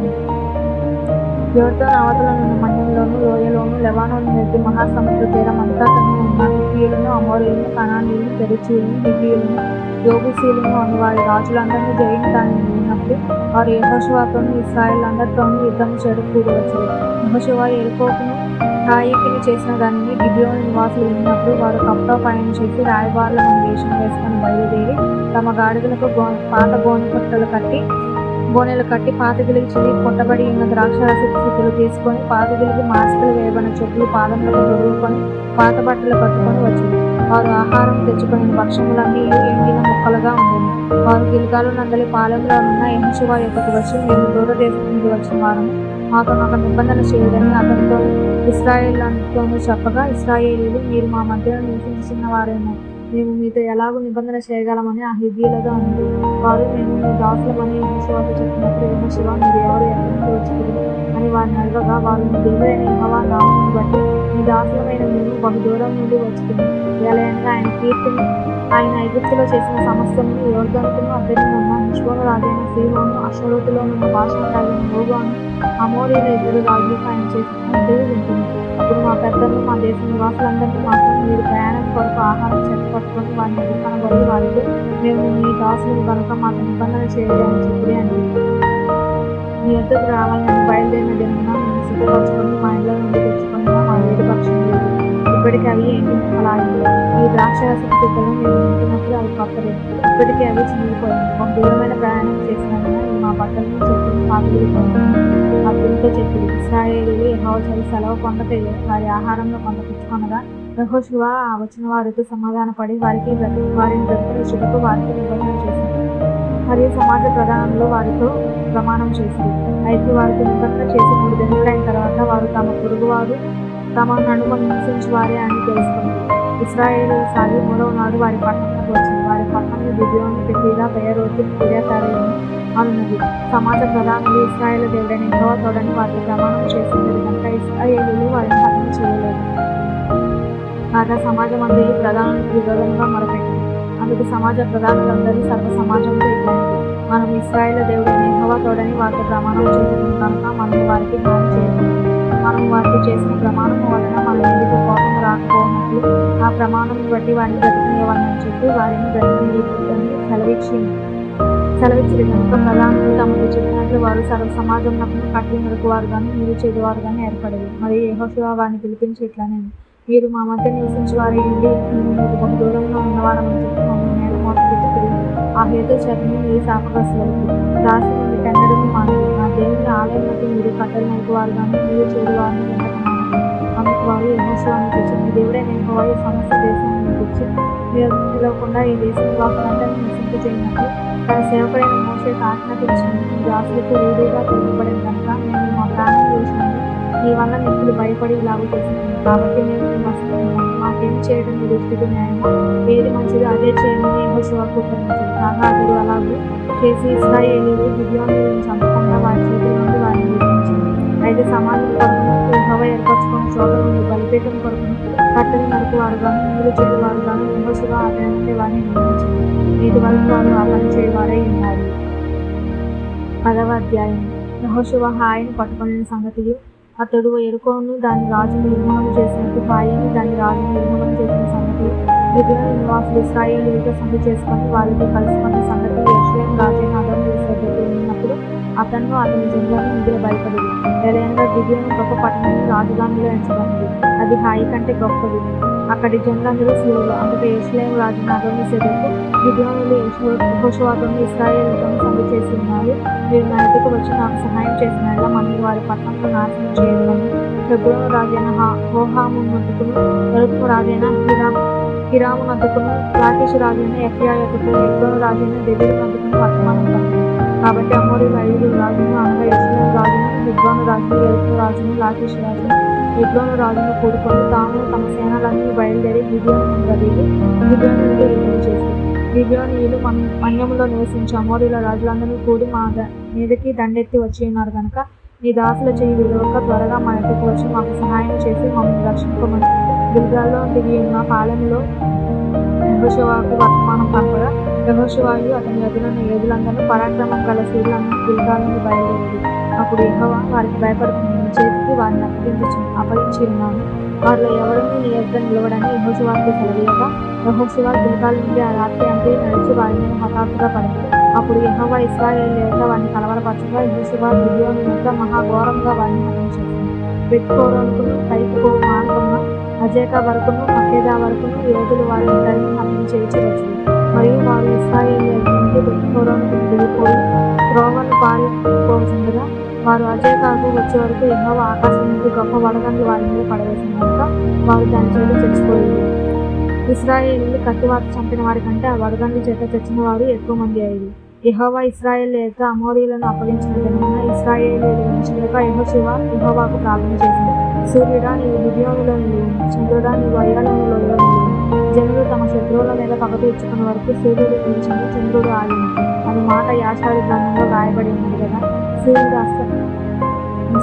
యోర్దాను అవతలనున్న మన్యంలోను లోయలోను లెబానోను నది మహాసముద్ర తీరం అంతటను ఉన్న హిత్తీయులను అమోరీయులను కనానీయులను పెరిజీయులను హివ్వీయులను యెబూసీయులను అను వారి రాజులందరినీ జయించి దానిని వెళ్ళినప్పుడు వారు యెహోషువతోనూ ఇశ్రాయేలులందరితోనూ యుద్ధము చేయడానికి కూడి వచ్చారు. యెహోషువ యెరికోకును హాయికిని చేసిన దానిని గిబియోను నివాసులు విన్నప్పుడు వారు కప్పతో పయనం చేసి రాయబారుల మన వేషం వేసుకొని బయలుదేరి తమ గాడిదలకు పాత గోనెలు కట్టి పాతగిలికి చిల్లి కొట్టబడి ఉన్న ద్రాక్షారసి స్థితులు తీసుకొని పాతగిలికి మాసికలు వేయబడిన చెట్లు పాదములకు తొడుగుకొని పాత బట్టలు కట్టుకొని వచ్చింది. వారు ఆహారం తెచ్చుకుని భక్షములన్నీ ఎండిన ముక్కలుగా ఉండేవి. వారు గిల్గాలు నందలి పాలెంలో ఉన్న యెహోషువ యొద్దకు వచ్చి మేము దూరదేశం నుండి వచ్చిన వారము, మాతో ఒక నిబంధన చేయదని అతనితో ఇశ్రాయేలుతోనూ చెప్పగా ఇశ్రాయేలీయులు మీరు మా మధ్యలో నివసించిన వారేమో, మేము మీతో ఎలాగూ నిబంధన చేయగలమని ఆ హివ్వీయులతో అన్నారు. వారు మేము మీ దాసులమని యెహోషువతో చెప్పినప్పుడు యెహోషువ మీరు ఎవరు ఎక్కడి నుండి వచ్చింది అని వారిని అడగగా వారు మీ దేవుడైన యెహోవా నామమును బట్టి మీ దాసులమైన మేము బహు దూరం నుండి వచ్చుతుంది. ఎలయనగా ఆయన కీర్తిని, ఆయన ఐగుప్తులో చేసిన సమస్తమును, యోర్దానుకును అద్దెని ఉన్న హెష్బోను రాజైన సీహోను, అషరోతులో ఉన్న బాషాను రాజైన ఓగాను, అమోరీల ఇద్దరు రాజులకు ఆయన చేసిన వింటుంది. అప్పుడు మా పెద్దలు, మా దేశ నివాసులందరినీ మాత్రం మీరు ప్రయాణం కొరకు ఆహారం పట్టుకొని వారిని ఎదుర్కొనబోయి వారికి మేము మీ దాసులు కనుక మాకు నిబంధన చేయడానికి చెప్పి అని మీ వద్దకు రావాలని బయలుదేరిన దినమున మేము సిద్ధపరచుకొని మా ఇళ్ళ నుండి తెచ్చుకొని మా వేడి పక్షం లేదు. ఇప్పటికీ అవి ఎండి ముక్కలాగి ఈ ద్రాక్షరసం సిద్ధలు మేము నింపినప్పుడు అవి పక్కలేదు. ఇప్పటికీ అవి చినిగిపోయాయి. ఒక దూరమైన ప్రయాణం చేసినందున మా బట్టలను చెప్పులు అప్పులతో చెప్పులు ఇశ్రాయేలీయులు యెహోవా సెలవు పొందక వారి ఆహారంలో కొంత పుచ్చుకొనగా యెహోషువ వచ్చిన వారితో సమాధానపడి వారిని బ్రతికించుటకు వారితో నిబంధన చేసింది. మరియు సమాజ ప్రధానంలో వారితో ప్రమాణం చేసింది. అయితే వారితో నిబంధన చేసి 3 దినములైన తర్వాత వారు తమ పొరుగువారు తమ నడుమ హింసించి వారే అని తెలుసుకుంది. ఇశ్రాయేలీయులు సాగి 3వ నాడు వారి పట్టణంలోకి వచ్చింది. వారి పట్టణంలో గిబియోను, కెఫీరా, బెయరోతు, కిర్యతయీము అనున్నది. సమాజ ప్రధానులు ఇశ్రాయేలు దేవుడైన యెహోవా తోడని వారికి ప్రమాణం చేసినది కనుక ఇశ్రాయేలీయులు వారిని హతం చేయలేదు. కాగా సమాజం అందరి ప్రధానులకు విరోధంగా మొరపెట్టింది. అందుకు సమాజ ప్రధానులందరూ సర్వ సమాజంతో ఇట్లైనది, మనం ఇశ్రాయేలు దేవుడైన యెహోవా తోడని వారితో ప్రమాణం చేసిన కనుక మనం వారికి హాని చేయకూడదు. మనం వారికి చేసిన ప్రమాణము వలన మన మీదకి కోపం రాకపోయినట్లు ఆ ప్రమాణం బట్టి వారిని బ్రతకనివ్వాలని చెప్పి వారిని బ్రతకనీయకూడదని సెలవిచ్చిరి కనుక ప్రధానులు తమకు చెప్పినట్లు వారు సర్వ సమాజంలో కట్టి నరుకువారు కానీ మీరు చేదువారు కానీ ఏర్పడేది. మరియు యెహోషువ వారిని పిలిపించి ఇట్లనే, మీరు మా మధ్య నివసించి వారి ఇండి మేము మీకు బహు దూరంలో ఉన్నవారని చెప్పి మమ్మల్ని నేల మోసపెట్టి తిరిగి ఆ హేతు చేతను మీరు శాపగ్రస్తులకు దాసి వీటెన్నడూ మానదు. నా దేవుని ఆలయంలోకి మీరు కట్టెలు నరుకువారు కానీ మీరు చేదువారిని వెంటకమానదు. అందుకు వారు యెహోషువను చూసి మీ దేవుడైన యెహోవా ఈ సమస్త దేశాన్ని గురించి మీరు నిలవకుండా ఈ దేశ నివాసులందరినీ నివసింపజేయనట్లు తన సేవకుడైన మోషేకు ఆజ్ఞాపించింది. మీ దాసులకు రూఢిగా తొలగబడిన కనుక మేము మా ప్రాణం విషయంలో నీ వల్ల నిప్పులు భయపడి ఇలాగూ చేస్తున్నాము. కాబట్టి మేము మీ వస్తున్నాము. మాకేం చేయడం మీ దృష్టికి న్యాయమో ఏది మంచిది అదే చేయమని యెహోషువకు ఉత్తరించారు. కాగా అతడు అలాగే చేసి ఇశ్రాయేలీయులు గిబియోనీయులను చంపకుండా వారి చేతుల నుండి వారిని విడిపించింది. అయితే సమాజం కొరకును యెహోవా ఏర్పరచుకున్న చోట నుండి బలిపీఠం కొరకును కట్టెలు నరుకువారు గాను నీళ్లు చేయువారు గాను యెహోషువ అతని నుండి వారిని నియమించింది. నేటి వరకు వారు ఆ పని చేయవారై ఉన్నారు. 10వ అధ్యాయం. యెహోషువ హాయిని పట్టుకొనిన సంగతియు, అతడు యెరికోను దాని రాజును నిర్మూలన చేసినట్టు హాయిని దాని రాజును నిర్మూలన చేసిన సంగతి, గిబియోను నివాసులు ఇశ్రాయేలీయులతో సంధి చేసుకొని వారితో కలుసుకున్న సంగతి యెరూషలేము రాజైన అదోనీయెజెరు విన్నప్పుడు అతను అతని జనులను మిగిలి భయపడింది. ఎలయనగా గిబియోను గొప్ప పట్టణం రాజధానిలో ఎంచబడింది. అది హాయి కంటే గొప్పది. అక్కడి జనులందరూ శూరులు. అంతటా యెరూషలేము రాజైన అదోనీయెజెరుకు గిబియోనులు యెహోషువతోనూ ఇశ్రాయేలుతోనూ సంధి చేసి ఉన్నారు. మీరు నా ఎదుటకు వచ్చి నాకు సహాయం చేసిన యెడల మనం వారి పట్టణంలో నాశనం చేయగలము. హెబ్రోను రాజైన హోహామునొద్దకును, యెరూతు రాజైన హిరామునొద్దకును, లాకీషు రాజైన యెఫ్యా యొద్దకును, ఎగ్లోను రాజైన దెబీరునొద్దకును వర్తమానం పంపారు. కాబట్టి అమోరీయుల 5 రాజును అనగా యెరూషలేము రాజును, హెబ్రోను రాజును, యెరూతు రాజును, లాకీషు రాజును, ఎగ్లోను రాజును కూడుకొని తాము తమ సేనలన్నీ బయలుదేరి గిబియోను ముందు దిగి గిబియోను నుండి యుద్ధం చేశారు. గిబియోనీయులు మన్యములో నివసించే అమోరీయుల రాజులందరూ కూడి మా మీదకి దండెత్తి వచ్చి ఉన్నారు కనుక నీ దాసుల చెయ్యి విడవక త్వరగా మా ఎద్దకు వచ్చి మాకు సహాయం చేసి మమ్మల్ని రక్షించుకోమని గిల్గాల్లో దిగి ఉన్న పాలెంలో యెహోషువకు వర్తమానం పంపగా యెహోషువయు అతని ఎదురున్న యోధులందరూ పరాక్రమం గల శూరులందరూ గిల్గాల్ నుండి బయలుదేరి. అప్పుడు యెహోవా వారికి భయపడుతున్న నీ చేతికి వారిని అప్పగించి ఉన్నాను. వారిలో ఎవరిని నీ ఎదుట నిలవడని యెహోషువకు సెలవీయగా యెహోషువ గిల్గాల్ నుండి ఆ రాత్రి అంతా నడిచి వారి మీద హఠాత్తుగా పడింది. అప్పుడు యెహోవా ఇశ్రాయేలీయులతో వారిని కలవరపరచగా యెహోషువ గిబియోను యొక్క మహాఘోరంగా వారిని హతం చేసింది. బెత్‌హోరోనుకును పైకి పోవు మార్గమున అజేకా వరకును మక్కేదా వరకును యోధులు వారిని తరిమి హతం చేయించవచ్చు. మరియు వారు ఇశ్రాయేలీయుల నుండి బెత్‌హోరోనుకు దిగిపోయి త్రోవను పారిపోతుండగా వారు అజేకాకు వచ్చే వరకు యెహోవా ఆకాశం నుండి గొప్ప వడగండ్లు వారి మీద పడవేసిన కనుక వారు దాని చేత చచ్చిపోయింది. ఇశ్రాయేలీయులు కత్తివాత చంపిన వారి కంటే ఆ వడగండ్ల చేత చచ్చిన వారు ఎక్కువ మంది అయ్యారు. యెహోవా ఇశ్రాయేలీయులతో అమోరీయులను అప్పగించిన దినమున ఇశ్రాయేలీయులు విడిచినక యెహోవాకు ప్రార్థన చేసింది. సూర్యుడా నీవు గిబియోనులో నిలువుము, చంద్రుడా నీవు అయ్యాలోను లోయలో నిలువుము. జనులు తమ శత్రువుల మీద పగ తీర్చుకున్న వరకు సూర్యుడు నిలిచింది, చంద్రుడు ఆగింది. అది మాట యాషారు గ్రంథంలో రాయబడి ఉన్నది కదా. సూర్యుడు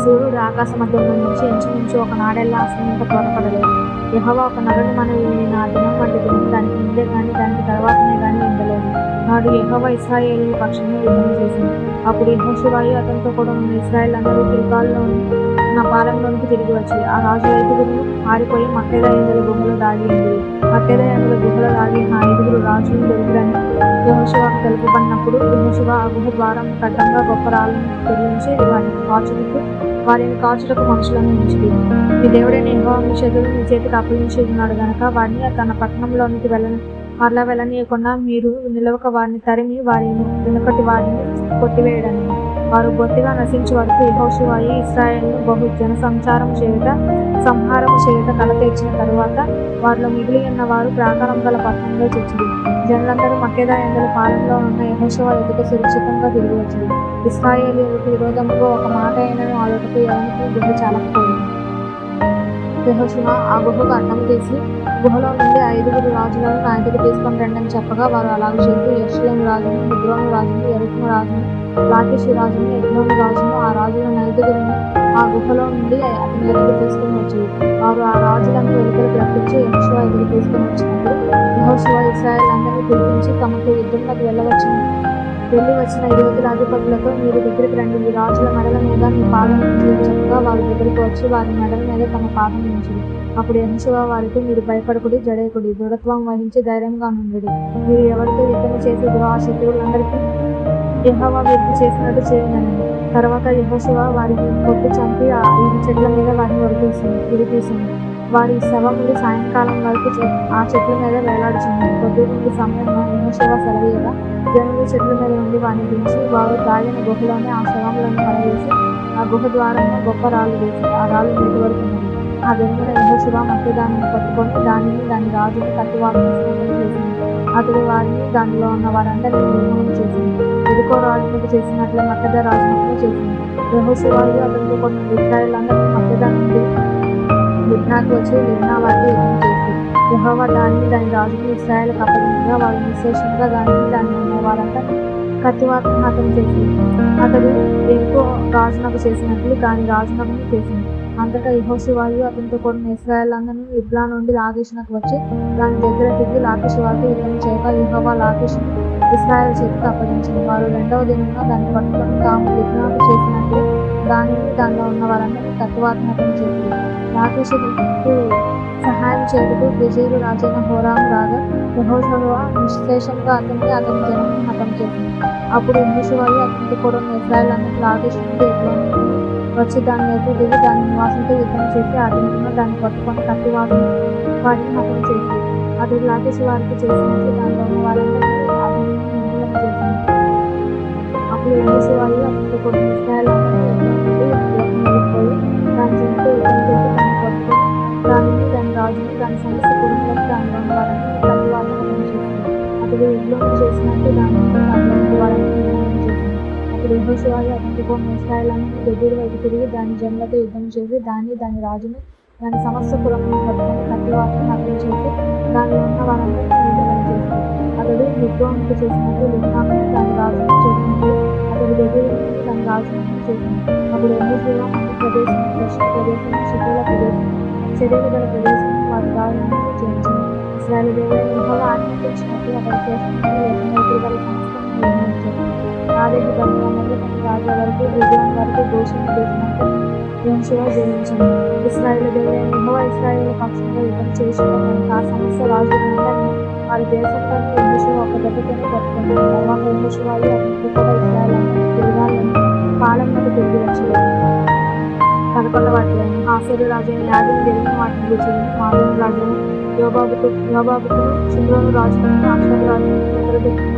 సూర్యుడు ఆకాశ మధ్యంలో నుంచి ఇంచుమించు ఒక నాడెల్లా అస్తమింక త్వరపడలేదు. యెహోవా ఒక నరుని మనవి వినిన ఆ దినం వంటి దినం దానికి ముందే గాని దానికి తర్వాతనే గాని ఉండలేదు. నాడు యెహోవా ఇశ్రాయేలీయుల పక్షంగా యుద్ధం చేసింది. అప్పుడు యెహోషువయు అతనితో కూడా ఉన్న ఇశ్రాయేలు అందరూ గిల్గాలులోని ఉన్న పాలెంలోనికి తిరిగి వచ్చి ఆ రాజుల 5గురు పారిపోయి మక్కేదా ఎందల గుహలో దాగి ఉంది. మక్కేదా ఎందల గుహలో దాగి ఉన్న 5గురు రాజులు దొరికిరని యెహోషువకు తెలుపబడినప్పుడు యెహోషువ ఆ గుహ ద్వారం కడ్డంగా గొప్ప రాళ్ళను తెరించి వారిని కాచుటకు మనుషులను ఉంచిరి. మీ దేవుడైన యెహోవా మీ చేతికి అప్పగించి ఉన్నాడు గనక వారిని తన పట్టణంలోనికి మరలా వెళ్ళనీయకుండా మీరు నిలవక వారిని తరిమి వారి వెనుకటి వారిని కొట్టివేయడని. వారు బొత్తిగా నశించే వరకు యెహోషువయు ఇశ్రాయేలును బహు జన సంహారము చేయుట కల తెచ్చిన తరువాత వారిలో మిగిలి ఉన్న వారు ప్రాకారం గల పట్టణంలో చచ్చిరి. జనులందరూ మక్కేదా ఎందల పాలెంలో ఉన్న యెహోషువ ఎదుట సురక్షితంగా తిరిగి వచ్చిరి. ఇశ్రాయేలీయులకు విరోధముగా ఒక మాట అయినను ఆడుటకు ఎవరికి గుండె చాలకపోయింది. యెహోషువ ఆ గుహకు అడ్డం చేసి గుహలో నుండి 5గురు రాజులను నా ఎదుగు తీసుకొని రండని చెప్పగా వారు అలాగ చేసి యెరూషలేము రాజును, హెబ్రోను రాజును, యెరికో రాజును, లాకీషు రాజును, ఎగ్లోను రాజును ఆ రాజులను 5గురిని ఆ గుహలో నుండి అతని ఎదుగు తీసుకొని వచ్చి వారు ఆ రాజులను వెలుపలికి రప్పించి యెహోషువ ఎదుగు తీసుకొని వచ్చినప్పుడు యెహోషువ ఇశ్రాయేలునందరినీ పిలిపించి తమకు యుద్ధంలోకి వెళ్ళి వచ్చిన 20 అధిపతులతో మీరు దగ్గరికి రండి, ఈ రాజుల మెడల మీద మీ పాదం ఉంచి చెప్పగా వారి దగ్గరికి వచ్చి వారి మెడల మీద తమ పాదం ఉంచింది. అప్పుడు యెహోషువ వారితో మీరు భయపడకుడి, జడేకుడి, దృఢత్వం వహించి ధైర్యంగా నుండుడి. మీరు ఎవరితో యుద్ధం చేసేదో ఆ శత్రువులందరికీ యెహోవా వీరికి చేసినట్టు చేయునని. తర్వాత యెహోషువ వారిని కొట్టి చంపి ఆ 7 చెట్ల మీద వారిని ఉరితీసింది. వారి శవములు సాయంకాలం వరకు ఆ చెట్ల మీద వేలాడుచున్నవి. పొద్దునుండి సమయంలో యెహోషువ సెలవీయగా జనులు చెట్ల మీద నుండి వారిని దించి వారు దాగిన గుహలోనే ఆ శవములను పడవేసి ఆ గుహ ద్వారంలో గొప్ప రాళ్ళు వేసి ఆ రాళ్ళు నేటి వరకు ఉన్నవి. ఆ వెనుకన యెహోషువ మక్కేదాను పట్టుకొని దాని రాజుని కత్తివాతను సిద్ధం చేసింది. అతడు వారిని దానిలో ఉన్న వారందరినీ నిర్మూలన చేసింది. ఎరుకో రాజునకు చేసినట్లే మక్కేదా రాజునకు చేసింది. యెహోషువయు అతనితో కొన్ని ఇశ్రాయేలులందరినీ మక్కేదా నుండి లిబ్నాకు వచ్చి లిబ్నా వారికి యుద్ధం చేసి యెహోవా దాని రాజుని ఇశ్రాయేలుకు అప్పగించగా వారు నిశ్శేషంగా దాన్ని ఉన్న వారందరినీ కత్తివాతను హతం చేసి అతడు ఎరుకో రాజునకు చేసినట్లు దాని రాజునకు చేసింది. అంతటా యెహోషువయు అతనితో కూడిన ఇశ్రాయేలులందరినీ లిబ్నా నుండి లాకీషునకు వచ్చి దాని దగ్గర తిరిగి లాకీషు వారితో యుద్ధం చేయగా యెహోవా లాకీషును ఇశ్రాయేలు చేతికి అప్పగించింది. వారు 2వ దినంలో దాన్ని పట్టుకొని తాము లిబ్నాకు చేసినట్లే దానిలో ఉన్న వారందరినీ కత్తివాతను హతం చేసింది. లాకీషుకు సహాయం చేయుటకు గెజెరు రాజైన హోరాము రాగా యెహోషువ నిశ్శేషంగా అతని జనమును హతం చేసింది. అప్పుడు యెహోషువయు అతనితో కూడా ఉన్న ఇశ్రాయేలులందరినీ లాకీషు నుండి ఎగ్లోను నుండి వచ్చి దాని ఎదురు దిగి దాని నివాసంతో యుద్ధం చేసి ఆ దినంలో దాన్ని పట్టుకొని కత్తివాతను వారిని హతం చేసి అతడు లాకీషు వారికి చేసినట్లు దానిలో ఉన్న వారందరినీ ఆ దినంలో నిర్మూలన చేసింది. అప్పుడు యెహోషువయు అతనితో కూడిన ఇశ్రాయేలులందరినీ ఎగ్లోను నుండి వెళ్ళిపోయి దాని జనంతో యుద్ధం చేసి దాన్ని పట్టుకొని దాని రాజుని దాని సమస్త కుటుంబాలకు దానిలో ఉన్న వారందరినీ కత్తివాతను హతం చేసింది. అతడు ఎగ్లోను చేసినట్టు దానిలో ఉన్న వారందరినీ నిర్మూలన చేసింది. అప్పుడు యెహోషువయు అతనితో కూడిన ఇశ్రాయేలులందరినీ గెజెరు వైపు తిరిగి దాని జనులతో యుద్ధం చేసి దాని రాజుని దాని సమస్త కులమును పట్టుకొని కత్తివాతను హతం చేసి దానిలో ఉన్న వారందరినీ నిర్మూలన చేసింది. అతడు హెబ్రోనుకు చేసినట్లు లిబ్నాకు దాని రాజును చేసినట్లు అతడు గెజెరు నుండి దాని రాజును చేసింది. అప్పుడు యెహోషువ మధ్య ప్రదేశం, దక్షిణ ప్రదేశం, శిథిల ప్రదేశం, చర్యలు గల ప్రదేశం వారి దారులను చేయించింది. ఇశ్రాయేలు దేవుడైన యెహోవా ఆజ్ఞాపించినట్లు అతడు చేసినట్లు ఎప్పుడు గల సమస్తము నిర్ణయించాడు. ఆదేశు బలిగా మొదలుకొని రాజా వరకు గిబియోను వరకు గోషెను దేశమంతా యెహోషువ జయించింది. ఇశ్రాయేలు దేవుడైన యెహోవా ఇశ్రాయేలు పక్షంగా యుద్ధం చేసిన కనుక ఆ సమస్త రాజులందరినీ వారి దేశంలోని యెహోషువ ఒక దెబ్బతోనే పట్టుకుంది. తర్వాత యెహోషువయు అతనితో కూడా ఇశ్రాయేలులందరినీ గిల్గాలులోని పాలెంలోకి తిరిగి వచ్చింది. 11వ అధ్యాయం. హాసోరు రాజైన యాబీను జరిగిన వాటిని గూర్చి మాదోను రాజైన యోబాబుకును షిమ్రోను రాజును అక్షరు రాజును ఉత్తర దిక్కున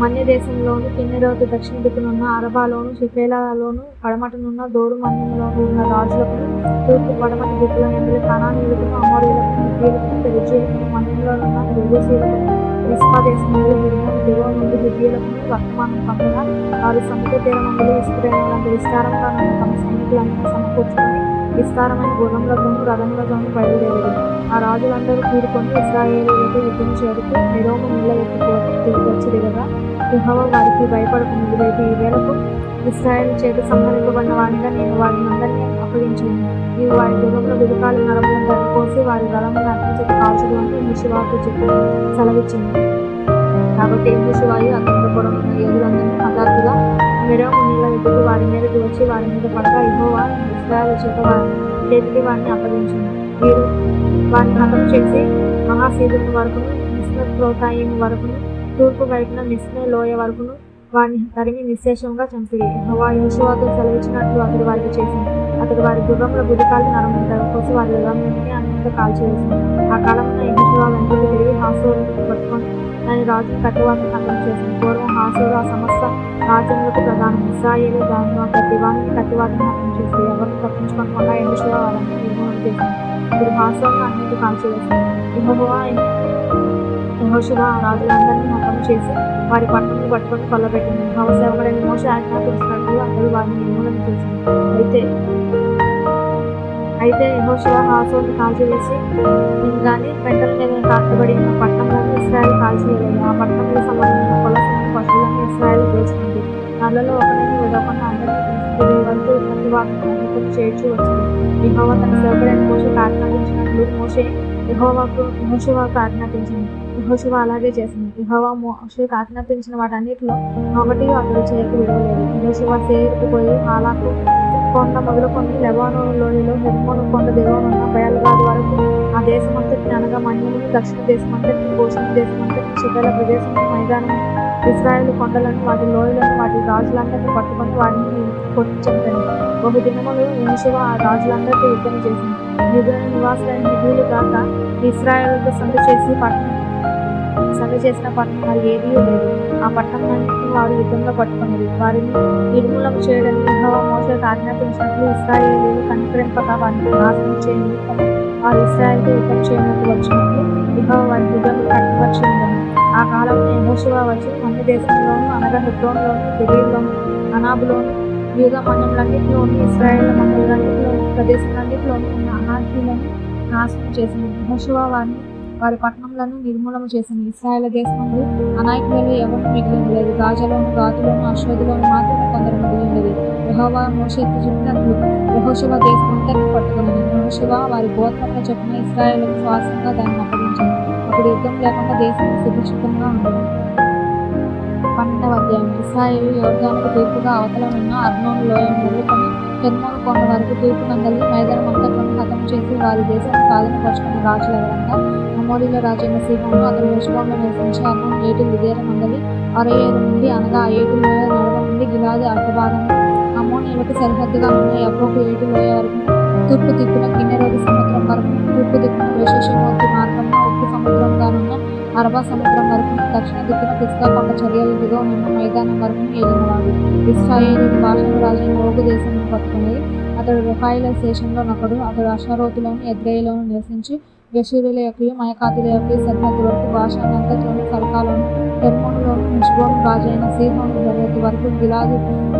మన్య దేశంలోను కిన్నెరోతు దక్షిణ దిక్కునున్న అరబాలోను షెఫేలాలోను పడమటనున్న దోరు మన్యంలోను ఉన్న రాజులకును తూర్పు పడమటి దిక్కుల ఎందరి కనానీయులకును అమోరీయులకును హిత్తీయులకును పెరిజీయులకును మన్యంలోనున్న యెబూసీయులకును మిస్పా దేశం నుండి హిర్మోను దిగువ నుండి హిత్తీయులకును వర్తమానం పంపగా వారు సముద్ర తీరమందులు ఇసుకరేణులంత విస్తారంగా ఉన్న తమ సైనికులందరినీ సమకూర్చుకొని విస్తారమైన గుర్రములతోనూ రథములతోనూ బయలుదేరారు. ఆ రాజులందరూ కూడుకొని ఇశ్రాయేలీయులతో యుద్ధం చేయుటకు మెరోము నీళ్ల ఎత్తుకు వచ్చి దిగగా యెహోవా వారికి భయపడక ముందువైపు ఈ వేళకు ఇశ్రాయేలు చేత సంహరింపబడిన వాడిగా నేను వారిని అందరినీ అప్పగించాను. నీవు వారి గుర్రంలో గుడికాలు నరములను తగ్గిపోసి వారి రథములను అర్పించక కాల్చుడు అని యెహోషువతో చెప్పి సెలవిచ్చింది. కాబట్టి యెహోషువయు అతనితో కూడా ఉన్న యోధులందరినీ హఠాత్తుగా మెరోము నీళ్ల ఎదురు వారి మీదకి వచ్చి వారి మీద పడగా యెహోవా ఇశ్రాయేలు చేత వారి చేతికి వారిని అప్పగించింది. వీరు వారిని హతం చేసి మహాసీదుని వరకును మిస్నెత్రోతాయిము వరకును తూర్పు వైపున మిస్నే లోయ వరకును వారిని తరిమి నిశ్శేషంగా చంపిరి. యెహోవా యెహోషువతో సెలవిచ్చినట్లు అతడు వారికి చేసింది. అతడు వారి గుర్రంలో గుడికాలు నరములను తగ్గిపోసి వారి రథములన్నిటినీ అన్నింటితో కాల్చివేసింది. ఆ కాలమున యెహోషువ వెనుకకు తిరిగి హాసోరును పట్టుకొని దాని రాజును కట్టువాతను హతం చేసింది. పూర్వం హాసోరు ఆ సమస్త రాజ్యములకు ప్రధానం. ఇశ్రాయేలు దానిలో ప్రతి వారిని కట్టువాతను హతం చేసి ఎవరిని తప్పించుకోకుండా యెహోషువ వారిని నిర్మూలన చేసింది. అతడు హాసోరును అన్నింటితో కాల్చివేసింది. యెహోషువ ఆ రాజులందరినీ హతం చేసి వారి పట్టణం పట్టుకొని కొల్లబెట్టింది. యెహోవా సేవకుడైన మోషే ఆజ్ఞాపించినట్లు అతడు వారిని నిర్మూలన చేసింది. అయితే యెహోషువ హాసోరును కాల్చివేసి గాని పెంటల మీద కట్టబడి ఉన్న పట్టణంలోని ఇశ్రాయేలు కాల్చివేయలేదు. ఆ పట్టణంలో సంబంధించిన కొలసలను పశువులను ఇశ్రాయేలు దోచుకుంది. దానిలో ఒకరిని విడవకుండా అందరినీ తీసుకునే వరకు ప్రతి వారిని చేర్చి వచ్చింది. యెహోవా తన సేవకుడైన మోషేకు ఆజ్ఞాపించినట్లు యెహోషువకు ఆజ్ఞాపించింది. యెహోషువ అలాగే చేసింది. యెహోవా మోషేకు ఆజ్ఞాపించిన వాటన్నిటిలో ఒకటి అతడు చేయక విడవలేదు. యెహోషువ సేయిరుకు పోయి హాలాకు కొండ మొదలుకొని లెబానోను లోయలో హెర్మోను కొండ దిగువనున్న బయలుగాదు వరకు ఆ దేశమంతటిని అనగా మన్యమును, దక్షిణ దేశమంతటిని, గోషెను దేశమంతటిని, శిబెల ప్రదేశమును, మైదానము, ఇశ్రాయేలు కొండలను, వాటి లోయలను, వాటి రాజులందరినీ పట్టుకొని వారిని కొట్టి చంపాను. బహుదినములు యెహోషువ ఆ రాజులందరితో యుద్ధం చేసింది. గిబియోను నివాసులైన హిబ్బీలు గాక ఇశ్రాయేలుతో సంధి చేసిన పట్టణం మరి ఏదీ లేదు. ఆ పట్టణాన్ని వారు యుద్ధంలో పట్టుకున్నారు. వారిని నిర్మూలన చేయడానికి యెహోవా మోషేకు ఆజ్ఞాపించినట్లు ఇశ్రాయేలీయులు కనికరింపక వారిని నాశనం చేయని వారు ఇశ్రాయేలుతో యుద్ధం చేయడానికి వచ్చినట్లు యెహోవా వారి హృదయంలో కట్టుపరిచి ఉండను. ఆ కాలంలో యెహోషువ వచ్చి అన్ని దేశంలోనూ అనగా హెబ్రోనులోను, దెబీరులోను, అనాబులోను, యూదా మండలన్నింటిలోను, ఇశ్రాయేలు మండలన్నింటిలోను, ప్రదేశాలన్నింటిలోనూ ఉన్న అనాకీలను నాశనం చేసింది. యెహోషువ వారి పట్టణంలను నిర్మూలన చేసింది. ఇశ్రాయేలు దేశంలో అనాయకులలో ఎవరు మిగిలి ఉండలేదు. గాజలోను, గాతులోను, అశ్వదులోను మాత్రమే కొందరు మిగిలి ఉండేది. యెహోవా మోషేకు చెప్పినట్లు యెహోషువ దేశమంతటిని పట్టుకున్నది. యెహోషువ వారి గోత్రముల చొప్పున ఇశ్రాయేలుకు స్వాస్థ్యంగా దాన్ని అప్పగించింది. అప్పుడు యుద్ధం లేకుండా దేశం సురక్షితంగా ఉండదు. 12వ అధ్యాయం. ఇశ్రాయేలు యోర్దానుకు తూర్పుగా అవతల ఉన్న అర్నోను లోయను మొదలుకొని హెర్మోను కొండ వరకు తూర్పునందలి మైదానం అంతట్లను హతం చేసి వారి దేశాన్ని సాధనపరుచుకున్న రాజులు ఎవరంగా అమోరీల రాజైన సీహోను, అతడు హెష్బోనులో నివసించి అర్నోను ఏటి లుదేర మందలి అరయేరు నుండి అనగా ఆ ఏటి లోయ నడవ నుండి గిలాదు అర్ధభాగము, అమ్మోనీయులకు సరిహద్దుగా ఉన్న యబ్బోకు ఏటి లోయ వరకు, తూర్పు దిక్కున కిన్నెరోదు సముద్రం వరకు, తూర్పు దిక్కున యెషీమోతు మార్గమున ఉప్పు సముద్రంగానున్న అరబా సముద్రం వరకు, దక్షిణ దిక్కున పిస్గా కొండ చర్యలు దిగువనున్న మైదానం వరకు ఏలినవాడు. ఇశ్రాయేలీయులు బాషాను రాజైన ఓగు దేశమును పట్టుకుని అతడు రెఫాయిల దేశంలో నొకడు. అతడు అషారోతులోను, ఎద్రెయిలోను నివసించి గెషూరుల యొక్క మయకాతుల యొక్క సరిహద్దు వరకు బాషానంతట్లోను, సల్కాలోను, హెర్మోనులోను, హెష్బోను రాజైన సీహోను సరిహద్దు వరకు గిలాదు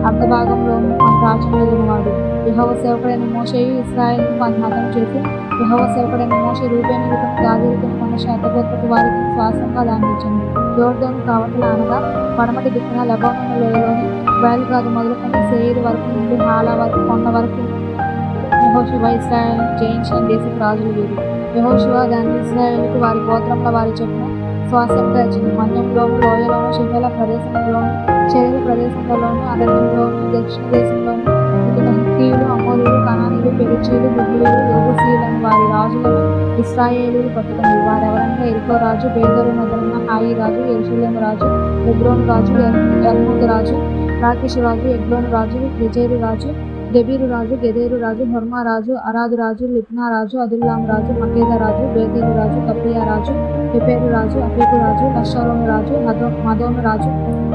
అర్ధభాగంలోను మన రాజ్యంలో ఉన్నవాడు. యెహోవా సేవకుడైన మోషేయు ఇశ్రాయేలును వారిని హతం చేసి యెహోవా సేవకుడైన మోషే రూబేనీయులకును, గాదీయులకును కొన్న శాతగోత్రపు వారికి స్వాస్థ్యంగా దాన్ని ఇచ్చింది. యోర్దాను కావతల అనగా పడమటి దిక్కున లెబానోను లోయలోని బయలుగాదు మొదలుకొని శేయీరు వరకు నుండి హాలా వరకు కొండ వరకు యెహోషువ ఇశ్రాయేలును జయించిన దేశపు రాజులు వీరు. యెహోషువ దాన్ని ఇశ్రాయేలుకు వారి గోత్రముల వారి చొప్పున స్వాస్థ్యంగా ఇచ్చింది. మన్యంలోను, లోయలోను, శిబెల ప్రదేశంలోను, శరీర ప్రదేశంలోను, అరణ్యంలోను, దక్షిణ దేశంలోను ఉండిన హిత్తీయులు, అమోరీయులు, కనానీయులు, పెరిజీయులు, హివ్వీయులు, యెబూసీయులను వారి రాజులను ఇశ్రాయేలీయులు పట్టుకున్నారు. వారెవరంటే ఎరికో రాజు, బేదరు మొదలున్న హాయి రాజు, యెరూషలేము రాజు, హెబ్రోను రాజు, యర్మూతు రాజు, లాకీషు రాజు, ఎగ్లోను రాజు, గెజెరు రాజు, దెబీరు రాజు, గెదేరు రాజు, హొర్మా రాజు, అరాదు రాజు, లిబ్నా రాజు, అదుల్లాం రాజు, మకేద రాజు, బేతేలు రాజు, కప్పియా రాజు, హెపెరు రాజు, అఫేకు రాజు, హషారోను రాజు, మదోను రాజు,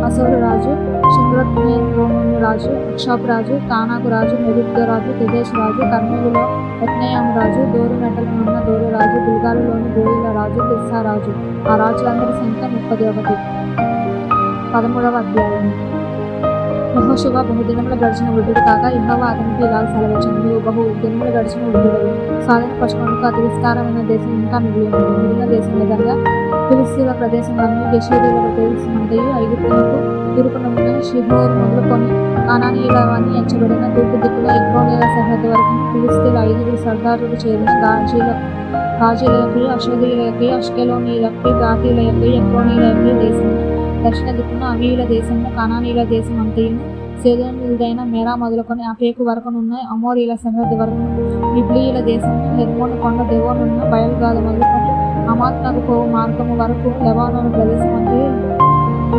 అసోరు రాజు, షిమ్రత్నేరోను రాజు, అక్షాపు రాజు, తానాకు రాజు, మెగిద్దో రాజు, కెదేష్ రాజు, కర్మేలులో యత్నయాము రాజు, దోరు మెటలనున్న దోరు రాజు, గిల్గాలులోని గోయిల రాజు, తిర్సా రాజు. ఆ రాజులందరి సంఖ్య 31. 13వ అధ్యాయం. యెహోషువ బహుదినములు గడిచిన వృద్ధుడు కాగా యెహోవా అతనికి ఇలాగ సెలవిచ్చాను. నీవు బహుదినములు గడిచిన వృద్ధుడవు. స్వాధీనపరచుకొనుటకు అతి విస్తారమైన దేశం ఇంకా మిగిలి ఉన్నది. మిగిలిన దేశం ఎదురుగా ఫిలిస్తీన్ల ప్రదేశంలోని గెషూరీల ప్రదేశమంతయు ఐగుప్తునకు తూర్పున ఉన్న షిహోరు మొదలుకొని కానానీయులవని ఎంచబడిన తూర్పు దిక్కున ఎక్రోనీల సరిహద్దు వరకు ఫిలిస్తీన్ల 5 సర్దారులు చేరిన గాజీలయొక్కయు అషోదీయులయొక్కయు అష్కెలోనీయులయొక్కయు గాతీయులయొక్కయు ఎక్రోనీయులయొక్కయు దేశమును దక్షిణ దిక్కున అవీయుల దేశమును కానానీయుల దేశమంతయును సీదోనీయులదైన మేరా మొదలుకొని అఫేకు వరకునున్న అమోరీల సరిహద్దు వరకును ఇబ్లీయుల దేశమును హెర్మోను కొండ దెవోనున్న బయలుగాద మొదలుకొని హమాత్నకు పోవు మార్గము వరకు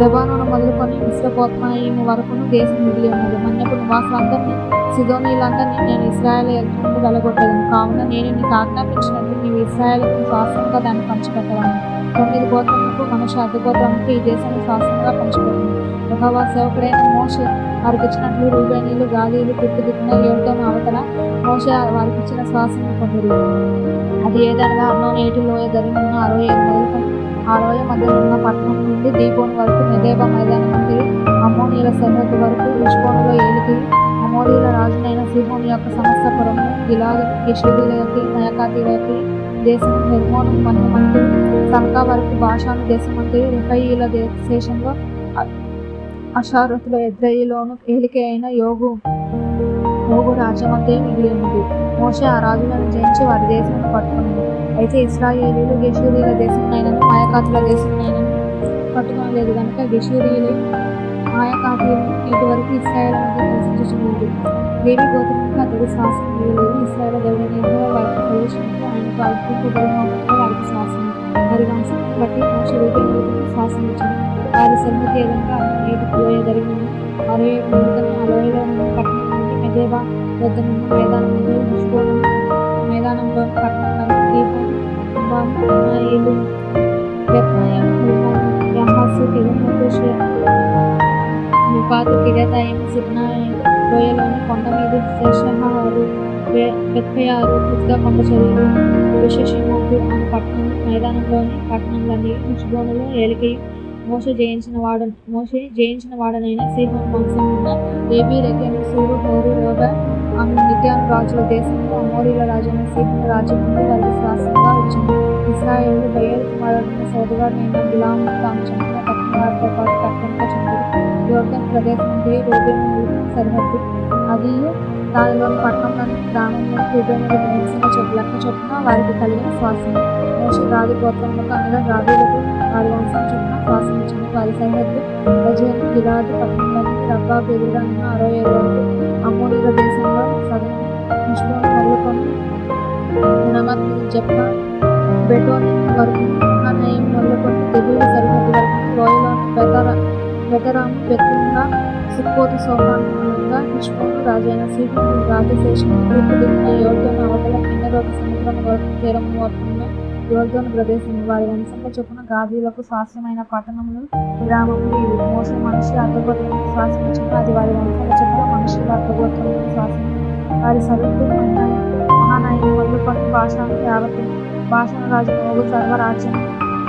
లెబానోను మొదలుకొని మిశ్రపోత్మాయిము వరకును దేశం మిగిలి ఉన్నది. మన్యపు నివాసులందరినీ సిదోనీయులందరినీ నేను ఇశ్రాయేలు ఎదుట నుండి వెలగొట్టేదను. కావున నేను నీకు ఆజ్ఞాపించినట్లు నీవు ఇశ్రాయేలుకు స్వాస్థ్యంగా దాన్ని పంచిపెట్టవలను. 9 గోత్రములకు మనుష్య అర్ధగోత్రములకు ఈ దేశాన్ని స్వాస్థ్యంగా పంచిపెట్టను. యెహోవా సేవకుడైన మోషే వారికిచ్చినట్లు రూబేనీయులు గాదీయులు తూర్పు దిక్కున యోర్దాను అవతల మోషే వారికిచ్చిన స్వాస్థ్యం పొందిరి. అది ఏదనగా అర్నోను ఏటి లోయ దరినున్న 67 మొదలుకొని ఆ లోయ మధ్యనున్న పట్టణం నుండి దీపోను వరకు మెదేబా మైదానం నుండి అమ్మోనీయుల సరిహద్దు వరకు హెష్బోనులో ఏలికి అమోరీల రాజునైన సీహోను యొక్క సమస్త పురము గిలాదు గెషూరీలయొక్కయు మయకాతీయులయొక్కయు దేశము హెర్మోను మన్యమంతయు సల్కా వరకు బాషాను దేశమంతయు రెఫయీయుల శేషంలో అషారోతుల ఎద్రెయిలోను ఏలిక అయిన యోగు రాజ్యమంతయు మిగిలి ఉన్నది. మోషే ఆ రాజులను జయించి వారి దేశమును పట్టుకున్నది. అయితే ఇశ్రాయేలీయులు గెషూరీల దేశమునైనను మాయకాతుల దేశమునైనను పట్టుకొనలేదు కనుక గెషూరీయులు మాయకాతీయులను నేటి వరకు ఇశ్రాయేలు మధ్య నివసించుచున్నారు. లేవి గోత్రములకు అతడు శ్వాసం ఇవ్వలేదు. ఇశ్రాయేలు దేవుడైన యెహోవా వారికి ప్రవేశించి ఆయనకు అర్పింపబడిన వారికి శ్వాసం వారి వంశమును బట్టి మోషే రూబేనీయులకు శ్వాసం ఇచ్చాడు. వారి సరిహద్దు ఏదనగా నేటి లోయ దరిగిన 67 మొదలుకొని ఆ లోయలో ఉన్న పట్టణం నుండి మెదేబా వద్దనున్న మైదానం నుండి హెష్బోను మైదానంలోని పట్టణంలోని దీపోను అమ్మాయిలు బెత్నాయ హెల్మోను యహాసు కెలెమోతు ముపాతు కిర్యతాయిము సిబ్నా లోయలోని కొండ మీద శేషహారు బెత్పయారు పిత్గా కొండ చెరువులు విశేషమోతు అను పట్టణం మైదానంలోని పట్టణంలోని హెష్బోనులో ఏలికయు మోషే జయించిన వాడనైన సీహోను వంశం ఉన్న ఏబీ రెకెను సూరు హోరు రోబా అను మిద్యాను రాజుల దేశంలో అమోరీల రాజైన సీహోను రాజ్యం నుండి వారికి శాసనంగా వచ్చింది. ఇశ్రాయేలు బయలు కుమారుడైన సోదరుడైన బిలామును తాము చంపిన పట్టణ వారితో పాటు కట్టంగా చంపారు. యోర్దాను ప్రదేశం నుండి రూబేనీయులకు సరిహద్దు అదియు దానిలోని పట్టణంలోని గ్రామంలోని రూబేనీయులు నివసించిన లెక్క చొప్పున వారికి కలిగిన శ్వాసం. మోషే గాదు గోత్రములకు అనగా గాదీలకు వారి వంశం చొప్పున శ్వాసం ఇచ్చింది. వారి సరిహద్దు రజేను గిలాదు పట్టణంలోని రబ్బా బెదురన్న 67 వరకు అమ్మోనీయుల దేశంలో సగం హెష్బోను మొదలుకొని రమత్ జెఫ్తా బెటోనిం వరకు మహానయీం మొదలుకొని దెబీరు సరిహద్దు వరకు లోయలోని బెతరాము బెత్తుల్లా సుక్కోతు సోపానంగా హెష్బోను రాజైన సీహోను రాజశేషము తూర్పు దిక్కున యోర్దాను అవతల కిన్నెరోతు సముద్రం వరకు తీరము వరకున్న యోర్దాను ప్రదేశం. వారి వంశంలో చొప్పున గాదీయులకు స్వాస్థ్యమైన పట్టణములు గ్రామములు ఇవి. మోషే మనుష్య అర్ధగోత్రములకు స్వాస్థ్యం ఇచ్చిన అది వారి వంశంలో చొప్పున మనుష్యుల అర్ధగోత్రములకు స్వాస్థ్యం. వారి సరుకు మహానయీం మొదలుకొని బాషాను యావత్తు బాషాను రాజు ఓగు సర్వరాజ్యం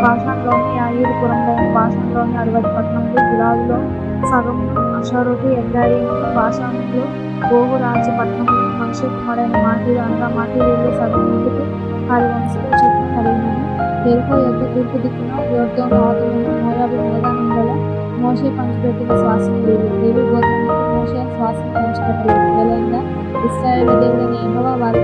బాషానులోని యాయీరు పురములైన బాషానులోని 60 పట్టణములు గిలాదులో సగమును అషారోతు ఎద్రాయిము బాషానులో ఓగు రాజ్య పట్టణములు మనుష్య కుమారుడైన మాకీరు అనగా మాకీరులో సగం ముందుకు వారి వంశంలో చొప్పున కలిగినది. యెరికో యొద్ద తూర్పు దిక్కున యోర్దాను అవతలున్న మోయాబు మైదానములలో మోషే పంచిపెట్టిన శ్వాసం లేవి గోత్రములకు మోషే శ్వాసం పంచిపెట్టలేదు. ఎలైనా ఇశ్రాయేలు దేవుడైన యెహోవా వారి